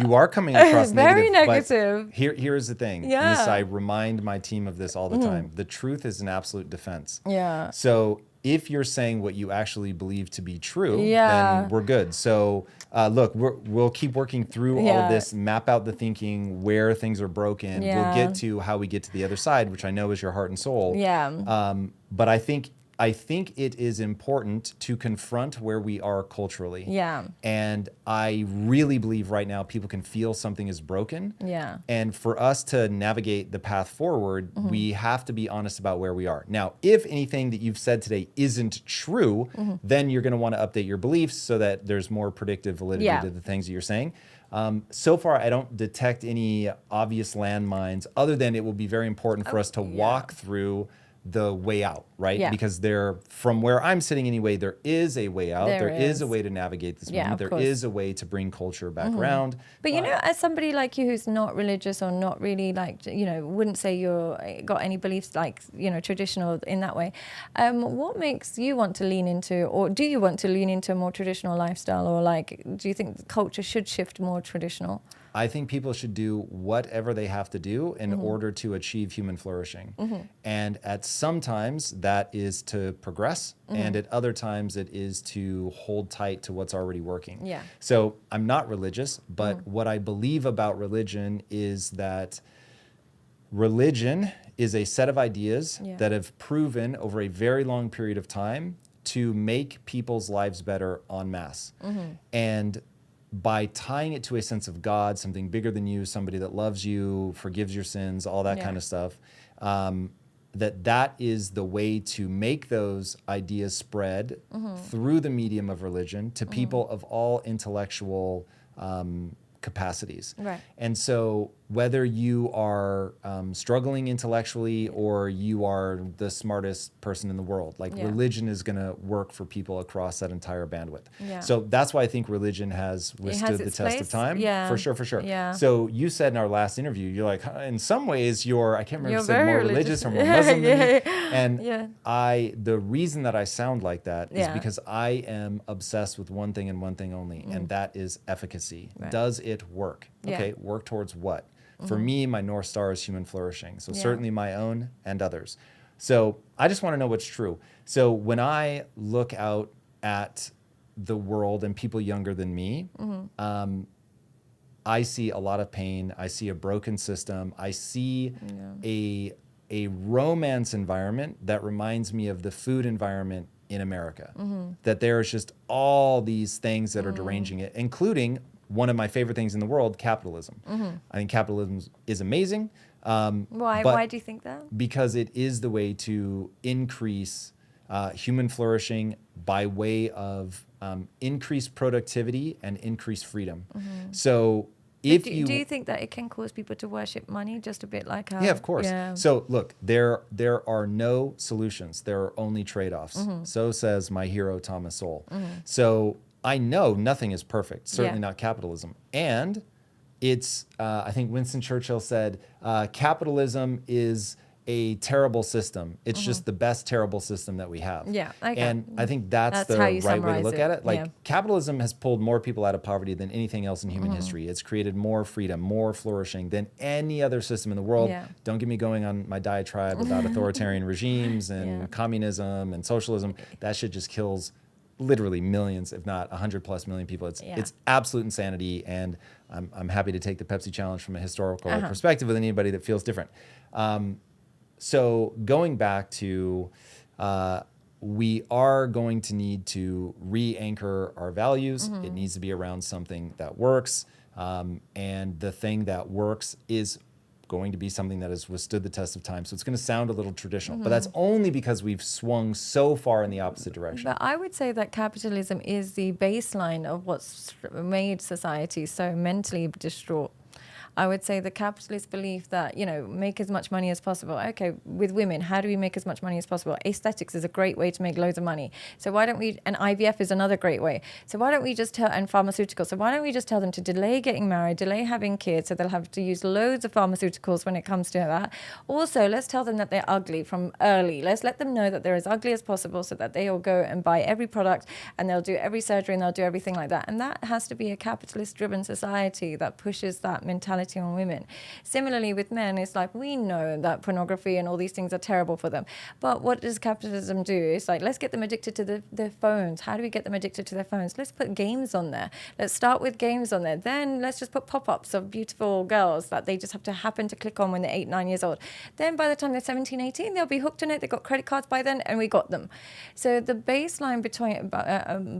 B: You are coming across
A: very
B: negative.
A: negative.
B: Here's the thing.
A: Yeah.
B: This, I remind my team of this all the time. The truth is an absolute defense.
A: Yeah.
B: So if you're saying what you actually believe to be true, then we're good. So look, we'll keep working through all of this, map out the thinking, where things are broken. We'll get to how we get to the other side, which I know is your heart and soul.
A: Yeah.
B: But I think it is important to confront where we are culturally.
A: Yeah.
B: And I really believe right now people can feel something is broken.
A: Yeah.
B: And for us to navigate the path forward, we have to be honest about where we are. Now, if anything that you've said today isn't true, then you're going to want to update your beliefs so that there's more predictive validity to the things that you're saying. So far, I don't detect any obvious landmines, other than it will be very important for us to walk through the way out, right?
A: Yeah.
B: Because from where I'm sitting anyway, there is a way out. There is a way to navigate this moment. There is a way to bring culture back around.
A: But you know, as somebody like you who's not religious or not really like, you know, wouldn't say you're got any beliefs like, you know, traditional in that way, what makes you want to lean into, or do you want to lean into a more traditional lifestyle, or like, do you think culture should shift more traditional?
B: I think people should do whatever they have to do in order to achieve human flourishing. And at some times that is to progress, and at other times it is to hold tight to what's already working.
A: Yeah.
B: So I'm not religious, but what I believe about religion is that religion is a set of ideas that have proven over a very long period of time to make people's lives better en masse. And by tying it to a sense of God, something bigger than you, somebody that loves you, forgives your sins, all that kind of stuff, that is the way to make those ideas spread through the medium of religion to people of all intellectual capacities.
A: Right.
B: And so whether you are struggling intellectually or you are the smartest person in the world, like religion is going to work for people across that entire bandwidth.
A: Yeah.
B: So that's why I think religion has withstood the test of time.
A: Yeah.
B: For sure.
A: Yeah.
B: So you said in our last interview, you're like, in some ways I can't remember if you said
A: very
B: more religious or more Muslim than me. And the reason that I sound like that is because I am obsessed with one thing and one thing only, and that is efficacy.
A: Right.
B: Does it work? Okay, work towards what? For me, my North Star is human flourishing. So certainly my own and others. So I just want to know what's true. So when I look out at the world and people younger than me, I see a lot of pain. I see a broken system. I see a romance environment that reminds me of the food environment in America. That there's just all these things that are deranging it, including one of my favorite things in the world, capitalism. I think capitalism is amazing.
A: Why do you think that?
B: Because it is the way to increase human flourishing by way of increased productivity and increased freedom. So do
A: you think that it can cause people to worship money just a bit like how...
B: Yeah, of course. So look, there are no solutions. There are only trade-offs. So says my hero, Thomas Sowell. So I know nothing is perfect, certainly not capitalism. And it's, I think Winston Churchill said, capitalism is a terrible system. It's just the best terrible system that we have.
A: Yeah, okay.
B: And I think that's the right way to look at it. Like capitalism has pulled more people out of poverty than anything else in human history. It's created more freedom, more flourishing than any other system in the world. Don't get me going on my diatribe about authoritarian regimes and communism and socialism. That shit just kills literally millions, if not 100+ million people. It's absolute insanity, and I'm happy to take the Pepsi challenge from a historical perspective with anybody that feels different. So going back to, we are going to need to re-anchor our values. It needs to be around something that works, and the thing that works is going to be something that has withstood the test of time. So it's going to sound a little traditional, but that's only because we've swung so far in the opposite direction.
A: But I would say that capitalism is the baseline of what's made society so mentally distraught. I would say the capitalist belief that, you know, make as much money as possible. Okay, with women, how do we make as much money as possible? Aesthetics is a great way to make loads of money. So why don't we, and IVF is another great way. So why don't we just tell, and pharmaceuticals, so why don't we just tell them to delay getting married, delay having kids, so they'll have to use loads of pharmaceuticals when it comes to that. Also, let's tell them that they're ugly from early. Let's let them know that they're as ugly as possible so that they'll go and buy every product and they'll do every surgery and they'll do everything like that. And that has to be a capitalist-driven society that pushes that mentality on women. Similarly with men, it's like we know that pornography and all these things are terrible for them. But what does capitalism do? It's like, let's get them addicted to their phones. How do we get them addicted to their phones? Let's put games on there. Let's start with games on there. Then let's just put pop-ups of beautiful girls that they just have to happen to click on when they're 8, 9 years old. Then by the time they're 17, 18, they'll be hooked on it. They've got credit cards by then, and we got them. So the baseline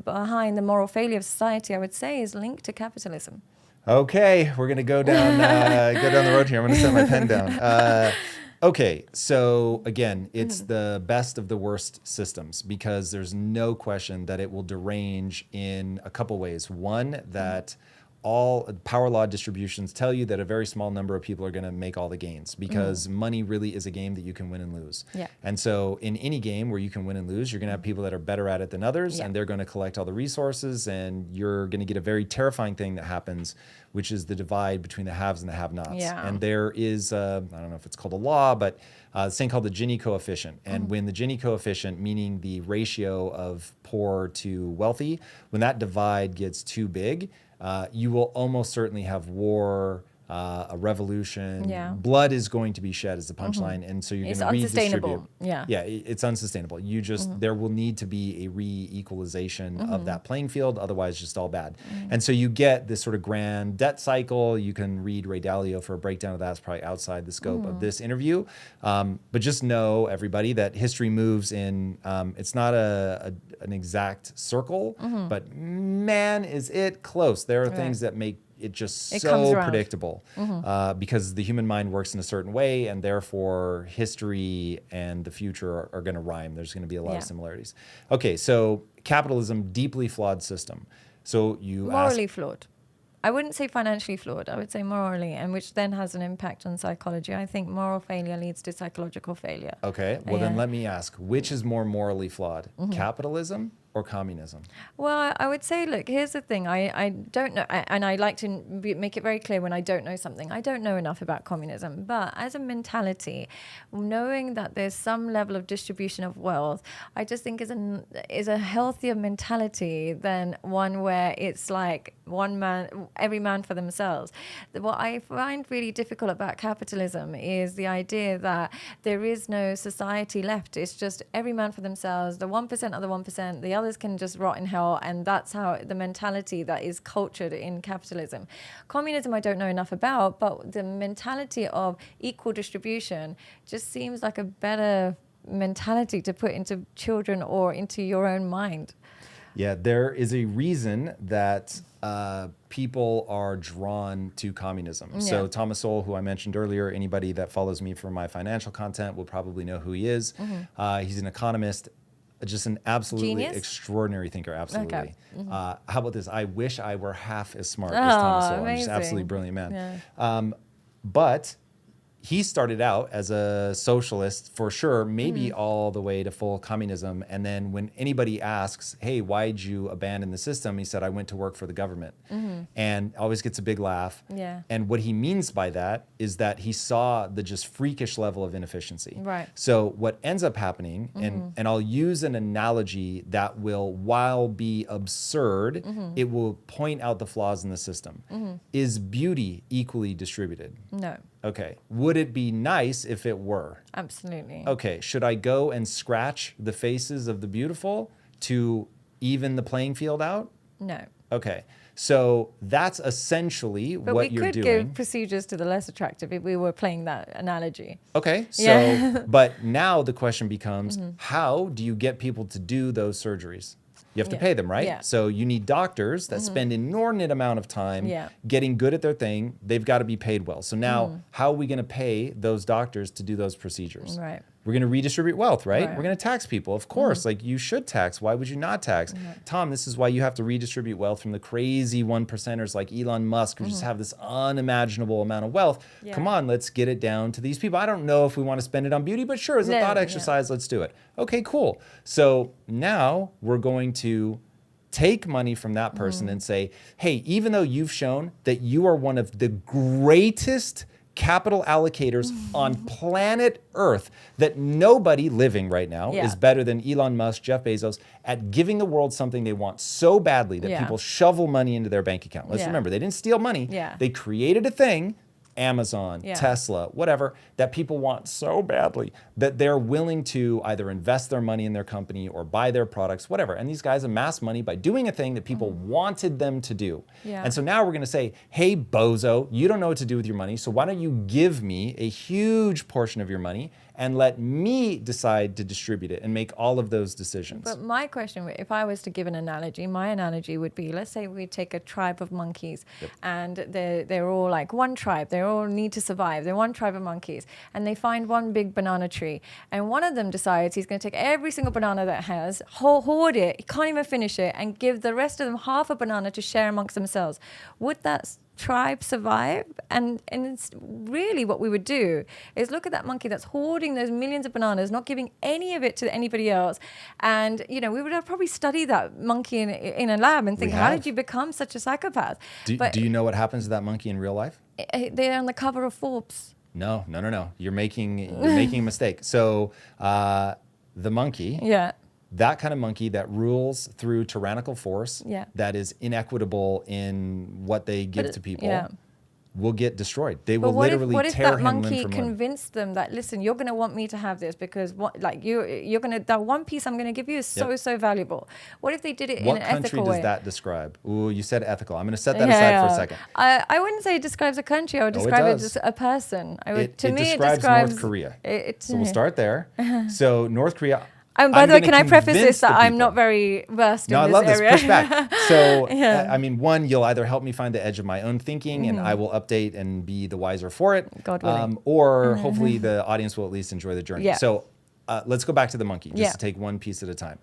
A: behind the moral failure of society, I would say, is linked to capitalism.
B: Okay, we're going to go down the road here. I'm going to set my pen down. Okay, so again, it's the best of the worst systems because there's no question that it will derange in a couple ways. One, that all power law distributions tell you that a very small number of people are going to make all the gains, because money really is a game that you can win and lose.
A: Yeah.
B: And so in any game where you can win and lose, you're going to have people that are better at it than others, and they're going to collect all the resources, and you're going to get a very terrifying thing that happens, which is the divide between the haves and the have-nots.
A: Yeah.
B: And there is, I don't know if it's called a law, but this thing called the Gini coefficient. And when the Gini coefficient, meaning the ratio of poor to wealthy, when that divide gets too big, you will almost certainly have war, a revolution.
A: Yeah.
B: Blood is going to be shed is the punchline. And so you're going to redistribute.
A: Unsustainable. Yeah.
B: Yeah, it's unsustainable. You just, there will need to be a re-equalization of that playing field, otherwise just all bad. And so you get this sort of grand debt cycle. You can read Ray Dalio for a breakdown of that. It's probably outside the scope of this interview. But just know, everybody, that history moves in, it's not an exact circle, but man, is it close. There are things that make it just so predictable because the human mind works in a certain way, and therefore history and the future are going to rhyme. There's going to be a lot of similarities. Okay, so capitalism, deeply flawed system. So you
A: morally flawed. I wouldn't say financially flawed. I would say morally, and which then has an impact on psychology. I think moral failure leads to psychological failure.
B: Okay, well then let me ask, which is more morally flawed, capitalism or communism?
A: Well, I would say, look, here's the thing. I don't know, and I like to make it very clear when I don't know something. I don't know enough about communism, but as a mentality, knowing that there's some level of distribution of wealth, I just think is a healthier mentality than one where it's like every man for themselves. What I find really difficult about capitalism is the idea that there is no society left. It's just every man for themselves. The 1% are the 1%. The others can just rot in hell, and that's how the mentality that is cultured in capitalism. Communism I don't know enough about, but the mentality of equal distribution just seems like a better mentality to put into children or into your own mind.
B: Yeah, there is a reason that people are drawn to communism.
A: Yeah.
B: So Thomas Sowell, who I mentioned earlier, anybody that follows me for my financial content will probably know who he is. He's an economist, just an absolutely
A: Genius?
B: Extraordinary thinker, absolutely.
A: Okay.
B: How about this? I wish I were half as smart as Thomas Sowell. I'm just
A: amazing.
B: absolutely brilliant man.
A: Yeah.
B: But he started out as a socialist for sure, maybe all the way to full communism. And then when anybody asks, hey, why'd you abandon the system? He said, I went to work for the government. And always gets a big laugh.
A: Yeah.
B: And what he means by that is that he saw the just freakish level of inefficiency.
A: Right.
B: So what ends up happening, and I'll use an analogy that will, while be absurd, it will point out the flaws in the system. Is beauty equally distributed?
A: No.
B: Okay. Would it be nice if it were?
A: Absolutely.
B: Okay. Should I go and scratch the faces of the beautiful to even the playing field out?
A: No.
B: Okay. So that's essentially
A: But
B: what you're
A: we could
B: doing.
A: give procedures to the less attractive if we were playing that analogy.
B: Okay. So,
A: Yeah.
B: but now the question becomes, how do you get people to do those surgeries? You have to pay them, right?
A: Yeah.
B: So you need doctors that spend an inordinate amount of time
A: Yeah.
B: getting good at their thing. They've got to be paid well. So now, how are we going to pay those doctors to do those procedures?
A: Right.
B: We're going to redistribute wealth, right?
A: Right.
B: We're going to tax people. Of course, like you should tax. Why would you not tax? Tom, this is why you have to redistribute wealth from the crazy 1%ers like Elon Musk who just have this unimaginable amount of wealth.
A: Yeah.
B: Come on, let's get it down to these people. I don't know if we want to spend it on beauty, but sure, as a
A: No,
B: thought
A: yeah.
B: exercise, let's do it. Okay, cool. So now we're going to take money from that person and say, hey, even though you've shown that you are one of the greatest capital allocators on planet Earth, that nobody living right now is better than Elon Musk, Jeff Bezos at giving the world something they want so badly that people shovel money into their bank account. Let's remember, they didn't steal money.
A: Yeah.
B: They created a thing, Amazon,
A: Yeah.
B: Tesla, whatever, that people want so badly that they're willing to either invest their money in their company or buy their products, whatever. And these guys amass money by doing a thing that people wanted them to do.
A: Yeah.
B: And so now we're going to say, hey, bozo, you don't know what to do with your money, so why don't you give me a huge portion of your money and let me decide to distribute it and make all of those decisions.
A: But my question, if I was to give an analogy, my analogy would be, let's say we take a tribe of monkeys, and they're all like one tribe. They all need to survive. They're one tribe of monkeys, and they find one big banana tree, and one of them decides he's going to take every single banana that has, hoard it, he can't even finish it, and give the rest of them half a banana to share amongst themselves. Would that tribe survive? And it's really what we would do is look at that monkey that's hoarding those millions of bananas, not giving any of it to anybody else. And, you know, we would have probably studied that monkey in a lab and think, how did you become such a psychopath?
B: Do you know what happens to that monkey in real life?
A: They're on the cover of Forbes.
B: No. You're making a mistake. So the monkey, that kind of monkey that rules through tyrannical force, that is inequitable in what they give to people, will get destroyed. They will literally tear him limb from limb.
A: What if that monkey convinced them that, listen, you're going to want me to have this because you're going to, that one piece I'm going to give you is so valuable. What if they did it in an ethical way?
B: What country does that describe? Ooh, you said ethical. I'm going to set that aside for a second.
A: I wouldn't say it describes a country. I would describe it as a person.
B: It describes North Korea. So we'll start there. So North Korea.
A: By the way, can I preface this that I'm not very versed in this area?
B: No, I love this. Push back. So, I mean, one, you'll either help me find the edge of my own thinking, and I will update and be the wiser for it.
A: God willing.
B: Or hopefully the audience will at least enjoy the journey. So let's go back to the monkey, just to take one piece at a time.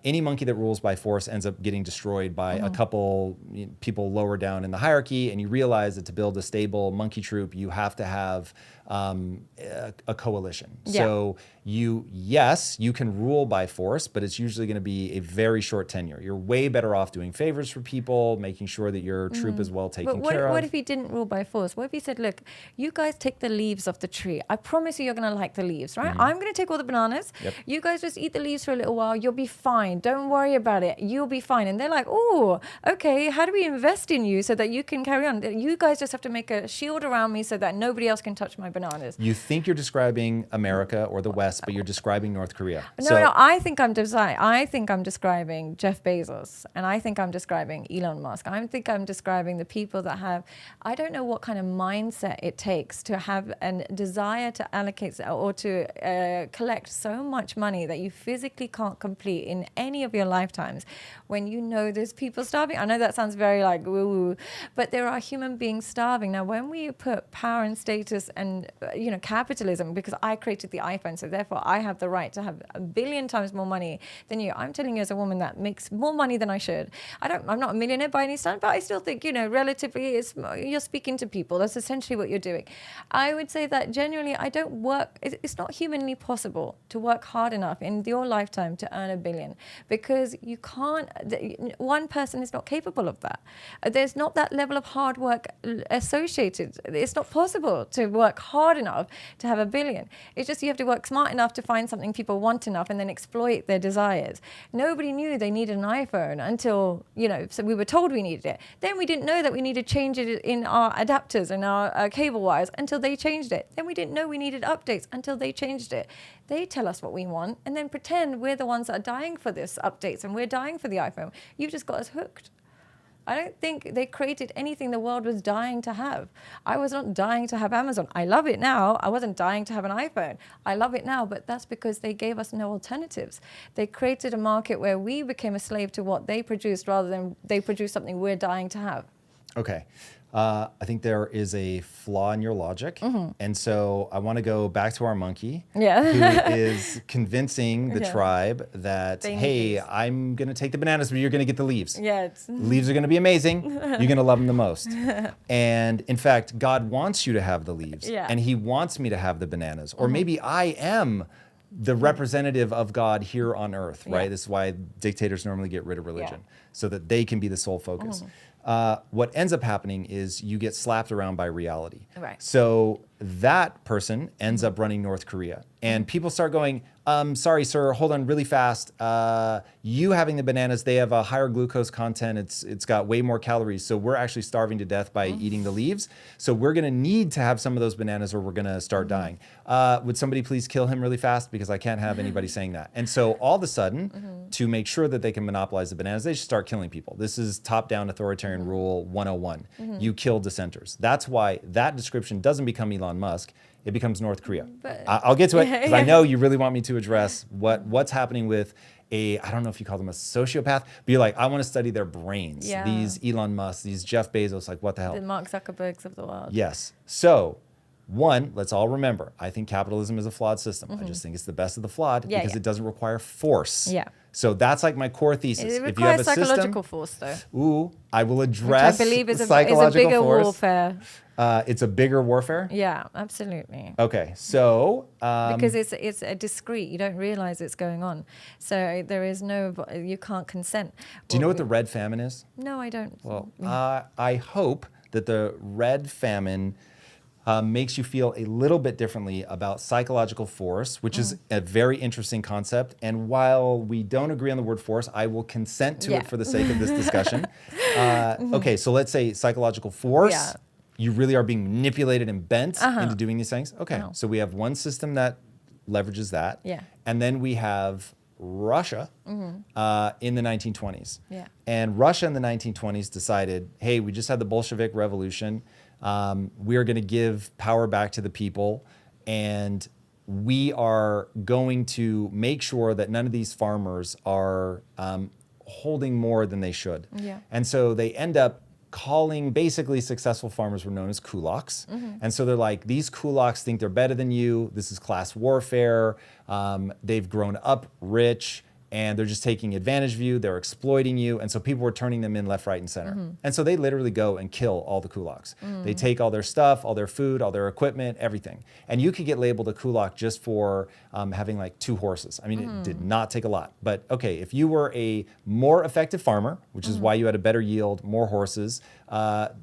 B: Any monkey that rules by force ends up getting destroyed by a couple people lower down in the hierarchy, and you realize that to build a stable monkey troop, you have to have a coalition. So you can rule by force, but it's usually going to be a very short tenure. You're way better off doing favors for people, making sure that your troop is well taken care of.
A: What if he didn't rule by force? What if he said, look, you guys take the leaves off the tree. I promise you're going to like the leaves, right? I'm going to take all the bananas. You guys just eat the leaves for a little while. You'll be fine. Don't worry about it. You'll be fine. And they're like, oh, okay, how do we invest in you so that you can carry on? You guys just have to make a shield around me so that nobody else can touch my bananas.
B: You think you're describing America or the West, but you're describing North Korea.
A: No, I think I'm describing Jeff Bezos, and I think I'm describing Elon Musk. I think I'm describing the people that have, I don't know what kind of mindset it takes to have a desire to allocate or to collect so much money that you physically can't complete in any of your lifetimes when you know there's people starving. I know that sounds very like woo-woo, but there are human beings starving. Now, when we put power and status and capitalism, because I created the iPhone, so therefore I have the right to have 1 billion times more money than you. I'm telling you as a woman that makes more money than I should. I'm not a millionaire by any standard, but I still think, relatively you're speaking to people. That's essentially what you're doing. I would say that genuinely it's not humanly possible to work hard enough in your lifetime to earn 1 billion, because you can't, one person is not capable of that. There's not that level of hard work associated. It's not possible to work hard enough to have 1 billion. It's just you have to work smart enough to find something people want enough and then exploit their desires. Nobody knew they needed an iPhone until, so we were told we needed it. Then we didn't know that we needed to change it in our adapters and our cable wires until they changed it. Then we didn't know we needed updates until they changed it. They tell us what we want and then pretend we're the ones that are dying for this updates and we're dying for the iPhone. You've just got us hooked. I don't think they created anything the world was dying to have. I was not dying to have Amazon. I love it now. I wasn't dying to have an iPhone. I love it now, but that's because they gave us no alternatives. They created a market where we became a slave to what they produced rather than they produced something we're dying to have.
B: Okay. I think there is a flaw in your logic. And so I want to go back to our monkey who is convincing the tribe that, hey, I'm going to take the bananas, but you're going to get the leaves. Leaves are going to be amazing. You're going to love them the most. And in fact, God wants you to have the leaves. And he wants me to have the bananas. Or maybe I am the representative of God here on earth, right? This is why dictators normally get rid of religion, so that they can be the sole focus. What ends up happening is you get slapped around by reality. So that person ends up running North Korea. And people start going, sorry, sir, hold on really fast. You having the bananas, they have a higher glucose content. It's got way more calories. So we're actually starving to death by eating the leaves. So we're going to need to have some of those bananas or we're going to start dying. Would somebody please kill him really fast? Because I can't have anybody saying that. And so all of a sudden, to make sure that they can monopolize the bananas, they just start killing people. This is top-down authoritarian rule 101. You kill dissenters. That's why that description doesn't become Elon Musk. it becomes North Korea.
A: But-
B: I'll get to it
A: Yeah,
B: because
A: yeah.
B: I know you really want me to address what's happening with I don't know if you call them a sociopath, but you're like, I want to study their brains.
A: Yeah.
B: These Elon Musk, these Jeff Bezos, like what the hell?
A: The Mark Zuckerbergs of the world.
B: Yes. So, one, let's all remember, I think capitalism is a flawed system. I just think it's the best of the flawed
A: Yeah,
B: because
A: yeah.
B: it doesn't require force.
A: Yeah.
B: So that's like my core thesis.
A: It
B: If you have
A: requires
B: a
A: psychological
B: system,
A: force, though.
B: I will
A: Which I
B: address
A: believe is
B: the
A: a
B: psychological
A: bigger
B: force.
A: warfare.
B: It's a bigger warfare.
A: Yeah, absolutely.
B: Okay, so
A: Because it's a discrete. You don't realize it's going on. So there is you can't consent.
B: do you know what the red famine is?
A: No, I don't.
B: Well, I hope that the red famine makes you feel a little bit differently about psychological force, which is a very interesting concept. And while we don't agree on the word force, I will consent to
A: Yeah.
B: it for the sake of this discussion. Okay, so let's say psychological force.
A: Yeah.
B: You really are being manipulated and bent into doing these things. Okay, so we have one system that leverages that.
A: Yeah.
B: And then we have Russia in the 1920s.
A: Yeah.
B: And Russia in the 1920s decided, hey, we just had the Bolshevik Revolution. We are going to give power back to the people. And we are going to make sure that none of these farmers are holding more than they should.
A: Yeah.
B: And so they end up calling basically successful farmers were known as kulaks. And so they're like, these kulaks think they're better than you. This is class warfare. They've grown up rich and they're just taking advantage of you. They're exploiting you. And so people were turning them in left, right, and center. And so they literally go and kill all the kulaks. They take all their stuff, all their food, all their equipment, everything. And you could get labeled a kulak just for having like 2 horses. I mean, it did not take a lot. But okay, if you were a more effective farmer, which is why you had a better yield, more horses,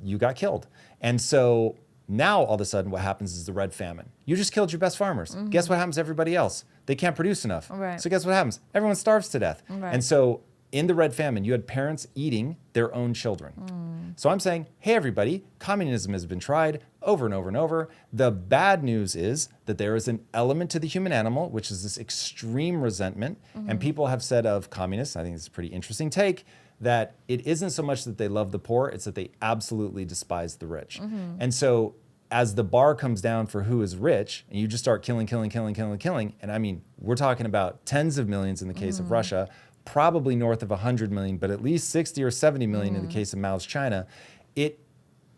B: you got killed. And so now all of a sudden what happens is the red famine. You just killed your best farmers. Guess what happens to everybody else? They can't produce enough.
A: Right.
B: So guess what happens? Everyone starves to death.
A: Right.
B: And so in the red famine, you had parents eating their own children. So I'm saying, hey, everybody, communism has been tried over and over and over. The bad news is that there is an element to the human animal, which is this extreme resentment. And people have said of communists, I think it's a pretty interesting take, that it isn't so much that they love the poor, it's that they absolutely despise the rich. And so as the bar comes down for who is rich, and you just start killing, and I mean, we're talking about tens of millions in the case of Russia, probably north of 100 million, but at least 60 or 70 million in the case of Mao's China,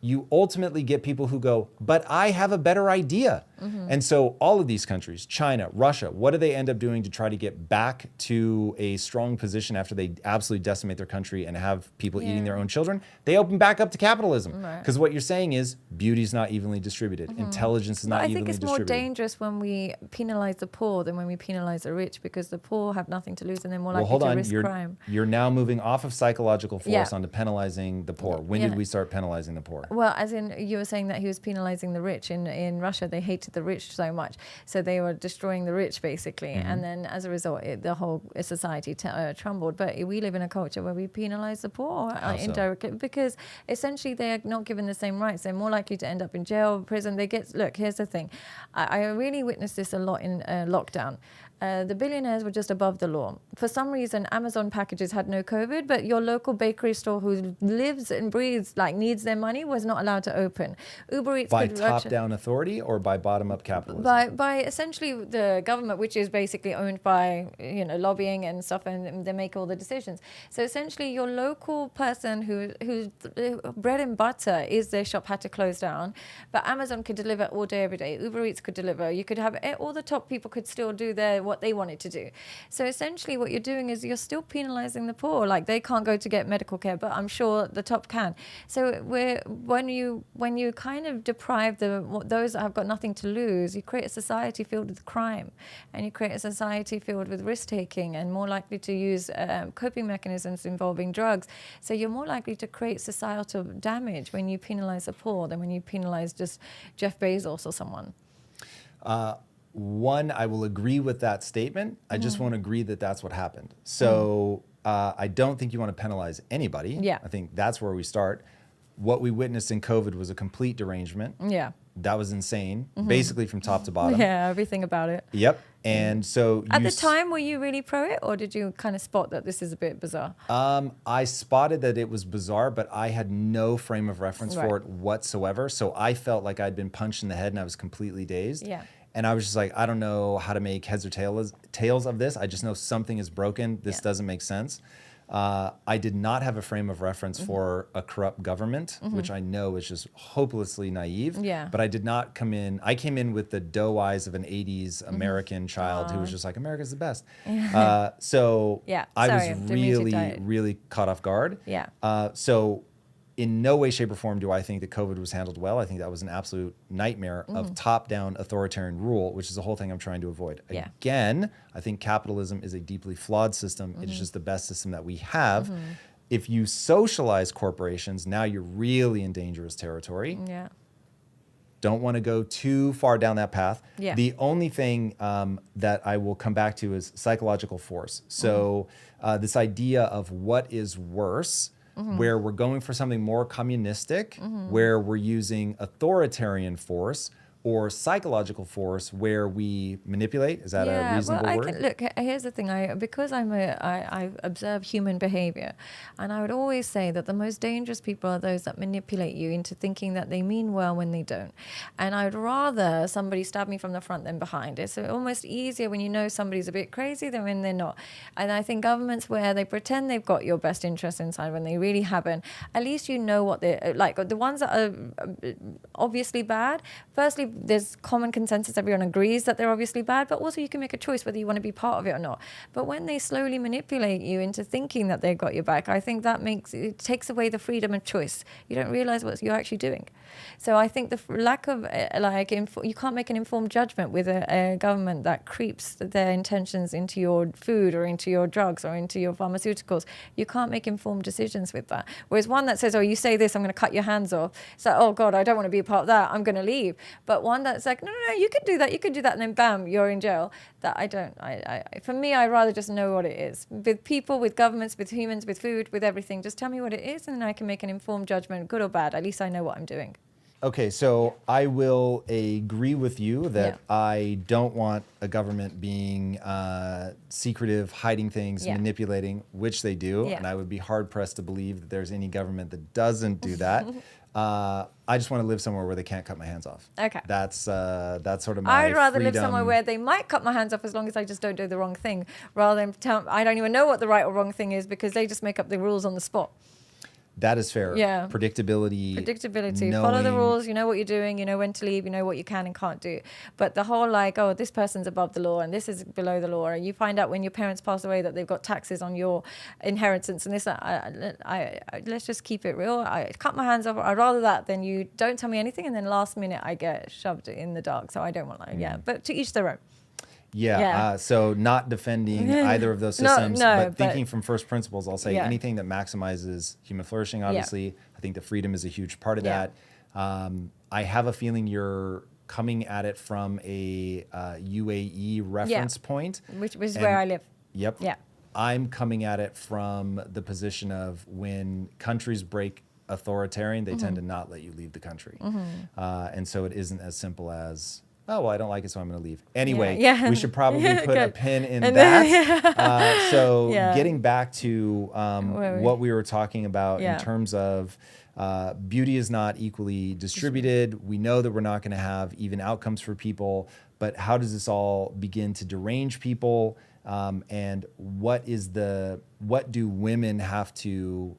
B: you ultimately get people who go, but I have a better idea. And so all of these countries, China, Russia, what do they end up doing to try to get back to a strong position after they absolutely decimate their country and have people eating their own children? They open back up to capitalism. Because what you're saying is beauty's not evenly distributed. Intelligence is not evenly distributed.
A: I think it's more dangerous when we penalize the poor than when we penalize the rich, because the poor have nothing to lose and they're more likely to risk crime.
B: You're now moving off of psychological force
A: Yeah.
B: onto penalizing the poor. When did we start penalizing the poor?
A: Well, as in you were saying that he was penalizing the rich. In Russia, they hated the rich so much. So they were destroying the rich, basically. And then as a result, the whole society trembled. But we live in a culture where we penalize the poor indirectly, because essentially they are not given the same rights. They're more likely to end up in jail, prison. Look, here's the thing. I really witnessed this a lot in lockdown. The billionaires were just above the law. For some reason, Amazon packages had no COVID, but your local bakery store who lives and breathes, needs their money, was not allowed to open. Uber Eats
B: by
A: could
B: top-down authority or by bottom-up capitalism?
A: By essentially the government, which is basically owned by lobbying and stuff, and they make all the decisions. So essentially, your local person whose bread and butter is their shop had to close down, but Amazon could deliver all day, every day. Uber Eats could deliver. You could have all the top people could still do what they wanted to do. So essentially, what you're doing is you're still penalizing the poor. They can't go to get medical care, but I'm sure the top can. So when you kind of deprive those that have got nothing to lose, you create a society filled with crime, and you create a society filled with risk taking and more likely to use coping mechanisms involving drugs. So you're more likely to create societal damage when you penalize the poor than when you penalize just Jeff Bezos or someone.
B: One, I will agree with that statement. I just won't agree that that's what happened. So I don't think you want to penalize anybody.
A: Yeah.
B: I think that's where we start. what we witnessed in COVID was a complete derangement.
A: Yeah.
B: That was insane, basically from top to bottom.
A: Yeah, everything about it.
B: Yep. And so
A: At the time, were you really pro it, or did you kind of spot that this is a bit bizarre?
B: I spotted that it was bizarre, but I had no frame of reference for it whatsoever. So I felt like I'd been punched in the head and I was completely dazed.
A: Yeah.
B: And I was just like, I don't know how to make heads or tails of this. I just know something is broken. This doesn't make sense. I did not have a frame of reference for a corrupt government, which I know is just hopelessly naive.
A: Yeah.
B: But I did not come in. I came in with the doe eyes of an 80s American child who was just like, America's the best. So I was really caught off guard.
A: Yeah.
B: So in no way, shape, or form do I think that COVID was handled well. I think that was an absolute nightmare of top-down authoritarian rule, which is the whole thing I'm trying to avoid.
A: Yeah.
B: Again, I think capitalism is a deeply flawed system. It is just the best system that we have. If you socialize corporations, now you're really in dangerous territory.
A: Yeah.
B: Don't want to go too far down that path.
A: Yeah.
B: The only thing that I will come back to is psychological force. So this idea of what is worse, where we're going for something more communistic, where we're using authoritarian force, or psychological force where we manipulate. Is that a reasonable word?
A: Look, here's the thing. Because I observe human behavior, and I would always say that the most dangerous people are those that manipulate you into thinking that they mean well when they don't. And I'd rather somebody stab me from the front than behind. It's almost easier when you know somebody's a bit crazy than when they're not. And I think governments where they pretend they've got your best interest inside when they really haven't, at least you know what they're like. The ones that are obviously bad, firstly, there's common consensus, everyone agrees that they're obviously bad, but also you can make a choice whether you want to be part of it or not. But when they slowly manipulate you into thinking that they've got your back, I think that takes away the freedom of choice. You don't realize what you're actually doing. So I think the lack of you can't make an informed judgment with a government that creeps their intentions into your food or into your drugs or into your pharmaceuticals. You can't make informed decisions with that. Whereas one that says, oh, you say this, I'm going to cut your hands off. It's like, oh God, I don't want to be a part of that. I'm going to leave. But one that's like, no, you could do that, and then bam, you're in jail. That I don't. For me, I'd rather just know what it is. With people, with governments, with humans, with food, with everything. Just tell me what it is, and then I can make an informed judgment, good or bad. At least I know what I'm doing.
B: Okay, so I will agree with you that I don't want a government being secretive, hiding things, manipulating, which they do, and I would be hard-pressed to believe that there's any government that doesn't do that. I just want to live somewhere where they can't cut my hands off. Okay. That's sort of my
A: I'd rather
B: freedom.
A: live somewhere where they might cut my hands off as long as I just don't do the wrong thing, rather than I don't even know what the right or wrong thing is because they just make up the rules on the spot.
B: That is fair.
A: Yeah.
B: Predictability.
A: Follow the rules. You know what you're doing. You know when to leave. You know what you can and can't do. But the whole oh, this person's above the law and this is below the law. And you find out when your parents pass away that they've got taxes on your inheritance and this. Let's just keep it real. I cut my hands off. I'd rather that than you don't tell me anything and then last minute I get shoved in the dark. So I don't want But to each their own.
B: So not defending either of those systems, but thinking from first principles, I'll say anything that maximizes human flourishing, obviously. I think the freedom is a huge part of that. I have a feeling you're coming at it from a UAE reference point.
A: Which is where I live.
B: Yep. Yeah. I'm coming at it from the position of when countries break authoritarian, they tend to not let you leave the country. And so it isn't as simple as, oh, well, I don't like it, so I'm going to leave. Anyway, we should probably put a pin in that. Getting back to what we were talking about in terms of beauty is not equally distributed. We know that we're not going to have even outcomes for people, but how does this all begin to derange people? And what do women have to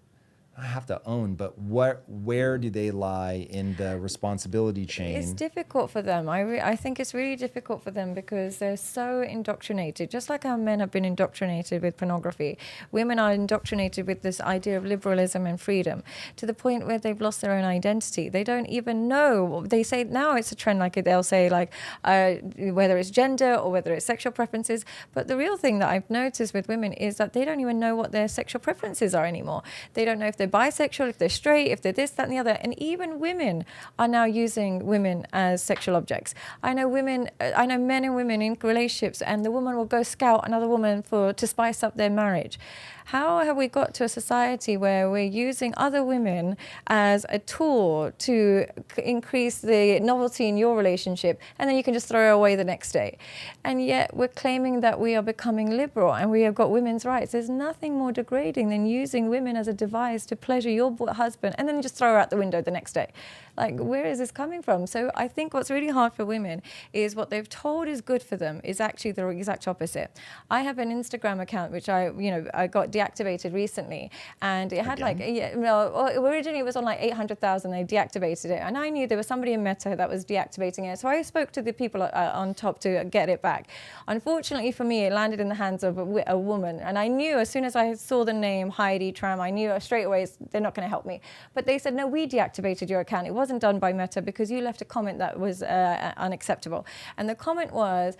B: own, but where do they lie in the responsibility chain?
A: It's difficult for them. I think it's really difficult for them because they're so indoctrinated. Just like our men have been indoctrinated with pornography, women are indoctrinated with this idea of liberalism and freedom to the point where they've lost their own identity. They don't even know. They say now it's a trend, they'll say whether it's gender or whether it's sexual preferences. But the real thing that I've noticed with women is that they don't even know what their sexual preferences are anymore. They don't know if they're they're bisexual, if they're straight, if they're this, that, and the other. And even women are now using women as sexual objects. I know men and women in relationships, and the woman will go scout another woman to spice up their marriage. How have we got to a society where we're using other women as a tool to increase the novelty in your relationship, and then you can just throw her away the next day? And yet we're claiming that we are becoming liberal and we have got women's rights. There's nothing more degrading than using women as a device to pleasure your husband and then just throw her out the window the next day. Like, where is this coming from? So I think what's really hard for women is what they've told is good for them is actually the exact opposite. I have an Instagram account which I got deactivated recently, and it had originally it was on like 800,000. They deactivated it, and I knew there was somebody in Meta that was deactivating it. So I spoke to the people on top to get it back. Unfortunately for me, it landed in the hands of a woman, and I knew as soon as I saw the name Heidi Tram, I knew straight away they're not going to help me. But they said, no, we deactivated your account. It wasn't done by Meta because you left a comment that was unacceptable. And the comment was,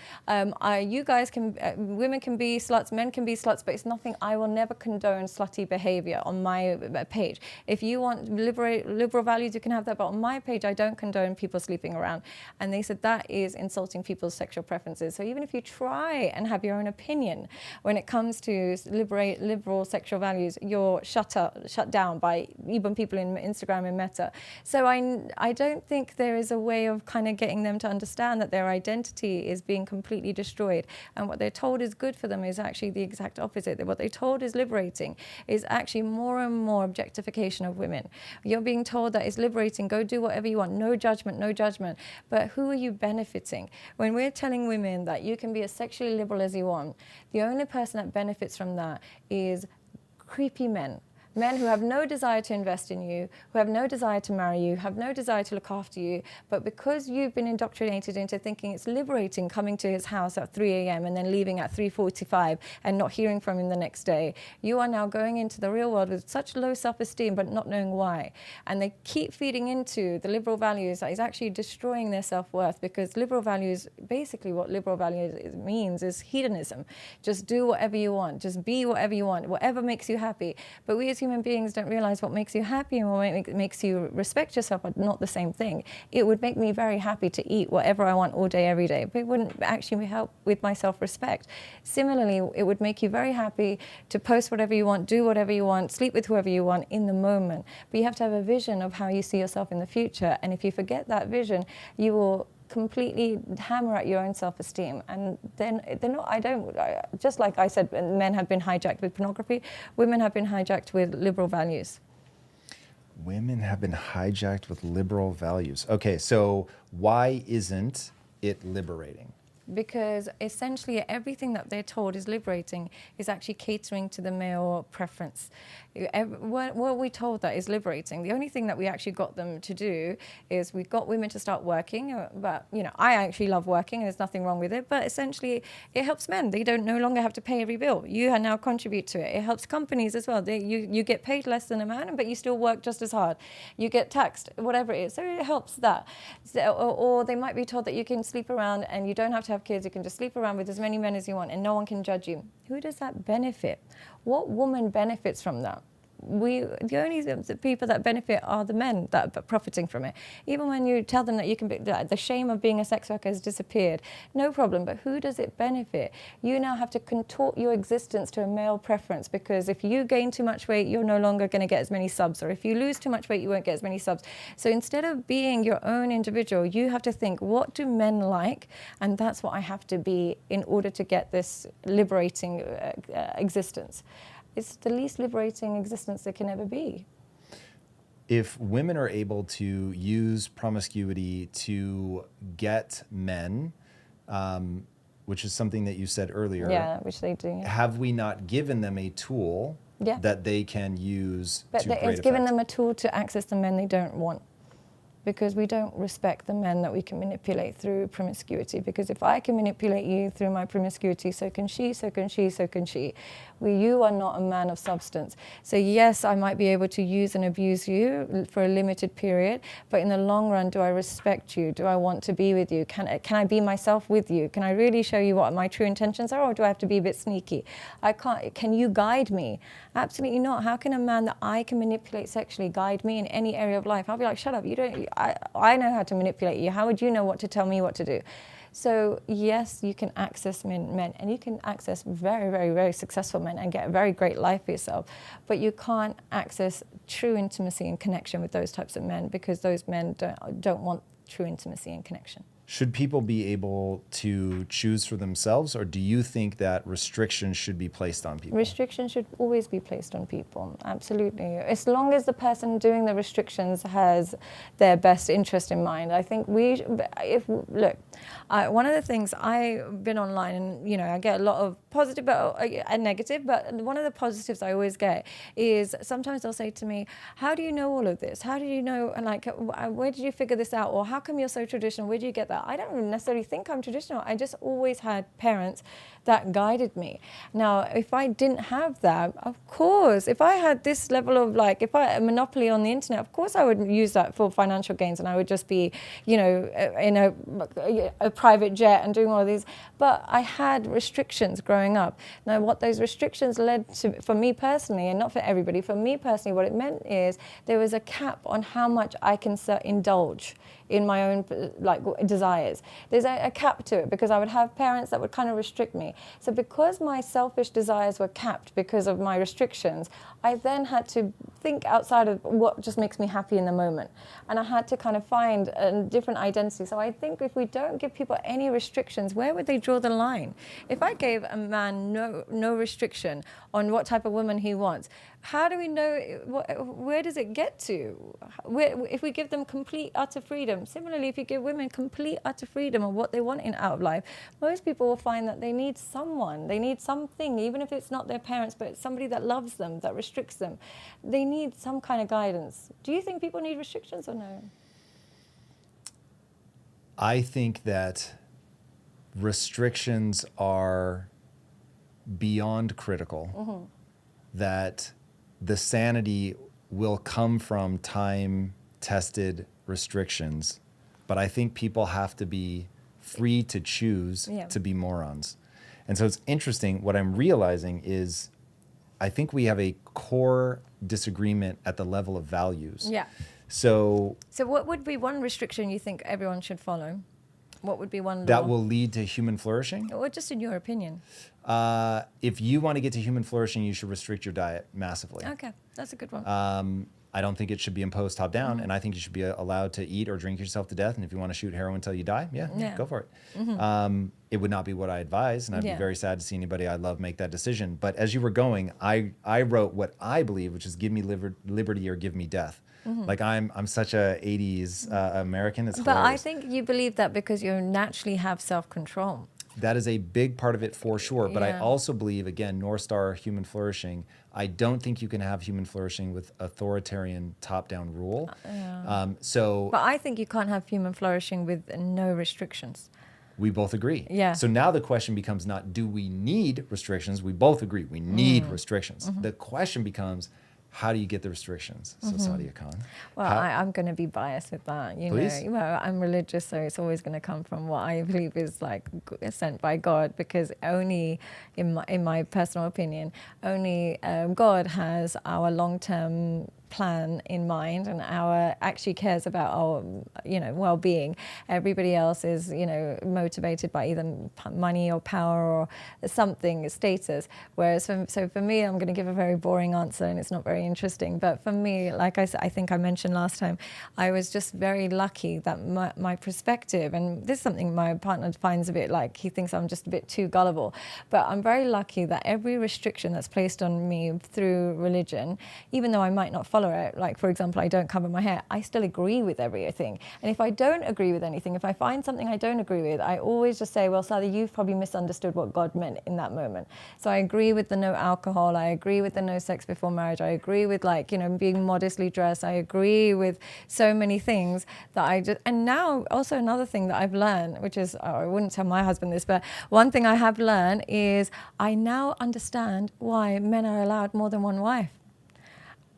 A: you guys can, women can be sluts, men can be sluts, but it's nothing. I will never condone slutty behavior on my page. If you want liberal values, you can have that, but on my page, I don't condone people sleeping around. And they said that is insulting people's sexual preferences. So even if you try and have your own opinion when it comes to liberal sexual values, you're shut down by even people in Instagram and Meta. So I don't think there is a way of kind of getting them to understand that their identity is being completely destroyed, and what they're told is good for them is actually the exact opposite. What they're told is liberating is actually more and more objectification of women. You're being told that it's liberating, go do whatever you want, no judgment, no judgment. But who are you benefiting? When we're telling women that you can be as sexually liberal as you want, the only person that benefits from that is creepy men. Men who have no desire to invest in you, who have no desire to marry you, have no desire to look after you, but because you've been indoctrinated into thinking it's liberating coming to his house at 3 a.m. and then leaving at 3:45 and not hearing from him the next day, you are now going into the real world with such low self-esteem but not knowing why. And they keep feeding into the liberal values that is actually destroying their self-worth, because liberal values, basically what liberal values means is hedonism. Just do whatever you want, just be whatever you want, whatever makes you happy. But we as human beings don't realize what makes you happy and what makes you respect yourself are not the same thing. It would make me very happy to eat whatever I want all day, every day, but it wouldn't actually help with my self-respect. Similarly, it would make you very happy to post whatever you want, do whatever you want, sleep with whoever you want in the moment. But you have to have a vision of how you see yourself in the future. And if you forget that vision, you will completely hammer at your own self-esteem. And then they're not, just like I said, men have been hijacked with pornography, women have been hijacked with liberal values.
B: Women have been hijacked with liberal values. Okay, so why isn't it liberating?
A: Because essentially everything that they're told is liberating is actually catering to the male preference. What we told that is liberating, the only thing that we actually got them to do is we got women to start working. But I actually love working and there's nothing wrong with it, but essentially it helps men. They don't no longer have to pay every bill. You now contribute to it. It helps companies as well. You get paid less than a man, but you still work just as hard. You get taxed, whatever it is. So it helps that. Or they might be told that you can sleep around and you don't have to have kids. You can just sleep around with as many men as you want and no one can judge you. Who does that benefit? What woman benefits from that? The only people that benefit are the men that are profiting from it. Even when you tell them that you can be, the shame of being a sex worker has disappeared, no problem, but who does it benefit? You now have to contort your existence to a male preference, because if you gain too much weight, you're no longer going to get as many subs, or if you lose too much weight, you won't get as many subs. So instead of being your own individual, you have to think, what do men like? And that's what I have to be in order to get this liberating existence. It's the least liberating existence there can ever be.
B: If women are able to use promiscuity to get men, which is something that you said earlier.
A: Yeah, which they do. Yeah.
B: Have we not given them a tool that they can use to great effect?
A: It's given them a tool to access the men they don't want. because we don't respect the men that we can manipulate through promiscuity. Because if I can manipulate you through my promiscuity, so can she, so can she, so can she. You are not a man of substance. So yes, I might be able to use and abuse you for a limited period, but in the long run, do I respect you? Do I want to be with you? Can I be myself with you? Can I really show you what my true intentions are, or do I have to be a bit sneaky? Can you guide me? Absolutely not. How can a man that I can manipulate sexually guide me in any area of life? I'll be like, shut up, you don't, I know how to manipulate you. How would you know what to tell me what to do? So yes, you can access men, and you can access very, very, very successful men and get a very great life for yourself. But you can't access true intimacy and connection with those types of men, because those men don't want true intimacy and connection.
B: Should people be able to choose for themselves, or do you think that restrictions should be placed on people?
A: Restrictions should always be placed on people, absolutely. As long as the person doing the restrictions has their best interest in mind. I think one of the things, I've been online and, I get a lot of positive and negative, but one of the positives I always get is sometimes they'll say to me, how do you know all of this? How do you know, like, where did you figure this out? Or how come you're so traditional? Where do you get that? I don't necessarily think I'm traditional. I just always had parents that guided me. Now, if I didn't have that, of course, if I had this level of if I had a monopoly on the internet, of course I would use that for financial gains, and I would just be, in a private jet and doing all of these. But I had restrictions growing up. Now, what those restrictions led to, for me personally, and not for everybody, for me personally, what it meant is there was a cap on how much I can indulge in my own desires. There's a cap to it, because I would have parents that would kind of restrict me. So because my selfish desires were capped because of my restrictions, I then had to think outside of what just makes me happy in the moment. And I had to kind of find a different identity. So I think if we don't give people any restrictions, where would they draw the line? If I gave a man no restriction on what type of woman he wants, how do we know, where does it get to? If we give them complete, utter freedom. Similarly, if you give women complete, utter freedom of what they want out of life, most people will find that they need someone, they need something, even if it's not their parents, but somebody that loves them, that restricts them. They need some kind of guidance. Do you think people need restrictions or no?
B: I think that restrictions are beyond critical, that the sanity will come from time-tested restrictions, but I think people have to be free to choose to be morons. And so it's interesting, what I'm realizing is I think we have a core disagreement at the level of values.
A: Yeah.
B: So
A: what would be one restriction you think everyone should follow? What would be one law?
B: That will lead to human flourishing?
A: Or just in your opinion?
B: If you want to get to human flourishing, you should restrict your diet massively.
A: Okay, that's a good one.
B: I don't think it should be imposed top down, and I think you should be allowed to eat or drink yourself to death. And if you want to shoot heroin until you die, go for it. It would not be what I advise, and I'd be very sad to see anybody I love make that decision. But as you were going, I wrote what I believe, which is give me liberty or give me death. Like I'm such a 80s American. It's hilarious.
A: But I think you believe that because you naturally have self-control.
B: That is a big part of it for sure. But I also believe, again, North Star, human flourishing, I don't think you can have human flourishing with authoritarian top-down rule. But
A: I think you can't have human flourishing with no restrictions.
B: We both agree.
A: Yeah.
B: So now the question becomes not, do we need restrictions? We both agree. We need restrictions. The question becomes, how do you get the restrictions? So Sadia Khan.
A: Well, I'm going to be biased with that.
B: Please?
A: Well, I'm religious, so it's always going to come from what I believe is sent by God, because only, in my personal opinion, only God has our long-term plan in mind, and actually cares about our well-being. Everybody else is motivated by either money or power or something, status. Whereas for me, I'm going to give a very boring answer, and it's not very interesting. But for me, like I think I mentioned last time, I was just very lucky that my perspective, and this is something my partner finds a bit like, he thinks I'm just a bit too gullible, but I'm very lucky that every restriction that's placed on me through religion, even though I might not follow tolerate, like for example, I don't cover my hair, I still agree with everything. And if I don't agree with anything, if I find something I don't agree with, I always just say, well, Sadia, you've probably misunderstood what God meant in that moment. So I agree with the no alcohol, I agree with the no sex before marriage, I agree with being modestly dressed, I agree with so many things that and now also another thing that I've learned, which is, I wouldn't tell my husband this, but one thing I have learned is I now understand why men are allowed more than one wife.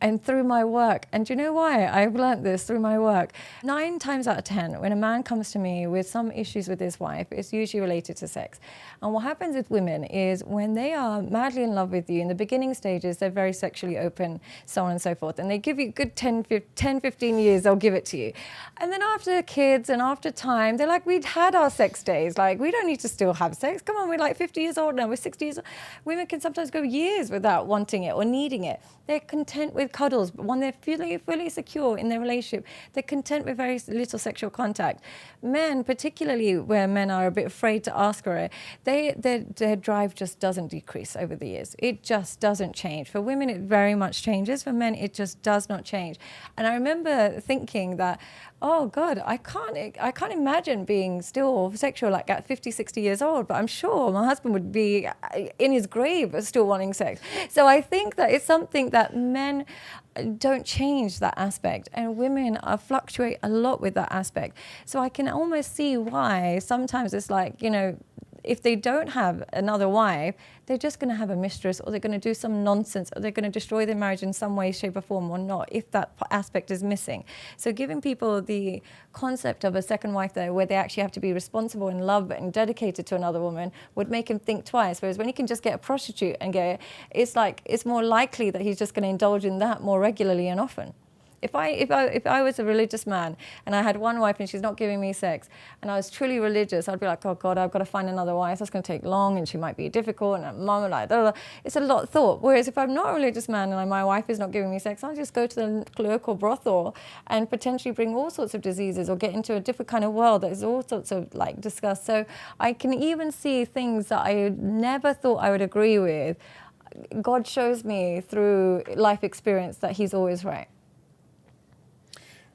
A: And through my work, and do you know why I've learnt this through my work? 9 times out of 10, when a man comes to me with some issues with his wife, it's usually related to sex. And what happens with women is when they are madly in love with you, in the beginning stages, they're very sexually open, so on and so forth. And they give you a good 10, 15 years, they'll give it to you. And then after kids and after time, they're like, we'd had our sex days. Like, we don't need to still have sex. Come on, we're like 50 years old now, we're 60 years old. Women can sometimes go years without wanting it or needing it. They're content with cuddles, but when they're fully secure in their relationship, they're content with very little sexual contact. Men, particularly where men are a bit afraid to ask for it, their drive just doesn't decrease over the years. It just doesn't change. For women, it very much changes. For men, it just does not change. And I remember thinking that, oh God, I can't imagine being still sexual like at 50, 60 years old, but I'm sure my husband would be in his grave still wanting sex. So I think that it's something that men don't change that aspect, and women fluctuate a lot with that aspect. So I can almost see why sometimes it's like, if they don't have another wife, they're just going to have a mistress, or they're going to do some nonsense, or they're going to destroy their marriage in some way, shape or form, or not, if that aspect is missing. So giving people the concept of a second wife there, where they actually have to be responsible and love and dedicated to another woman, would make him think twice. Whereas when he can just get a prostitute and it's more likely that he's just going to indulge in that more regularly and often. If I was a religious man and I had one wife and she's not giving me sex, and I was truly religious, I'd be like, oh God, I've got to find another wife. That's going to take long, and she might be difficult, and mum like, blah, blah. It's a lot of thought. Whereas if I'm not a religious man and my wife is not giving me sex, I'll just go to the local brothel and potentially bring all sorts of diseases, or get into a different kind of world that is all sorts of disgust. So I can even see things that I never thought I would agree with. God shows me through life experience that He's always right.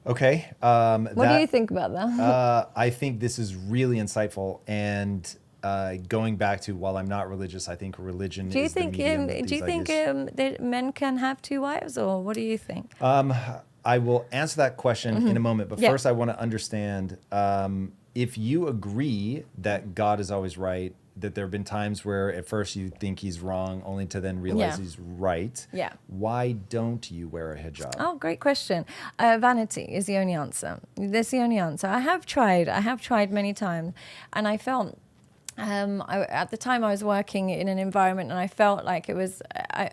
B: Okay.
A: What do you think about that?
B: I think this is really insightful. And going back to, while I'm not religious, I think religion is the medium.
A: Do you think that men can have 2 wives, or what do you think?
B: I will answer that question in a moment. But first, I want to understand if you agree that God is always right, that there have been times where at first you think He's wrong, only to then realize He's right.
A: Yeah.
B: Why don't you wear a hijab?
A: Oh, great question. Vanity is the only answer. That's the only answer. I have tried many times, and I felt, at the time I was working in an environment, and I felt like it was,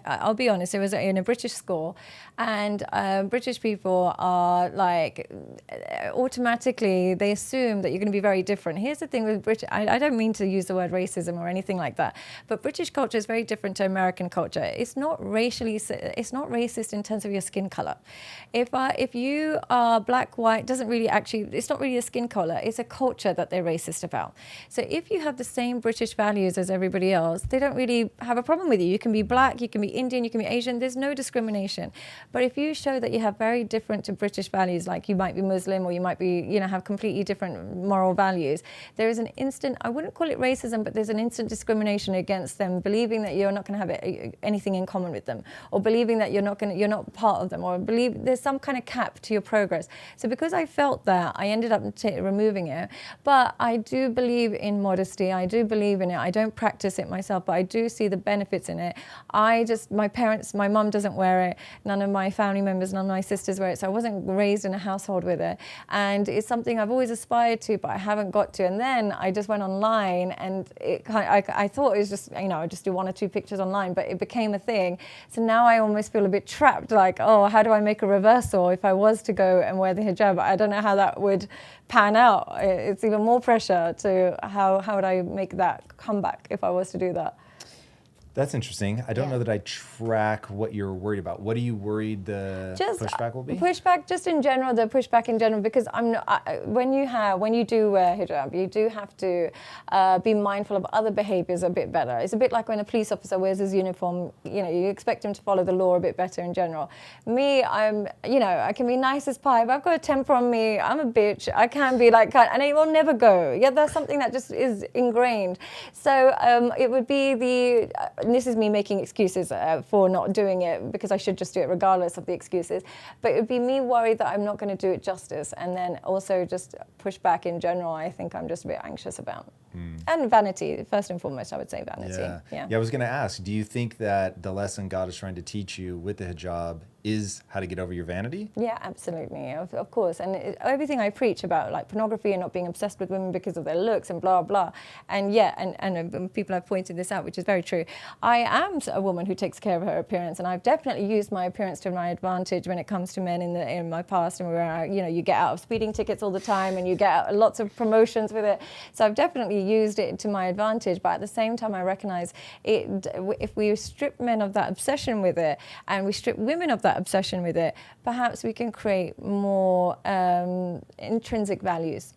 A: I'll be honest, it was in a British school, and British people are like, automatically they assume that you're going to be very different. Here's the thing with British, I don't mean to use the word racism or anything like that, but British culture is very different to American culture. It's not racist in terms of your skin color. If you are black, white, it's not really a skin color, it's a culture that they're racist about. So if you have the same British values as everybody else, they don't really have a problem with you. You can be black, you can be Indian, you can be Asian, there's no discrimination. But if you show that you have very different to British values, like you might be Muslim, or you might be, have completely different moral values, there is an instant, I wouldn't call it racism, but there's an instant discrimination against them, believing that you're not going to have anything in common with them, or believing that you're not part of them, or believe there's some kind of cap to your progress. So because I felt that, I ended up removing it. But I do believe in modesty. I do believe in it. I don't practice it myself, but I do see the benefits in it. My mum doesn't wear it. None of my family members, none of my sisters wear it. So I wasn't raised in a household with it. And it's something I've always aspired to, but I haven't got to. And then I just went online, and I thought it was just, I just do 1 or 2 pictures online, but it became a thing. So now I almost feel a bit trapped, like, oh, how do I make a reversal if I was to go and wear the hijab? I don't know how that would pan out. It's even more pressure to how would I make that comeback if I was to do that.
B: That's interesting. I don't know that I track what you're worried about. What are you worried the pushback will be?
A: Pushback, just in general, the pushback in general, because when you do wear hijab, you do have to be mindful of other behaviors a bit better. It's a bit like when a police officer wears his uniform, you expect him to follow the law a bit better in general. Me, I can be nice as pie, but I've got a temper on me. I'm a bitch. I can be like, and it will never go. Yeah, that's something that just is ingrained. So it would be and this is me making excuses for not doing it, because I should just do it regardless of the excuses. But it would be me worried that I'm not going to do it justice. And then also just push back in general, I think I'm just a bit anxious about. And vanity, first and foremost, I would say vanity.
B: Yeah, I was going to ask, do you think that the lesson God is trying to teach you with the hijab is how to get over your vanity?
A: Yeah, absolutely, of course. And everything I preach about, like pornography and not being obsessed with women because of their looks and blah, blah. And and people have pointed this out, which is very true. I am a woman who takes care of her appearance, and I've definitely used my appearance to my advantage when it comes to men in my past, and where you get out of speeding tickets all the time, and you get lots of promotions with it. So I've definitely used it to my advantage, but at the same time I recognize if we strip men of that obsession with it, and we strip women of that obsession with it, perhaps we can create more intrinsic values.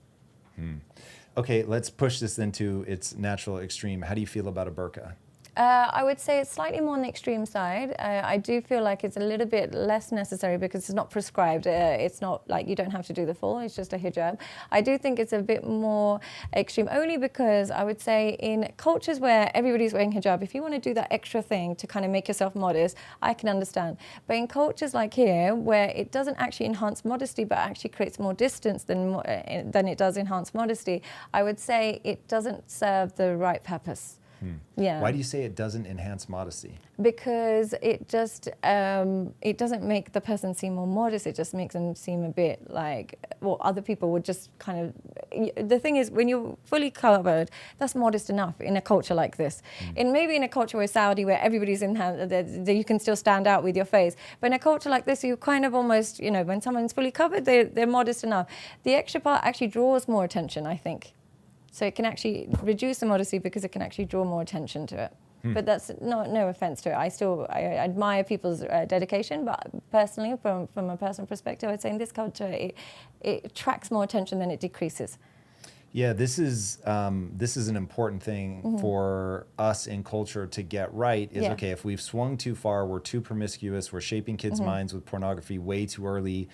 B: Okay, let's push this into its natural extreme. How do you feel about a burqa?
A: I would say it's slightly more on the extreme side. I do feel like it's a little bit less necessary because it's not prescribed. It's not like you don't have to do the full, it's just a hijab. I do think it's a bit more extreme, only because I would say in cultures where everybody's wearing hijab, if you want to do that extra thing to kind of make yourself modest, I can understand. But in cultures like here, where it doesn't actually enhance modesty, but actually creates more distance than it does enhance modesty, I would say it doesn't serve the right purpose. Yeah.
B: Why do you say it doesn't enhance modesty?
A: Because it just it doesn't make the person seem more modest. It just makes them seem a bit like, well, other people would just kind of. The thing is, when you're fully covered, that's modest enough in a culture like this. And maybe in a culture where Saudi, where everybody's in hand, you can still stand out with your face. But in a culture like this, you kind of almost, when someone's fully covered, they're modest enough. The extra part actually draws more attention, I think. So it can actually reduce the modesty because it can actually draw more attention to it. But that's no offense to it. I admire people's dedication, but personally, from a personal perspective, I'd say in this culture, it attracts more attention than it decreases.
B: Yeah, this is an important thing for us in culture to get right. Okay, if we've swung too far, we're too promiscuous, we're shaping kids' minds with pornography way too early.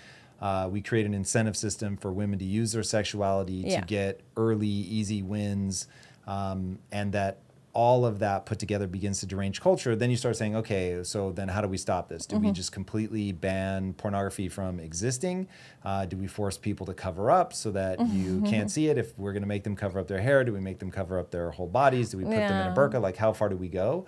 B: We create an incentive system for women to use their sexuality to get early, easy wins, and that all of that put together begins to derange culture. Then you start saying, okay, so then how do we stop this? Do we just completely ban pornography from existing? Do we force people to cover up so that you can't see it? If we're going to make them cover up their hair, do we make them cover up their whole bodies? Do we put them in a burqa? Like, how far do we go?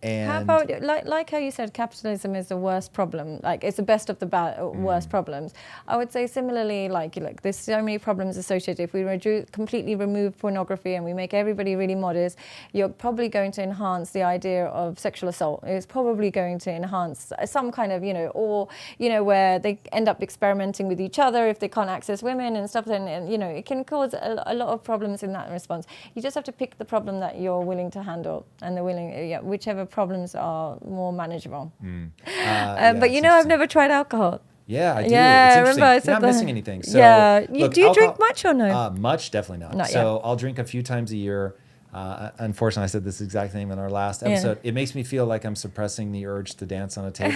B: And
A: how about, like how you said, capitalism is the worst problem, like it's the best of the worst problems. I would say similarly, like there's so many problems associated. If we completely remove pornography and we make everybody really modest, you're probably going to enhance the idea of sexual assault. It's probably going to enhance some kind of, where they end up experimenting with each other if they can't access women and stuff. And it can cause a lot of problems in that response. You just have to pick the problem that you're willing to handle, and whichever problems are more manageable. But I've never tried alcohol.
B: Yeah, I do.
A: Yeah,
B: it's
A: I remember I said
B: You're not
A: that.
B: missing anything. So,
A: yeah.
B: Look,
A: do you drink much or no?
B: Much, definitely not. So I'll drink a few times a year. Unfortunately, I said this exact thing in our last episode. It makes me feel like I'm suppressing the urge to dance on a table.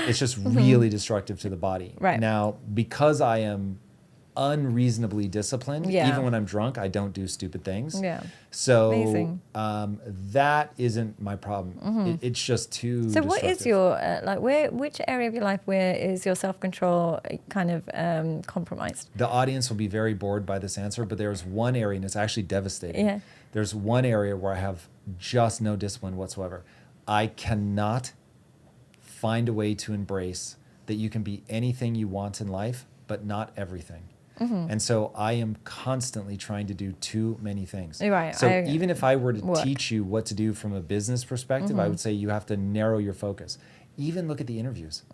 B: It's just really destructive to the body.
A: Right.
B: Now, because I am unreasonably disciplined, even when I'm drunk, I don't do stupid things. So that isn't my problem. It's just too
A: So
B: destructive.
A: what is your which area of your life where is your self-control kind of compromised?
B: The audience will be very bored by this answer, but there's one area, and it's actually devastating. There's one area where I have just no discipline whatsoever. I cannot find a way to embrace that you can be anything you want in life, but not everything. And so I am constantly trying to do too many things.
A: Right.
B: So even if I were to teach you what to do from a business perspective, I would say you have to narrow your focus. Even look at the interviews.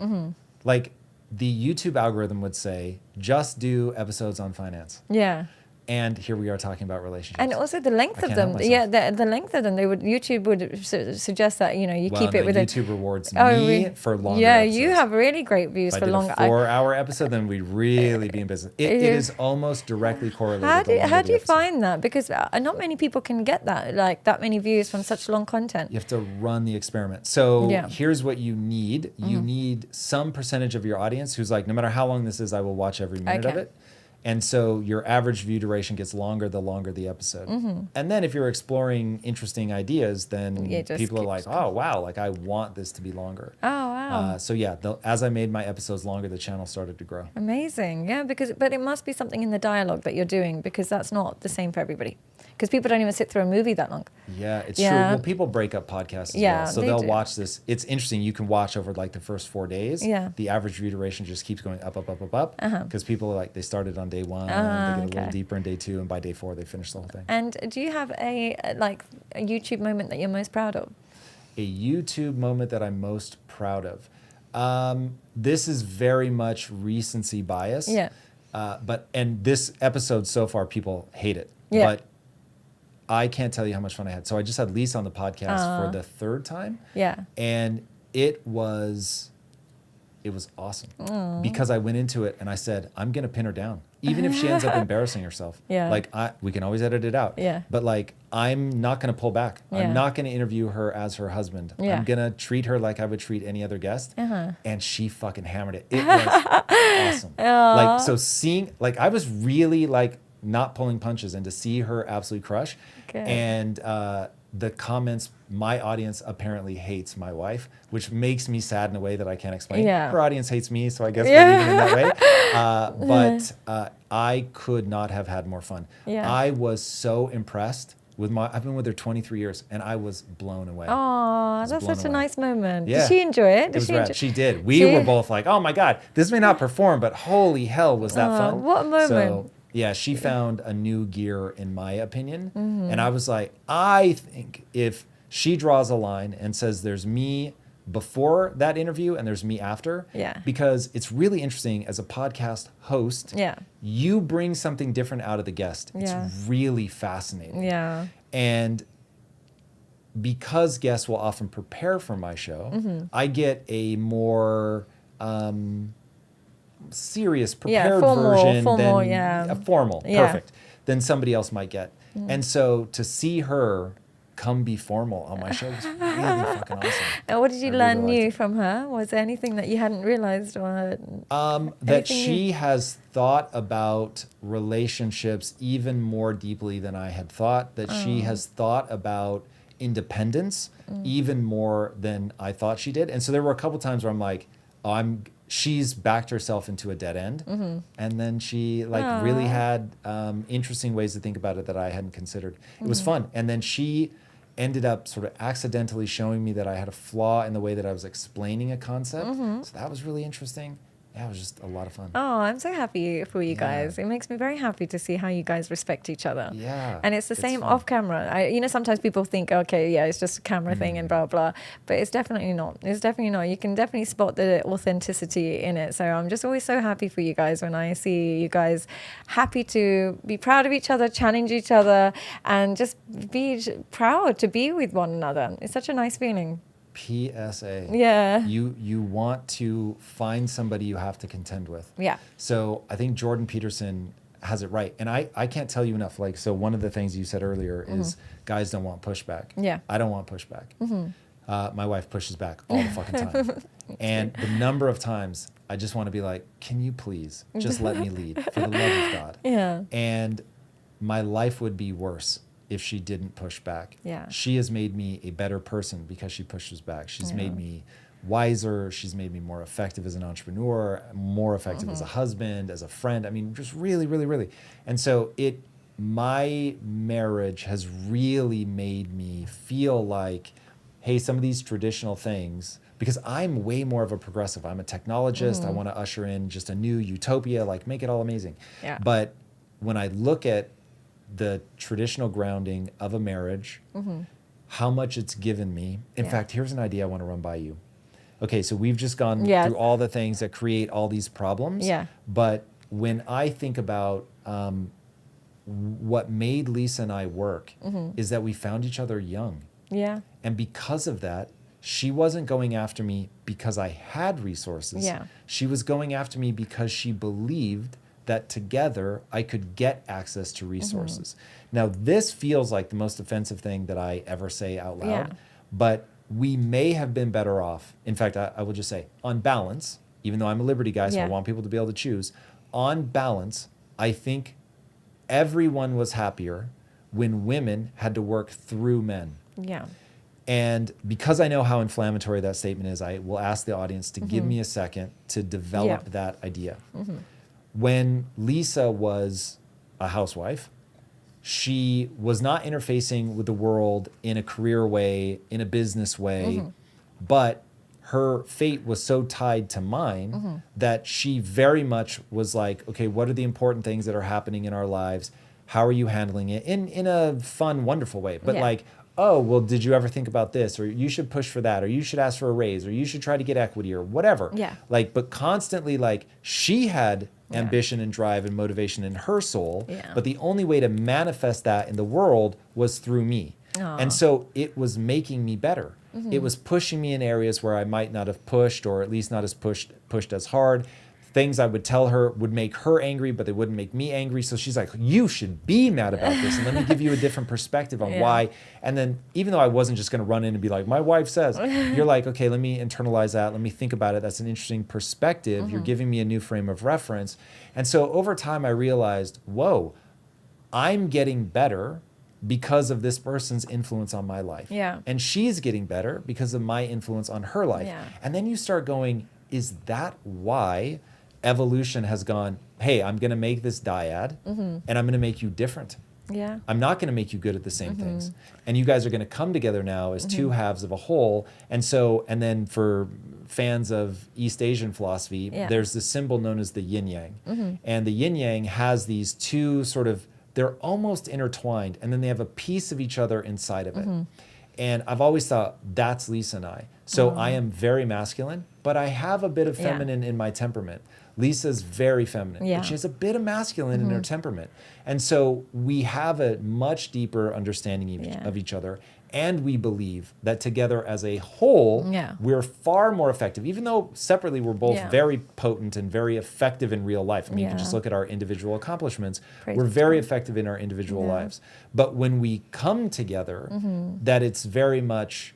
B: Like the YouTube algorithm would say, just do episodes on finance.
A: Yeah.
B: And here we are talking about relationships.
A: And also the length of them. Yeah, the length of them. YouTube would suggest that, you keep it within.
B: YouTube rewards me for longer episodes.
A: You have really great views for longer.
B: If I did a 4-hour episode, then we'd really be in business. It is almost directly correlated.
A: How do you find that? Because not many people can get that, like that many views from such long content.
B: You have to run the experiment. So here's what you need. You need some percentage of your audience who's like, no matter how long this is, I will watch every minute of it. And so your average view duration gets longer the longer the episode. And then if you're exploring interesting ideas, then people are like, oh, wow, like I want this to be longer.
A: Oh, wow.
B: So yeah, as I made my episodes longer, the channel started to grow.
A: Amazing. Yeah, but it must be something in the dialogue that you're doing, because that's not the same for everybody. Because people don't even sit through a movie that long.
B: Yeah, it's true. Well, people break up podcasts as well. So they'll watch this. It's interesting. You can watch over like the first 4 days. Yeah. The average view duration just keeps going up. Because people are like, they started on day 1, they get a little deeper in day 2, and by day 4, they finish the whole thing.
A: And do you have a YouTube moment that you're most proud of?
B: A YouTube moment that I'm most proud of. This is very much recency bias.
A: Yeah.
B: And this episode so far, people hate it. Yeah. But I can't tell you how much fun I had. So I just had Lisa on the podcast for the 3rd time. Yeah. And it was awesome. Because I went into it and I said, I'm going to pin her down. Even if she ends up embarrassing herself. Yeah. Like, we can always edit it out. Yeah. But like, I'm not going to pull back. Yeah. I'm not going to interview her as her husband. Yeah. I'm going to treat her like I would treat any other guest. And she fucking hammered it. It was awesome. Like, so seeing, like, I was really like, not pulling punches, and to see her absolutely crush. Good. And the comments, my audience apparently hates my wife, which makes me sad in a way that I can't explain. Yeah. Her audience hates me, so I guess we're leaving in that way. But I could not have had more fun. Yeah. I was so impressed with I've been with her 23 years, and I was blown away.
A: Oh, that's such a nice moment. Yeah. Did she enjoy it?
B: She did. We were both like, oh my God, this may not perform, but holy hell, was that fun.
A: What a moment.
B: So, yeah, she found a new gear, in my opinion. And I was like, I think if she draws a line and says there's me before that interview and there's me after, because it's really interesting as a podcast host, you bring something different out of the guest. It's really fascinating. Yeah. And because guests will often prepare for my show, I get a more serious, prepared version than formal, perfect, than somebody else might get. And so to see her come be formal on my show was really fucking awesome.
A: And what did you learn new from her? Was there anything that you hadn't realized? Or
B: that she has thought about relationships even more deeply than I had thought, that she has thought about independence even more than I thought she did. And so there were a couple times where I'm like, she's backed herself into a dead end. And then she really had interesting ways to think about it that I hadn't considered. It was fun. And then she ended up sort of accidentally showing me that I had a flaw in the way that I was explaining a concept. So that was really interesting. Yeah, it was just a lot of fun.
A: Oh, I'm so happy for you guys. It makes me very happy to see how you guys respect each other. Yeah. And it's the same off camera. Sometimes people think, okay, yeah, it's just a camera thing and blah, blah. But it's definitely not. It's definitely not. You can definitely spot the authenticity in it. So I'm just always so happy for you guys when I see you guys happy to be proud of each other, challenge each other, and just be proud to be with one another. It's such a nice feeling.
B: PSA. Yeah. You want to find somebody you have to contend with. Yeah. So I think Jordan Peterson has it right. And I can't tell you enough. Like, so one of the things you said earlier is guys don't want pushback. Yeah. I don't want pushback. My wife pushes back all the fucking time. And the number of times I just want to be like, can you please just let me lead for the love of God? Yeah. And my life would be worse if she didn't push back. Yeah. She has made me a better person because she pushes back. She's made me wiser. She's made me more effective as an entrepreneur, more effective as a husband, as a friend. I mean, just really, really, really. And so my marriage has really made me feel like, hey, some of these traditional things, because I'm way more of a progressive. I'm a technologist. I want to usher in just a new utopia, like make it all amazing. Yeah. But when I look at the traditional grounding of a marriage, how much it's given me. In fact, here's an idea I want to run by you. Okay, so we've just gone through all the things that create all these problems. Yeah. But when I think about what made Lisa and I work is that we found each other young.
A: Yeah.
B: And because of that, she wasn't going after me because I had resources.
A: Yeah.
B: She was going after me because she believed that together I could get access to resources. Now, this feels like the most offensive thing that I ever say out loud, but we may have been better off. In fact, I will just say, on balance, even though I'm a liberty guy, so I want people to be able to choose, on balance, I think everyone was happier when women had to work through men.
A: Yeah.
B: And because I know how inflammatory that statement is, I will ask the audience to give me a second to develop that idea. When Lisa was a housewife, she was not interfacing with the world in a career way, in a business way, but her fate was so tied to mine that she very much was like, okay, what are the important things that are happening in our lives? How are you handling it? In a fun, wonderful way. But like, oh, well, did you ever think about this? Or you should push for that, or you should ask for a raise, or you should try to get equity, or whatever.
A: Yeah.
B: Like, but constantly, like, she had ambition and drive and motivation in her soul, but the only way to manifest that in the world was through me. And so it was making me better. It was pushing me in areas where I might not have pushed, or at least not as pushed as hard. Things I would tell her would make her angry, but they wouldn't make me angry. So she's like, you should be mad about this. And let me give you a different perspective on why. And then even though I wasn't just going to run in and be like, my wife says, you're like, okay, let me internalize that. Let me think about it. That's an interesting perspective. You're giving me a new frame of reference. And so over time, I realized, whoa, I'm getting better because of this person's influence on my life.
A: Yeah.
B: And she's getting better because of my influence on her life.
A: Yeah.
B: And then you start going, is that why evolution has gone, hey, I'm going to make this dyad and I'm going to make you different.
A: Yeah.
B: I'm not going to make you good at the same things. And you guys are going to come together now as two halves of a whole. And so, and then for fans of East Asian philosophy, there's this symbol known as the yin yang. And the yin yang has these two sort of, they're almost intertwined, and then they have a piece of each other inside of it. And I've always thought that's Lisa and I. So I am very masculine, but I have a bit of feminine in my temperament. Lisa's very feminine, but she has a bit of masculine in her temperament. And so we have a much deeper understanding of each other. And we believe that together as a whole, we're far more effective, even though separately we're both very potent and very effective in real life. I mean, you can just look at our individual accomplishments. We're very effective in our individual lives. But when we come together, that it's very much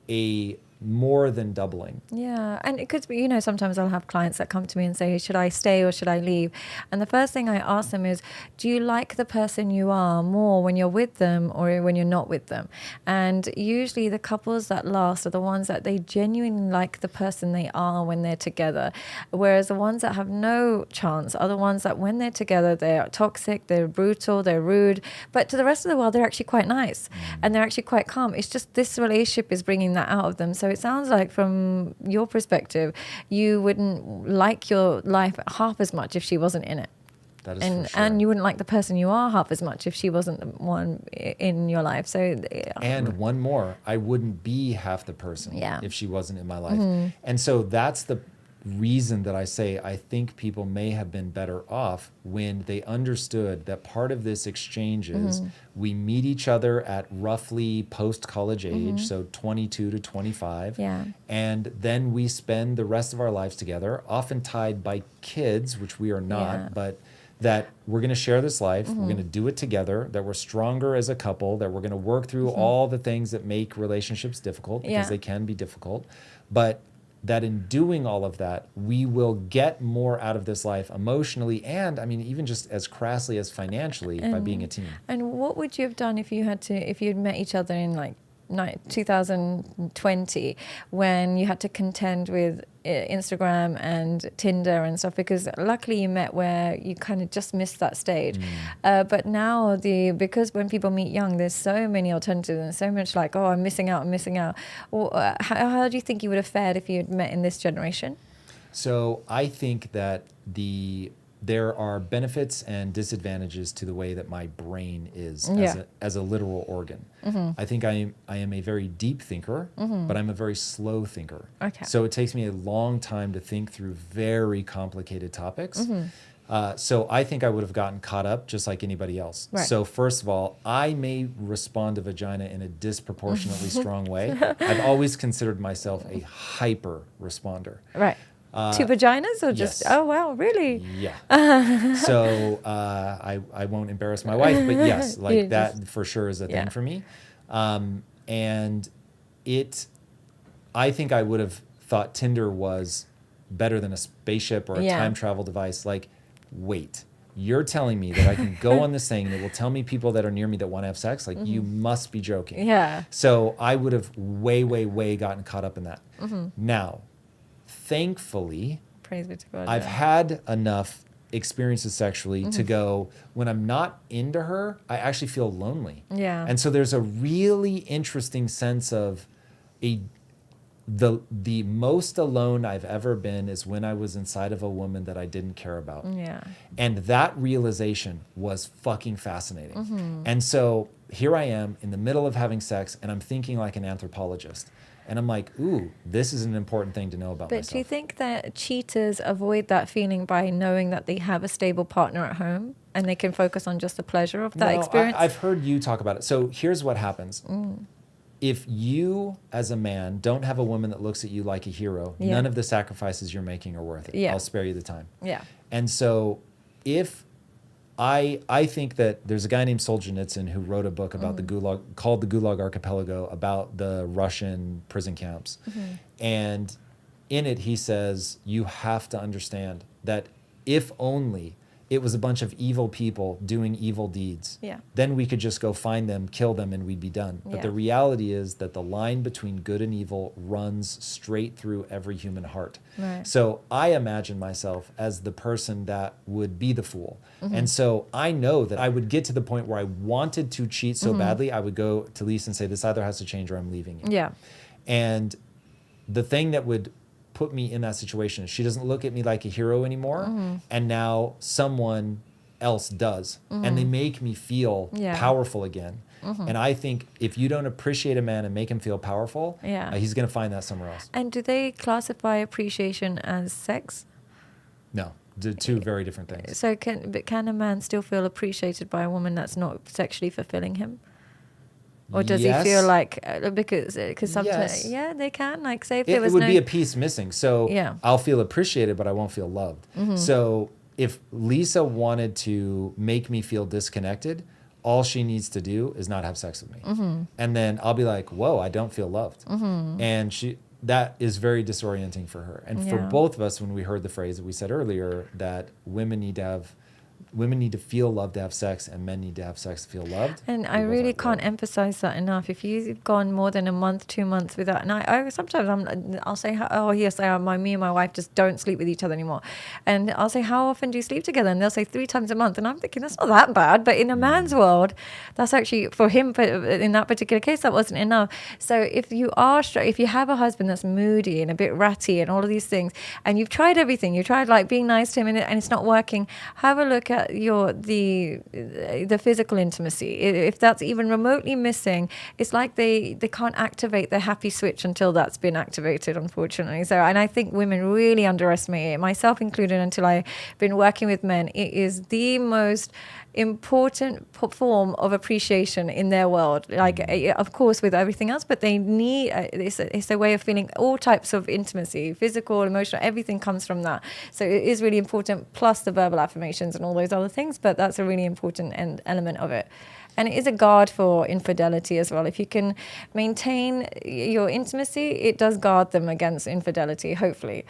B: a more than doubling.
A: Yeah, and it could be, you know, sometimes I'll have clients that come to me and say, should I stay or should I leave? And the first thing I ask them is, do you like the person you are more when you're with them or when you're not with them? And usually the couples that last are the ones that they genuinely like the person they are when they're together. Whereas the ones that have no chance are the ones that when they're together, they're toxic, they're brutal, they're rude. But to the rest of the world, they're actually quite nice and they're actually quite calm. It's just this relationship is bringing that out of them. So it sounds like from your perspective, you wouldn't like your life half as much if she wasn't in it.
B: That is for sure.
A: And you wouldn't like the person you are half as much if she wasn't the one in your life. So,
B: and one more, I wouldn't be half the person if she wasn't in my life. And so that's the reason that I say I think people may have been better off when they understood that part of this exchange is we meet each other at roughly post-college age, so 22 to 25, and then we spend the rest of our lives together, often tied by kids, which we are not, but that we're going to share this life, we're going to do it together, that we're stronger as a couple, that we're going to work through all the things that make relationships difficult, because they can be difficult, but that in doing all of that, we will get more out of this life emotionally and, I mean, even just as crassly as financially by being a team. And
A: what would you have done if you had met each other in like 2020 when you had to contend with Instagram and Tinder and stuff? Because luckily you met where you kind of just missed that stage. But now because when people meet young, there's so many alternatives and so much like, oh, I'm missing out. Well, how do you think you would have fared if you had met in this generation?
B: So I think that there are benefits and disadvantages to the way that my brain is as a literal organ. I think I am a very deep thinker, but I'm a very slow thinker. So it takes me a long time to think through very complicated topics. So I think I would have gotten caught up just like anybody else.
A: Right.
B: So first of all, I may respond to vagina in a disproportionately strong way. I've always considered myself a hyper responder.
A: Right. To vaginas or just,
B: yes.
A: oh, wow, really?
B: Yeah. So I won't embarrass my wife, but yes, like
A: You
B: that
A: just-
B: for sure is a
A: Yeah.
B: thing for me. And I think I would have thought Tinder was better than a spaceship or a
A: Yeah.
B: time travel device. Like, wait, you're telling me that I can go on this thing that will tell me people that are near me that want to have sex? Like, you must be joking.
A: Yeah.
B: So I would have way gotten caught up in that. Now, thankfully,
A: Praise be to God.
B: I've
A: yeah.
B: had enough experiences sexually to go, when I'm not into her, I actually feel lonely.
A: Yeah.
B: And so there's a really interesting sense of the most alone I've ever been is when I was inside of a woman that I didn't care about.
A: Yeah.
B: And that realization was fucking fascinating. And so here I am in the middle of having sex and I'm thinking like an anthropologist. And I'm like, ooh, this is an important thing to know about
A: But
B: myself.
A: do you think that cheaters avoid that feeling by knowing that they have a stable partner at home and they can focus on just the pleasure of that
B: No,
A: experience?
B: I've heard you talk about it. So here's what happens. If you, as a man, don't have a woman that looks at you like a hero,
A: Yeah.
B: none of the sacrifices you're making are worth it.
A: Yeah.
B: I'll spare you the time.
A: Yeah.
B: And so if I think that there's a guy named Solzhenitsyn who wrote a book about the Gulag, called the Gulag Archipelago, about the Russian prison camps. And in it, he says, you have to understand that if only it was a bunch of evil people doing evil deeds,
A: Yeah.
B: then we could just go find them, kill them, and we'd be done. But
A: Yeah.
B: the reality is that the line between good and evil runs straight through every human heart.
A: Right.
B: So I imagine myself as the person that would be the fool. And so I know that I would get to the point where I wanted to cheat so badly, I would go to Lisa and say, this either has to change or I'm leaving you.
A: Yeah.
B: And the thing that would put me in that situation is she doesn't look at me like a hero anymore. And now someone else does. And they make me feel
A: Yeah.
B: powerful again. And I think if you don't appreciate a man and make him feel powerful,
A: Yeah.
B: he's going to find that somewhere else.
A: And do they classify appreciation as sex?
B: No, two very different things.
A: So can a man still feel appreciated by a woman that's not sexually fulfilling him? Or does
B: Yes.
A: he feel like, because sometimes,
B: Yes.
A: yeah, they can, like say if
B: It
A: there was
B: would
A: no...
B: be a piece missing. So
A: Yeah.
B: I'll feel appreciated, but I won't feel loved. So if Lisa wanted to make me feel disconnected, all she needs to do is not have sex with me. And then I'll be like, whoa, I don't feel loved. And that is very disorienting for her. And for
A: Yeah.
B: both of us, when we heard the phrase that we said earlier, that women need to feel loved to have sex, and men need to have sex to feel loved.
A: And I
B: we both
A: really
B: like,
A: can't
B: whoa.
A: emphasize that enough. If you've gone more than a month, 2 months without, and I sometimes I'll say, oh yes, me and my wife just don't sleep with each other anymore, and I'll say, how often do you sleep together? And they'll say 3 times a month, and I'm thinking that's not that bad, but in a man's world, that's actually for him. But in that particular case, that wasn't enough. So if you have a husband that's moody and a bit ratty and all of these things, and you've tried everything, you tried like being nice to him, and it's not working, have a look at the physical intimacy. If that's even remotely missing, it's like they can't activate the happy switch until that's been activated, unfortunately. So, and I think women really underestimate it, myself included, until I've been working with men. It is the most important form of appreciation in their world, like of course with everything else, but they need it's a way of feeling all types of intimacy, physical, emotional, everything comes from that. So it is really important, plus the verbal affirmations and all those other things, but that's a really important element of it. And it is a guard for infidelity as well. If you can maintain your intimacy, it does guard them against infidelity, hopefully.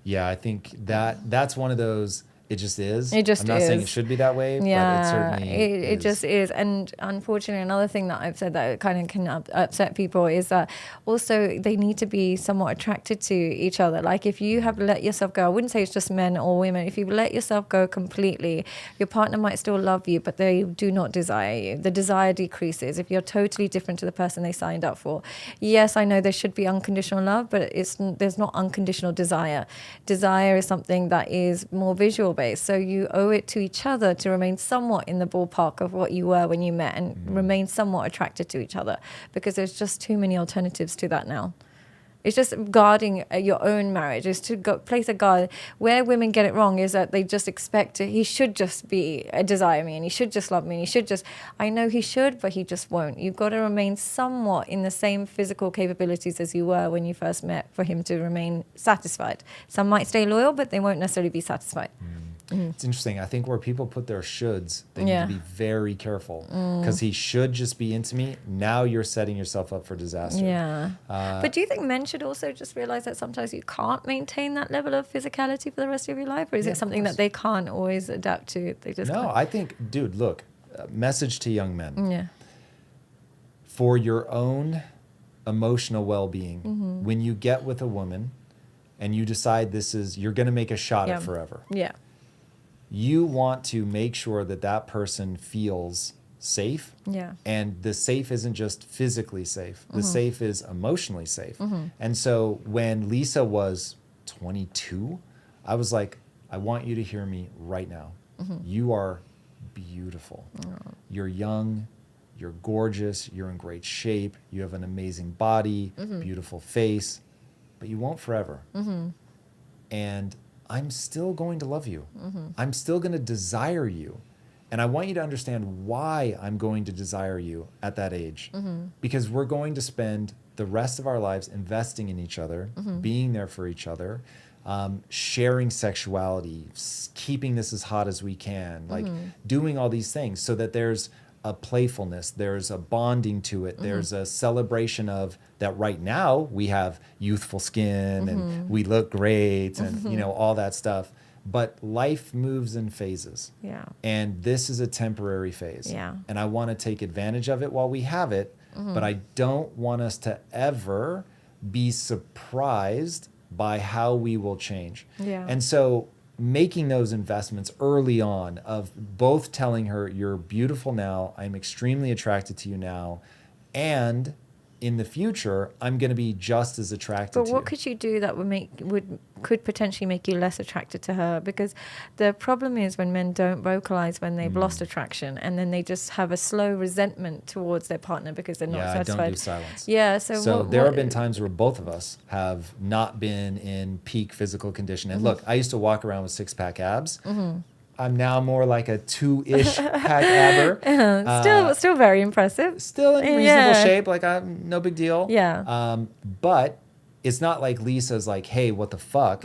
B: Yeah, I think that's one of those. It just is.
A: It just
B: I'm not saying
A: is.
B: it should be that way, but it certainly
A: it
B: is.
A: just is. And unfortunately, another thing that I've said that kind of can upset people is that also they need to be somewhat attracted to each other. Like if you have let yourself go, I wouldn't say it's just men or women. If you let yourself go completely, your partner might still love you, but they do not desire you. The desire decreases if you're totally different to the person they signed up for. Yes, I know there should be unconditional love, but there's not unconditional desire. Desire is something that is more visual based. So you owe it to each other to remain somewhat in the ballpark of what you were when you met and remain somewhat attracted to each other, because there's just too many alternatives to that now. It's just guarding your own marriage. Is to place a guard. Where women get it wrong is that they just expect he should just desire me, and he should just love me, and he should just. I know he should, but he just won't. You've got to remain somewhat in the same physical capabilities as you were when you first met for him to remain satisfied. Some might stay loyal, but they won't necessarily be satisfied.
B: It's interesting. I think where people put their shoulds, they need to be very careful, because he should just be into me. Now you're setting yourself up for disaster.
A: Yeah. But do you think men should also just realize that sometimes you can't maintain that level of physicality for the rest of your life? Or is it something that they can't always adapt to? They just can't?
B: I think, dude, look, message to young men.
A: Yeah.
B: For your own emotional well-being, when you get with a woman and you decide you're going to make a shot at forever.
A: Yeah.
B: You want to make sure that person feels safe.
A: Yeah.
B: And the safe isn't just physically safe. The safe is emotionally safe. And so when Lisa was 22, I was like, I want you to hear me right now. You are beautiful. You're young. You're gorgeous. You're in great shape. You have an amazing body, beautiful face, but you won't forever. And I'm still going to love you. I'm still going to desire you. And I want you to understand why I'm going to desire you at that age. Because we're going to spend the rest of our lives investing in each other, being there for each other, sharing sexuality, keeping this as hot as we can, like doing all these things so that there's a playfulness, there's a bonding to it, there's a celebration of that. Right now we have youthful skin and we look great and all that stuff, but life moves in phases.
A: Yeah.
B: And this is a temporary phase.
A: Yeah.
B: And I want to take advantage of it while we have it, but I don't want us to ever be surprised by how we will change.
A: Yeah.
B: And so making those investments early on of both telling her, you're beautiful now, I'm extremely attracted to you now, and in the future, I'm going to be just as attracted to you.
A: But what could you do that could potentially make you less attracted to her? Because the problem is when men don't vocalize when they've lost attraction, and then they just have a slow resentment towards their partner because they're not satisfied.
B: I don't do silence.
A: Yeah,
B: so there have been times where both of us have not been in peak physical condition. And look, I used to walk around with six-pack abs. I'm now more like a 2-ish pack abber.
A: Still very impressive.
B: Still in reasonable shape, like no big deal.
A: Yeah.
B: But it's not like Lisa's like, hey, what the fuck?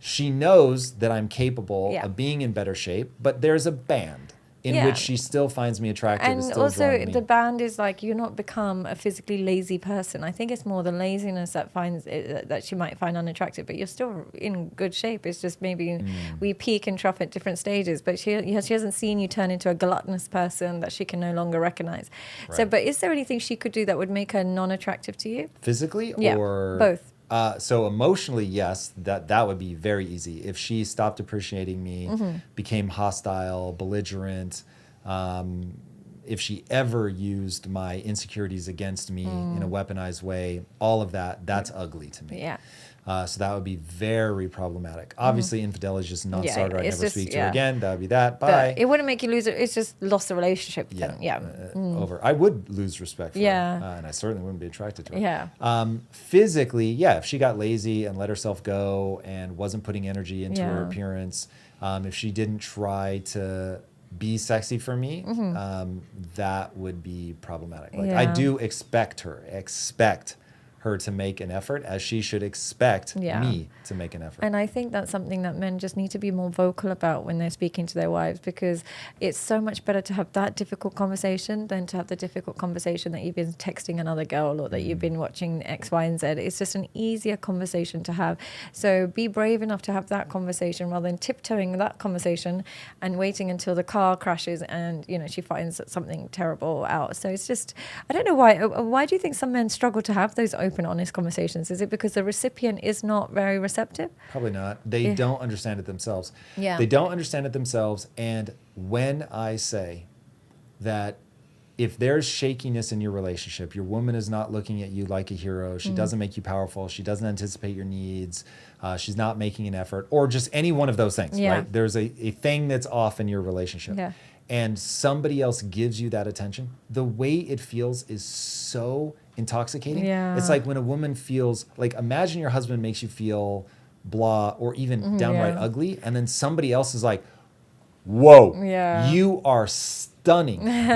B: She knows that I'm capable of being in better shape, but there's a band in which she still finds me attractive.
A: And
B: still
A: also
B: me.
A: the band is like, you're not become a physically lazy person. I think it's more the laziness that she might find unattractive, but you're still in good shape. It's just maybe we peak and trough at different stages, but she hasn't seen you turn into a gluttonous person that she can no longer recognize. Right. So, but is there anything she could do that would make her non-attractive to you?
B: Physically or?
A: Both.
B: So emotionally, yes, that would be very easy. If she stopped appreciating me, became hostile, belligerent, if she ever used my insecurities against me in a weaponized way, all of that's ugly to me.
A: Yeah.
B: So that would be very problematic. Obviously, infidelity is just a non-starter. I'd never speak to her again. That would be that. Bye.
A: But it wouldn't make you lose it. It's just lost the relationship.
B: Over. I would lose respect for her. And I certainly wouldn't be attracted to her.
A: Yeah.
B: Physically, if she got lazy and let herself go and wasn't putting energy into her appearance, if she didn't try to be sexy for me, that would be problematic. Like I do expect her to make an effort, as she should expect me to make an effort.
A: And I think that's something that men just need to be more vocal about when they're speaking to their wives, because it's so much better to have that difficult conversation than to have the difficult conversation that you've been texting another girl or that you've been watching X, Y, and Z. It's just an easier conversation to have. So be brave enough to have that conversation rather than tiptoeing that conversation and waiting until the car crashes and she finds something terrible out. So it's just, I don't know why do you think some men struggle to have those open, honest conversations? Is it because the recipient is not very receptive?
B: Probably not. They don't understand it themselves.
A: Yeah.
B: They don't understand it themselves. And when I say that if there's shakiness in your relationship, your woman is not looking at you like a hero, she doesn't make you powerful, she doesn't anticipate your needs, she's not making an effort, or just any one of those things, right? There's a thing that's off in your relationship. And somebody else gives you that attention, the way it feels is so intoxicating.
A: Yeah.
B: It's like when a woman feels like, imagine your husband makes you feel blah or even downright ugly, and then somebody else is like, whoa, you are stunning.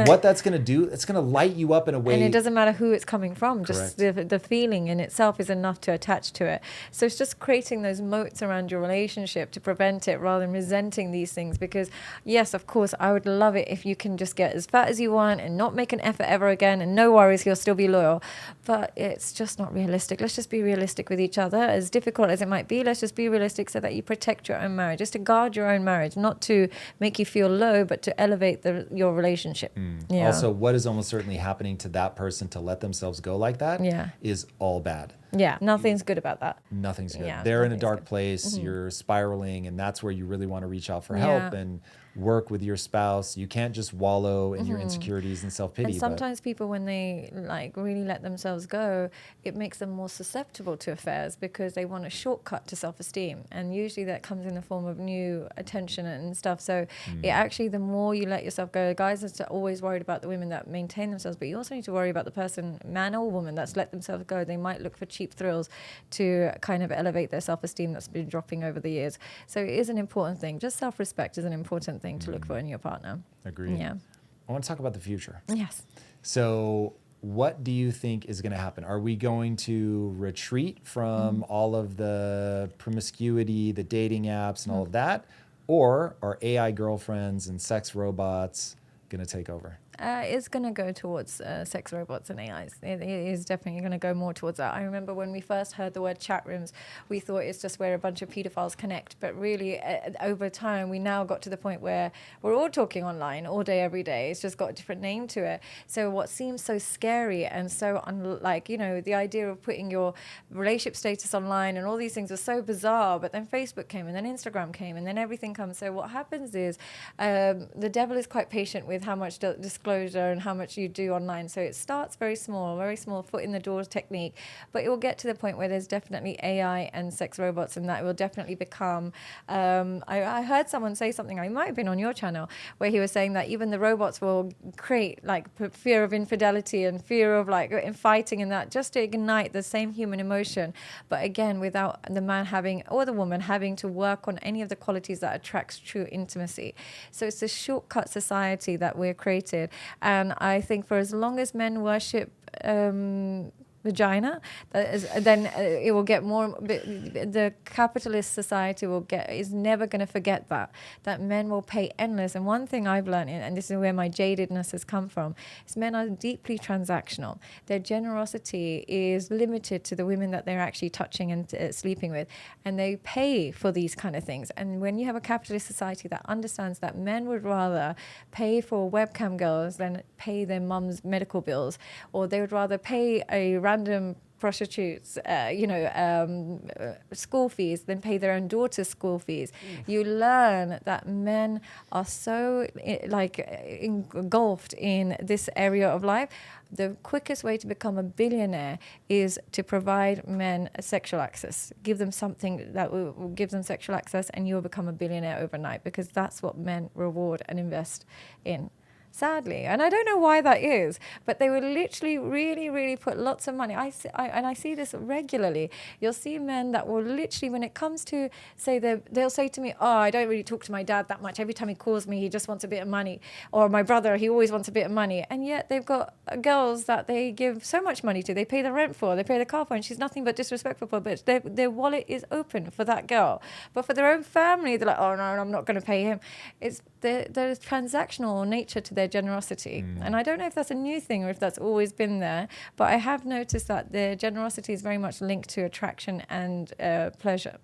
B: What that's going to do, it's going to light you up in a way.
A: And it doesn't matter who it's coming from.
B: Correct.
A: Just the feeling in itself is enough to attach to it. So it's just creating those moats around your relationship to prevent it rather than resenting these things. Because yes, of course, I would love it if you can just get as fat as you want and not make an effort ever again, and no worries, he'll still be loyal. But it's just not realistic. Let's just be realistic with each other. As difficult as it might be, let's just be realistic so that you protect your own marriage, just to guard your own marriage, not to make you feel low, but to elevate your relationship. Yeah.
B: Also, what is almost certainly happening to that person to let themselves go like that is all bad.
A: Yeah, nothing's good about that.
B: Nothing's good.
A: Yeah,
B: They're in a dark
A: good.
B: place. You're spiraling, and that's where you really want to reach out for help and work with your spouse. You can't just wallow in your insecurities and self-pity.
A: And sometimes people, when they like really let themselves go, it makes them more susceptible to affairs because they want a shortcut to self-esteem. And usually that comes in the form of new attention and stuff. So it actually, the more you let yourself go, guys are always worried about the women that maintain themselves, but you also need to worry about the person, man or woman, that's let themselves go. They might look for cheap thrills to kind of elevate their self-esteem that's been dropping over the years. So it is an important thing. Just self-respect is an important thing to look for in your partner.
B: Agreed.
A: Yeah.
B: I want to talk about the future.
A: Yes.
B: So what do you think is going to happen? Are we going to retreat from all of the promiscuity, the dating apps and all of that? Or are AI girlfriends and sex robots going to take over?
A: It's going to go towards sex robots and AIs. It is definitely going to go more towards that. I remember when we first heard the word chat rooms, we thought it's just where a bunch of pedophiles connect. But really, over time, we now got to the point where we're all talking online all day, every day. It's just got a different name to it. So what seems so scary and so unlike, the idea of putting your relationship status online and all these things was so bizarre. But then Facebook came, and then Instagram came, and then everything comes. So what happens is the devil is quite patient with how much disclosure and how much you do online. So it starts very small foot in the door technique, but it will get to the point where there's definitely AI and sex robots, and that will definitely become, I heard someone say something, I might have been on your channel, where he was saying that even the robots will create like fear of infidelity and fear of like fighting and that, just to ignite the same human emotion. But again, without the man having, or the woman having to work on any of the qualities that attracts true intimacy. So it's a shortcut society that we're created. And I think for as long as men worship vagina, then it will get more. The capitalist society is never going to forget that men will pay endless. And one thing I've learned, and this is where my jadedness has come from, is men are deeply transactional. Their generosity is limited to the women that they're actually touching and sleeping with, and they pay for these kind of things. And when you have a capitalist society that understands that men would rather pay for webcam girls than pay their mum's medical bills, or they would rather pay a random prostitutes, school fees, than pay their own daughter's school fees. You learn that men are so engulfed in this area of life. The quickest way to become a billionaire is to provide men a sexual access. Give them something that will give them sexual access, and you will become a billionaire overnight, because that's what men reward and invest in. Sadly, and I don't know why that is, but they will literally really, really put lots of money. I see this regularly. You'll see men that will literally, when it comes to, say, they'll say to me, I don't really talk to my dad that much. Every time he calls me, he just wants a bit of money. Or my brother, he always wants a bit of money. And yet they've got girls that they give so much money to. They pay the rent for, they pay the car for, and she's nothing but disrespectful for, but their wallet is open for that girl. But for their own family, they're like, oh no, I'm not going to pay him. There's transactional nature to their generosity. And I don't know if that's a new thing or if that's always been there, but I have noticed that their generosity is very much linked to attraction and pleasure.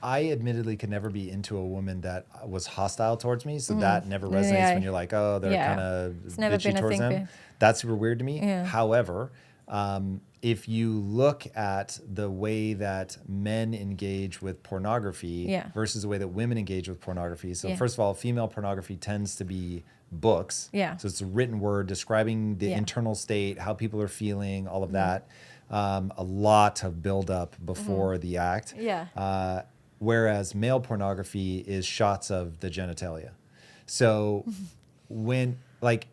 B: I admittedly could never be into a woman that was hostile towards me, so that never resonates when you're like, oh, they're kind of bitchy towards them. That's super weird to me. However, if you look at the way that men engage with pornography versus the way that women engage with pornography. So first of all, female pornography tends to be books. So it's a written word describing the internal state, how people are feeling, all of that. A lot of buildup before the act. Whereas male pornography is shots of the genitalia. So when, like,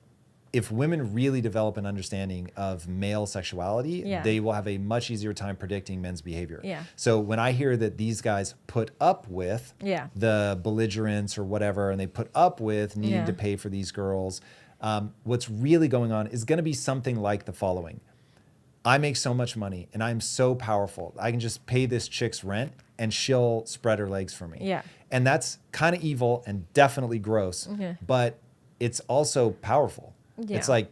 B: if women really develop an understanding of male sexuality, they will have a much easier time predicting men's behavior. So when I hear that these guys put up with the belligerence or whatever, and they put up with needing to pay for these girls, what's really going on is going to be something like the following. I make so much money and I'm so powerful. I can just pay this chick's rent and she'll spread her legs for me. And that's kind of evil and definitely gross, but it's also powerful. It's like,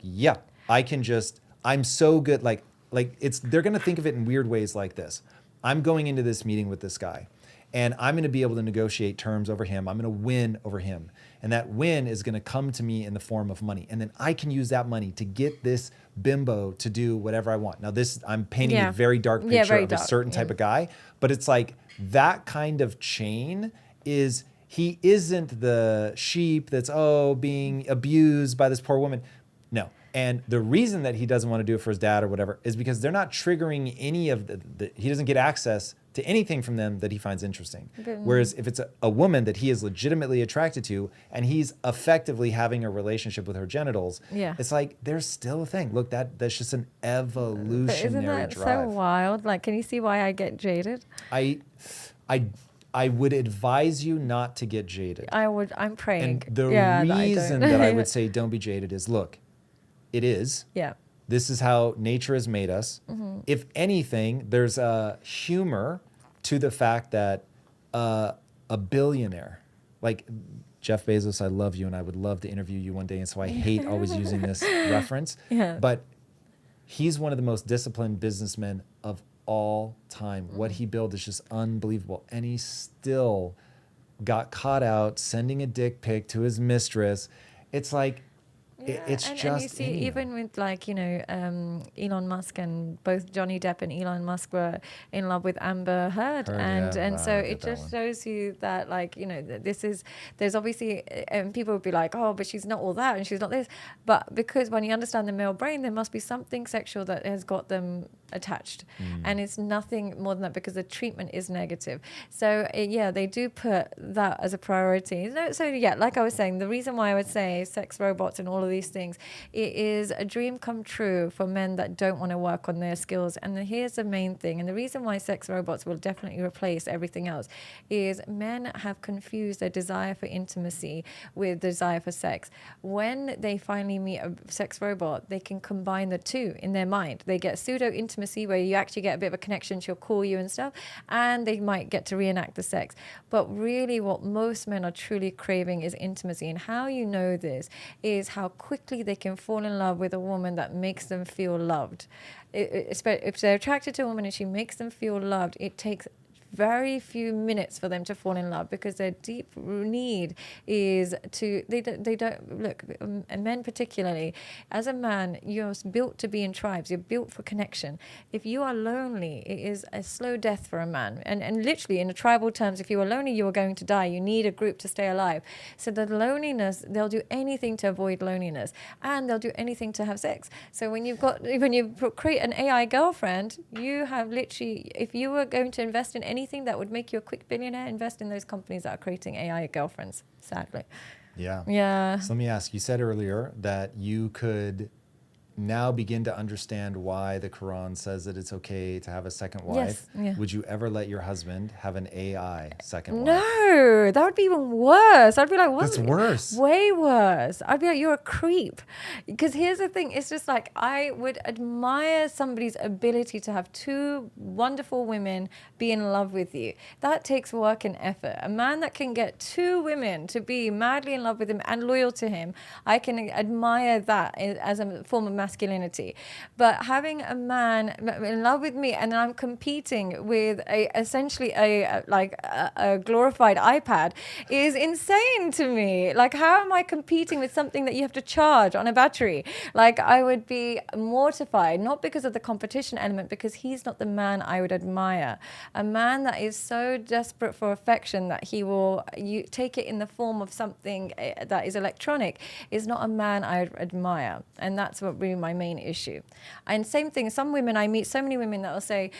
B: I'm so good. They're going to think of it in weird ways like this. I'm going into this meeting with this guy and I'm going to be able to negotiate terms over him. I'm going to win over him. And that win is going to come to me in the form of money. And then I can use that money to get this bimbo to do whatever I want. Now I'm painting a very dark picture of a certain type of guy, but it's like that kind of chain he isn't the sheep that's, being abused by this poor woman. No. And the reason that he doesn't want to do it for his dad or whatever is because they're not triggering any of he doesn't get access to anything from them that he finds interesting. Whereas if it's a woman that he is legitimately attracted to and he's effectively having a relationship with her genitals, it's like there's still a thing. Look, that's just an evolutionary
A: isn't that
B: drive.
A: So wild? Like, can you see why I get jaded?
B: I would advise you not to get jaded.
A: I'm praying.
B: And the reason that I would say don't be jaded is, look, it is. This is how nature has made us. If anything, there's a humor to the fact that a billionaire, like Jeff Bezos, I love you and I would love to interview you one day. And so I hate always using this reference. But he's one of the most disciplined businessmen of all time. What he built is just unbelievable. And he still got caught out sending a dick pic to his mistress. It's like, it's
A: and
B: just
A: you see, even with Elon Musk, and both Johnny Depp and Elon Musk were in love with Amber Heard. So it just shows you that, there's obviously, and people would be like, oh, but she's not all that and she's not this. But because when you understand the male brain, there must be something sexual that has got them attached. And it's nothing more than that because the treatment is negative. So they do put that as a priority. So like I was saying, the reason why I would say sex robots and all of these things, it is a dream come true for men that don't want to work on their skills. And here's the main thing, and the reason why sex robots will definitely replace everything else is men have confused their desire for intimacy with desire for sex. When they finally meet a sex robot, they can combine the two in their mind. They get pseudo intimacy where you actually get a bit of a connection, she'll call you and stuff, and they might get to reenact the sex. But really what most men are truly craving is intimacy. And how you know this is how quickly they can fall in love with a woman that makes them feel loved. If they're attracted to a woman and she makes them feel loved, it takes very few minutes for them to fall in love because their deep need is they don't look, and men particularly, as a man, you're built to be in tribes, you're built for connection. If you are lonely, it is a slow death for a man, and literally in the tribal terms, if you are lonely, you are going to die. You need a group to stay alive. So the loneliness, they'll do anything to avoid loneliness, and they'll do anything to have sex. So when you create an AI girlfriend, you have literally, if you were going to invest in anything that would make you a quick billionaire, invest in those companies that are creating AI girlfriends, sadly.
B: Yeah. So let me ask, you said earlier that you could now begin to understand why the Quran says that it's okay to have a second wife. Would you ever let your husband have an AI second wife?
A: No, that would be even worse. I'd be like, what's
B: worse?
A: Way worse. I'd be like, you're a creep. Because here's the thing, it's just like, I would admire somebody's ability to have two wonderful women be in love with you. That takes work and effort. A man that can get two women to be madly in love with him and loyal to him, I can admire that as a form of masculinity. But having a man in love with me and then I'm competing with essentially a glorified iPad is insane to me. Like, how am I competing with something that you have to charge on a battery? Like, I would be mortified, not because of the competition element, because he's not the man I would admire. A man that is so desperate for affection that he will take it in the form of something that is electronic is not a man I admire. And that's what be my main issue. And same thing, some women, I meet so many women that will say,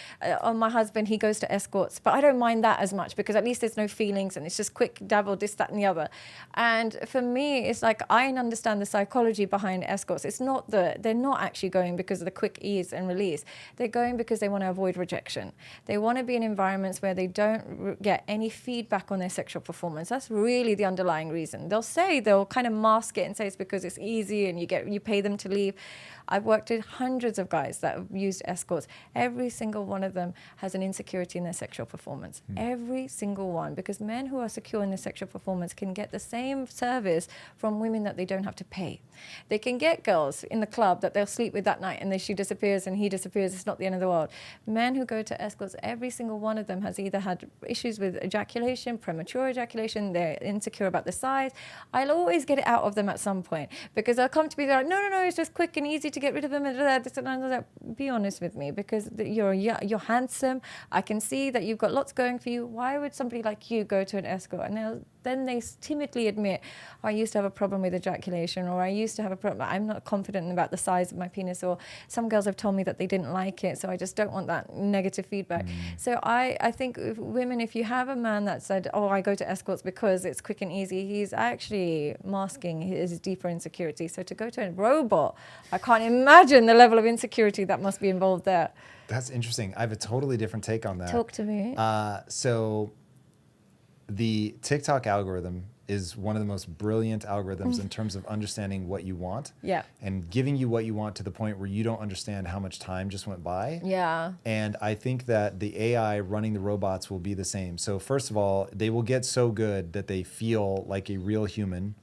A: oh, my husband, he goes to escorts, but I don't mind that as much because at least there's no feelings and it's just quick dabble, this, that, and the other. And for me, it's like, I understand the psychology behind escorts. It's not they're not actually going because of the quick ease and release. They're going because they want to avoid rejection. They want to be in environments where they don't get any feedback on their sexual performance. That's really the underlying reason. They'll kind of mask it and say it's because it's easy and you pay them to leave. I've worked with hundreds of guys that have used escorts. Every single one of them has an insecurity in their sexual performance. Every single one. Because men who are secure in their sexual performance can get the same service from women that they don't have to pay. They can get girls in the club that they'll sleep with that night and then she disappears and he disappears. It's not the end of the world. Men who go to escorts, every single one of them has either had issues with ejaculation, premature ejaculation, they're insecure about the size. I'll always get it out of them at some point because they'll come to me, they're like, no, it's just quick and easy to get rid of them. And be honest with me, because you're handsome. I can see that you've got lots going for you. Why would somebody like you go to an escort? And then they timidly admit, I used to have a problem with ejaculation, or I used to have a problem, I'm not confident about the size of my penis, or some girls have told me that they didn't like it, so I just don't want that negative feedback. So I think women, if you have a man that said, oh, I go to escorts because it's quick and easy, he's actually masking his deeper insecurity. So to go to a robot, I can't imagine the level of insecurity that must be involved there.
B: That's interesting. I have a totally different take on that.
A: Talk to me.
B: So the TikTok algorithm is one of the most brilliant algorithms in terms of understanding what you want and giving you what you want to the point where you don't understand how much time just went by. And I think that the AI running the robots will be the same. So first of all, they will get so good that they feel like a real human,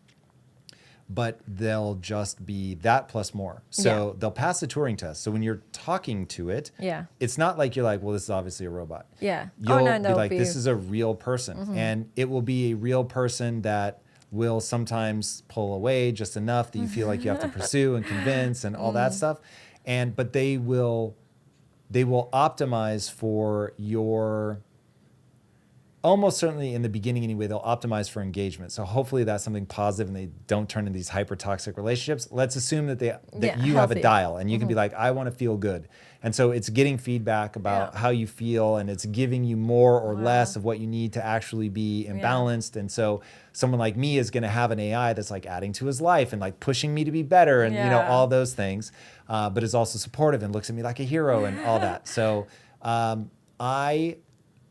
B: but they'll just be that plus more. So they'll pass the Turing test. So when you're talking to it, it's not like you're like, well, this is obviously a robot. You'll be like, this is a real person. And it will be a real person that will sometimes pull away just enough that you feel like you have to pursue and convince and all that stuff. But they will optimize for your, almost certainly in the beginning anyway, they'll optimize for engagement. So hopefully that's something positive and they don't turn into these hyper toxic relationships. Let's assume that you have a dial and you can be like, I want to feel good. And so it's getting feedback about how you feel, and it's giving you more or less of what you need to actually be imbalanced. And so someone like me is going to have an AI that's like adding to his life and like pushing me to be better and you know, all those things, but is also supportive and looks at me like a hero and all that. So I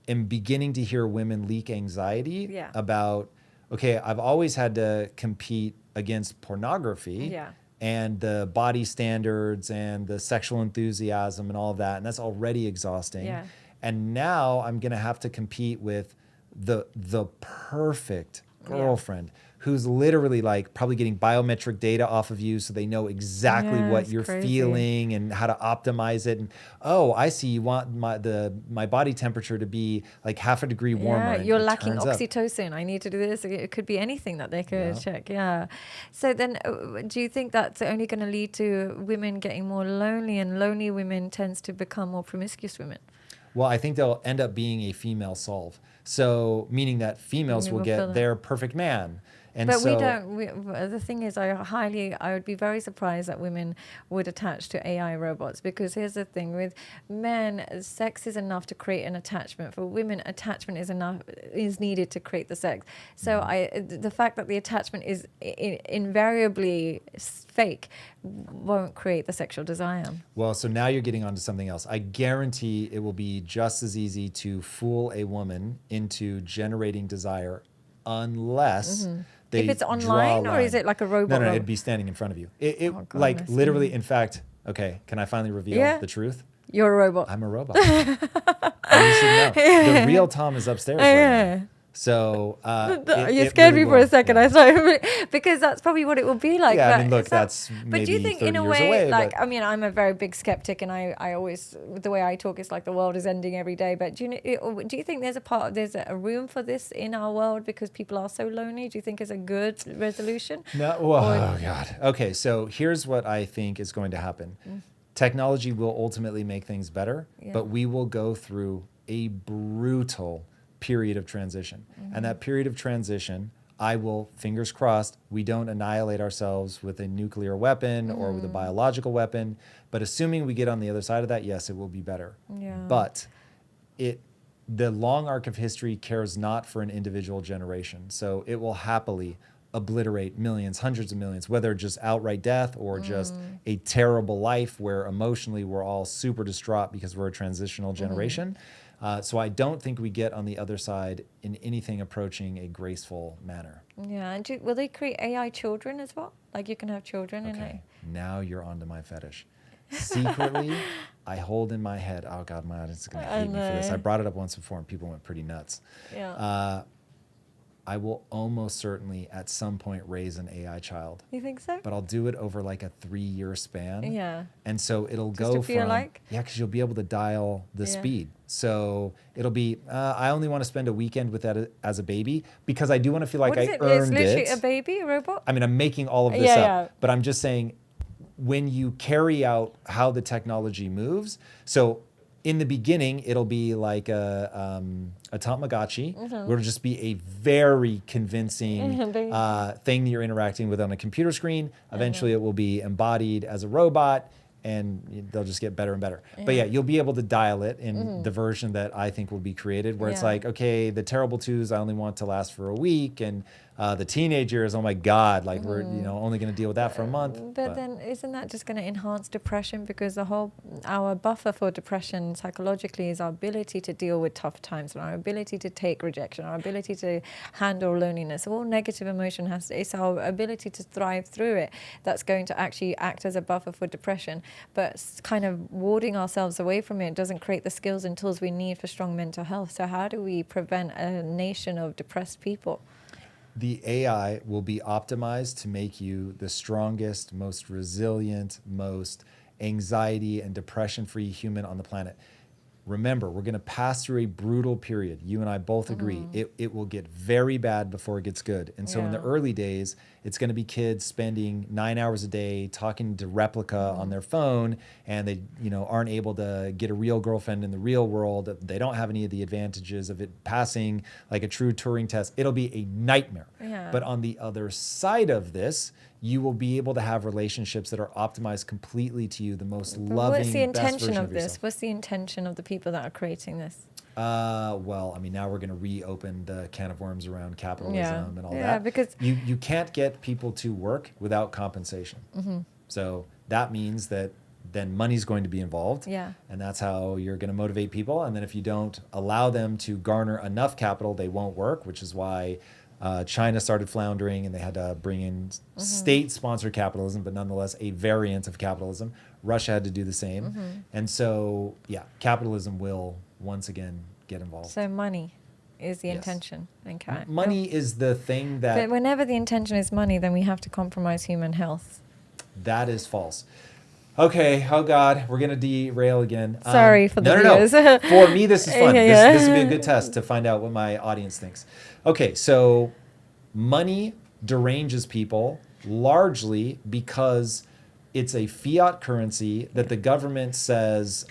B: am beginning to hear women leak anxiety about, okay, I've always had to compete against pornography and the body standards and the sexual enthusiasm and all of that, and that's already exhausting. And now I'm gonna have to compete with the perfect girlfriend who's literally like probably getting biometric data off of you so they know exactly what you're feeling and how to optimize it. And oh, I see, you want my body temperature to be like half a degree warmer.
A: You're lacking oxytocin. I need to do this. It could be anything that they could check. So then do you think that's only going to lead to women getting more lonely, and lonely women tends to become more promiscuous women?
B: Well, I think they'll end up being a female solve. So meaning that females will get their perfect man. And
A: but
B: so,
A: we don't. The thing is, I would be very surprised that women would attach to AI robots, because here's the thing: with men, sex is enough to create an attachment. For women, attachment is needed to create the sex. So the fact that the attachment is invariably fake won't create the sexual desire.
B: Well, so now you're getting onto something else. I guarantee it will be just as easy to fool a woman into generating desire, unless they
A: if it's online, or is it like a robot?
B: No, it'd be standing in front of you. Like literally, in fact, okay, can I finally reveal the truth?
A: You're a robot.
B: I'm a robot. You should know. The real Tom is upstairs right now. So
A: you scared me for a second. I thought, because that's probably what it will be like.
B: Yeah, I mean, look, that's maybe
A: but do you think, in a way, like, I mean, I'm a very big skeptic, and I always, the way I talk is like the world is ending every day. But do you think there's a room for this in our world because people are so lonely? Do you think it's a good resolution?
B: No. Oh God. Okay, so here's what I think is going to happen. Technology will ultimately make things better, but we will go through a brutal period of transition. And that period of transition, I will, fingers crossed, we don't annihilate ourselves with a nuclear weapon or with a biological weapon. But assuming we get on the other side of that, yes, it will be better.
A: Yeah.
B: But the long arc of history cares not for an individual generation. So it will happily obliterate millions, hundreds of millions, whether just outright death or just a terrible life where emotionally we're all super distraught because we're a transitional generation. So I don't think we get on the other side in anything approaching a graceful manner.
A: Yeah, and will they create AI children as well? Like you can have children in
B: Okay, now you're onto my fetish. Secretly, I hold in my head, oh God, my audience is going to hate me for this. I brought it up once before and people went pretty nuts.
A: Yeah.
B: I will almost certainly at some point raise an AI child.
A: You think so?
B: But I'll do it over like a 3-year span.
A: Yeah.
B: And so it'll
A: Just
B: go
A: to feel
B: from,
A: like?
B: yeah, because you'll be able to dial the
A: Yeah.
B: speed. So it'll be, I only want to spend a weekend with that as a baby because I do want to feel like
A: What is
B: I
A: it?
B: earned
A: It's literally
B: it.
A: a baby, a robot?
B: I mean, I'm making all of this
A: Yeah,
B: up,
A: yeah.
B: but I'm just saying when you carry out how the technology moves, so in the beginning, it'll be like a Tamagotchi, where it'll just be a very convincing thing that you're interacting with on a computer screen. Eventually, it will be embodied as a robot, and they'll just get better and better. But yeah, you'll be able to dial it in the version that I think will be created, where it's like, okay, the terrible twos I only want to last for a week, and the teenagers, oh my God, like we're only going to deal with that for a month.
A: But then isn't that just going to enhance depression? Because our buffer for depression psychologically is our ability to deal with tough times, and our ability to take rejection, our ability to handle loneliness. All negative emotion it's our ability to thrive through it that's going to actually act as a buffer for depression. But kind of warding ourselves away from it doesn't create the skills and tools we need for strong mental health. So how do we prevent a nation of depressed people?
B: The AI will be optimized to make you the strongest, most resilient, most anxiety and depression-free human on the planet. Remember, we're going to pass through a brutal period. You and I both agree. It will get very bad before it gets good. And so in the early days, it's going to be kids spending 9 hours a day talking to replica on their phone, and they aren't able to get a real girlfriend in the real world. They don't have any of the advantages of it passing like a true Turing test. It'll be a nightmare.
A: Yeah.
B: But on the other side of this, you will be able to have relationships that are optimized completely to you, the most loving,
A: What's the
B: best
A: intention
B: version
A: of this?
B: yourself.
A: What's the intention of the people that are creating this?
B: Well, I mean, now we're going to reopen the can of worms around capitalism and all that.
A: Because
B: you can't get people to work without compensation. So that means that then money's going to be involved.
A: Yeah.
B: And that's how you're going to motivate people. And then if you don't allow them to garner enough capital, they won't work, which is why China started floundering and they had to bring in state-sponsored capitalism, but nonetheless a variant of capitalism. Russia had to do the same. And so, yeah, capitalism will once again get involved.
A: So money is the
B: Yes.
A: intention. Okay.
B: Money is the thing that...
A: But whenever the intention is money, then we have to compromise human health.
B: That is false. Okay, oh God, we're going to derail again.
A: Sorry for the viewers.
B: No. For me, this is fun.
A: Yeah.
B: This will be a good test to find out what my audience thinks. Okay, so money deranges people largely because it's a fiat currency that the government says,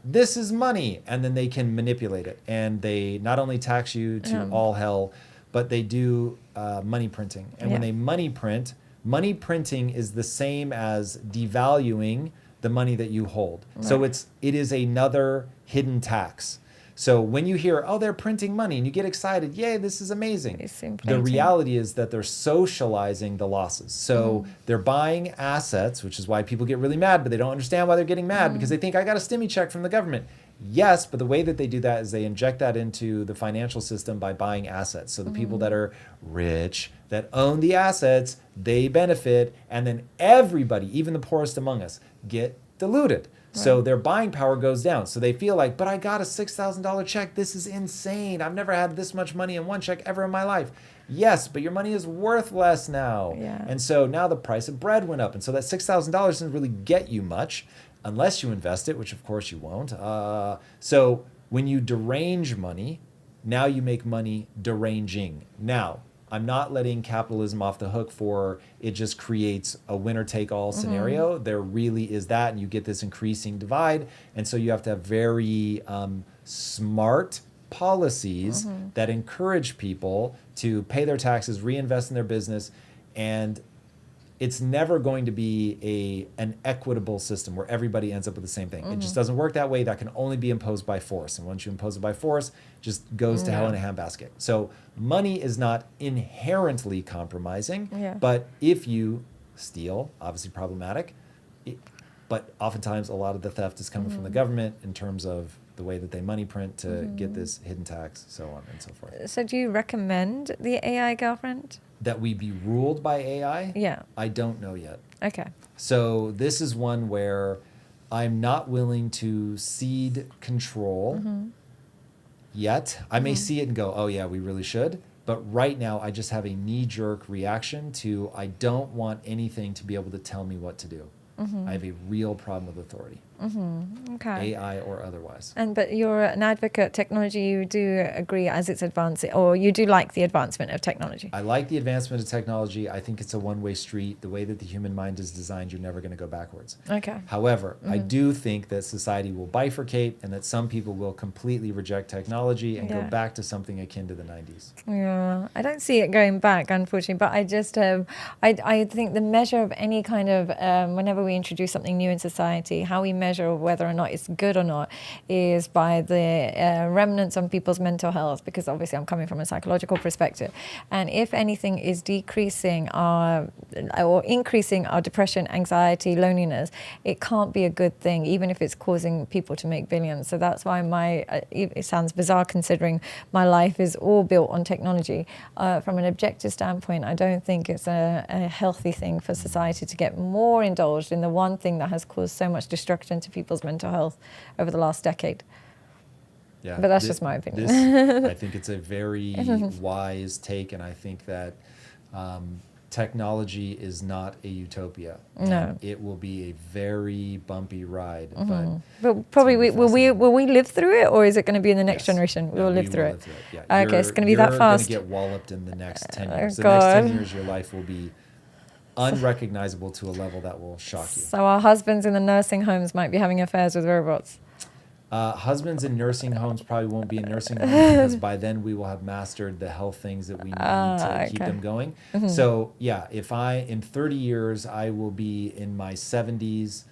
B: this is money, and then they can manipulate it. And they not only tax you to all hell, but they do money printing. And when they money printing is the same as devaluing the money that you hold. Right. So it is another hidden tax. So when you hear, oh, they're printing money, and you get excited, yay, this is amazing. The reality is that they're socializing the losses. So they're buying assets, which is why people get really mad, but they don't understand why they're getting mad because they think I got a stimmy check from the government. Yes, but the way that they do that is they inject that into the financial system by buying assets. So the people that are rich, that own the assets, they benefit, and then everybody, even the poorest among us, get diluted. So their buying power goes down. So they feel like, but I got a $6,000 check. This is insane. I've never had this much money in one check ever in my life. Yes, but your money is worth less now.
A: Yeah.
B: And so now the price of bread went up. And so that $6,000 doesn't really get you much unless you invest it, which of course you won't. So when you derange money, now you make money deranging. Now, I'm not letting capitalism off the hook for it just creates a winner-take-all scenario. There really is that, and you get this increasing divide. And so you have to have very smart policies that encourage people to pay their taxes, reinvest in their business, and it's never going to be an equitable system where everybody ends up with the same thing. It just doesn't work that way. That can only be imposed by force. And once you impose it by force, it just goes to hell in a handbasket. So money is not inherently compromising, but if you steal, obviously problematic, but oftentimes a lot of the theft is coming from the government in terms of the way that they money print to get this hidden tax, so on and so forth.
A: So do you recommend the AI girlfriend?
B: That we be ruled by AI?
A: Yeah.
B: I don't know yet.
A: Okay.
B: So this is one where I'm not willing to cede control yet. I may see it and go, oh yeah, we really should. But right now, I just have a knee-jerk reaction to I don't want anything to be able to tell me what to do. I have a real problem with authority.
A: Okay.
B: AI or otherwise.
A: But you're an advocate. Technology, you do agree as it's advancing, or you do like the advancement of technology?
B: I like the advancement of technology. I think it's a one-way street. The way that the human mind is designed, you're never going to go backwards.
A: Okay.
B: However, I do think that society will bifurcate and that some people will completely reject technology and go back to something akin to the 90s.
A: Yeah, I don't see it going back, unfortunately, but I just, I think the measure of any kind of, whenever we introduce something new in society, how we measure whether or not it's good or not is by the remnants on people's mental health, because obviously I'm coming from a psychological perspective. And if anything is decreasing our, or increasing our depression, anxiety, loneliness, it can't be a good thing, even if it's causing people to make billions. So that's why it sounds bizarre considering my life is all built on technology. From an objective standpoint, I don't think it's a healthy thing for society to get more indulged in the one thing that has caused so much destruction to people's mental health over the last decade.
B: Yeah,
A: but that's just my opinion.
B: I think it's a very wise take, and I think that technology is not a utopia.
A: No.
B: It will be a very bumpy ride.
A: But probably will we live through it, or is it going to be in the next generation?
B: No,
A: we'll live through it.
B: Yeah.
A: Okay, it's going to be that fast.
B: You're going to get walloped in the next 10 years. The
A: God.
B: next 10 years, your life will be unrecognizable to a level that will shock you.
A: So our husbands in the nursing homes might be having affairs with robots.
B: Husbands in nursing homes probably won't be in nursing homes because by then we will have mastered the health things that we need to keep them going. So yeah, if in 30 years, I will be in my 70s.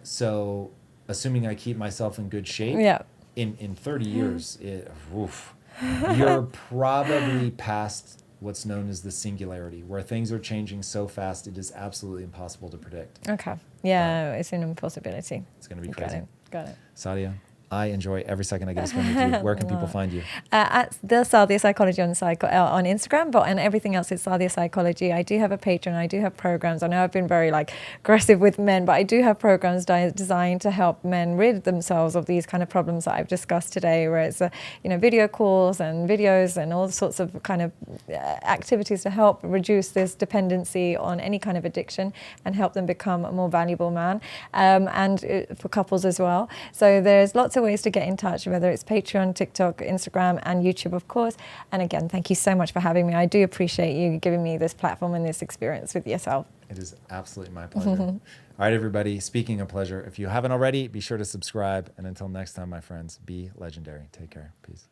B: So assuming I keep myself in good shape, in 30 years, you're probably past what's known as the singularity, where things are changing so fast it is absolutely impossible to predict.
A: Okay. Yeah, it's an impossibility.
B: It's going to be crazy.
A: Got it.
B: Sadia, I enjoy every second I get to spend with you. Where can people find you?
A: At the Sadia Psychology on Instagram, but and everything else is Sadia Psychology. I do have a Patreon. I do have programs. I know I've been very aggressive with men, but I do have programs designed to help men rid themselves of these kind of problems that I've discussed today, where it's video calls and videos and all sorts of kind of activities to help reduce this dependency on any kind of addiction and help them become a more valuable man, and for couples as well. So there's lots of ways to get in touch, whether it's Patreon, TikTok, Instagram, and YouTube, of course. And again, thank you so much for having me. I do appreciate you giving me this platform and this experience with yourself.
B: It is absolutely my pleasure. All right, everybody, speaking of pleasure, if you haven't already, be sure to subscribe. And until next time, my friends, be legendary. Take care. Peace.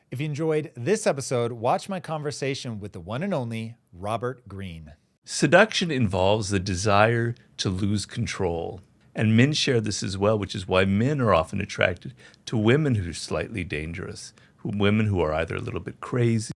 B: If you enjoyed this episode, watch my conversation with the one and only Robert Greene.
D: Seduction involves the desire to lose control. And men share this as well, which is why men are often attracted to women who are slightly dangerous, women who are either a little bit crazy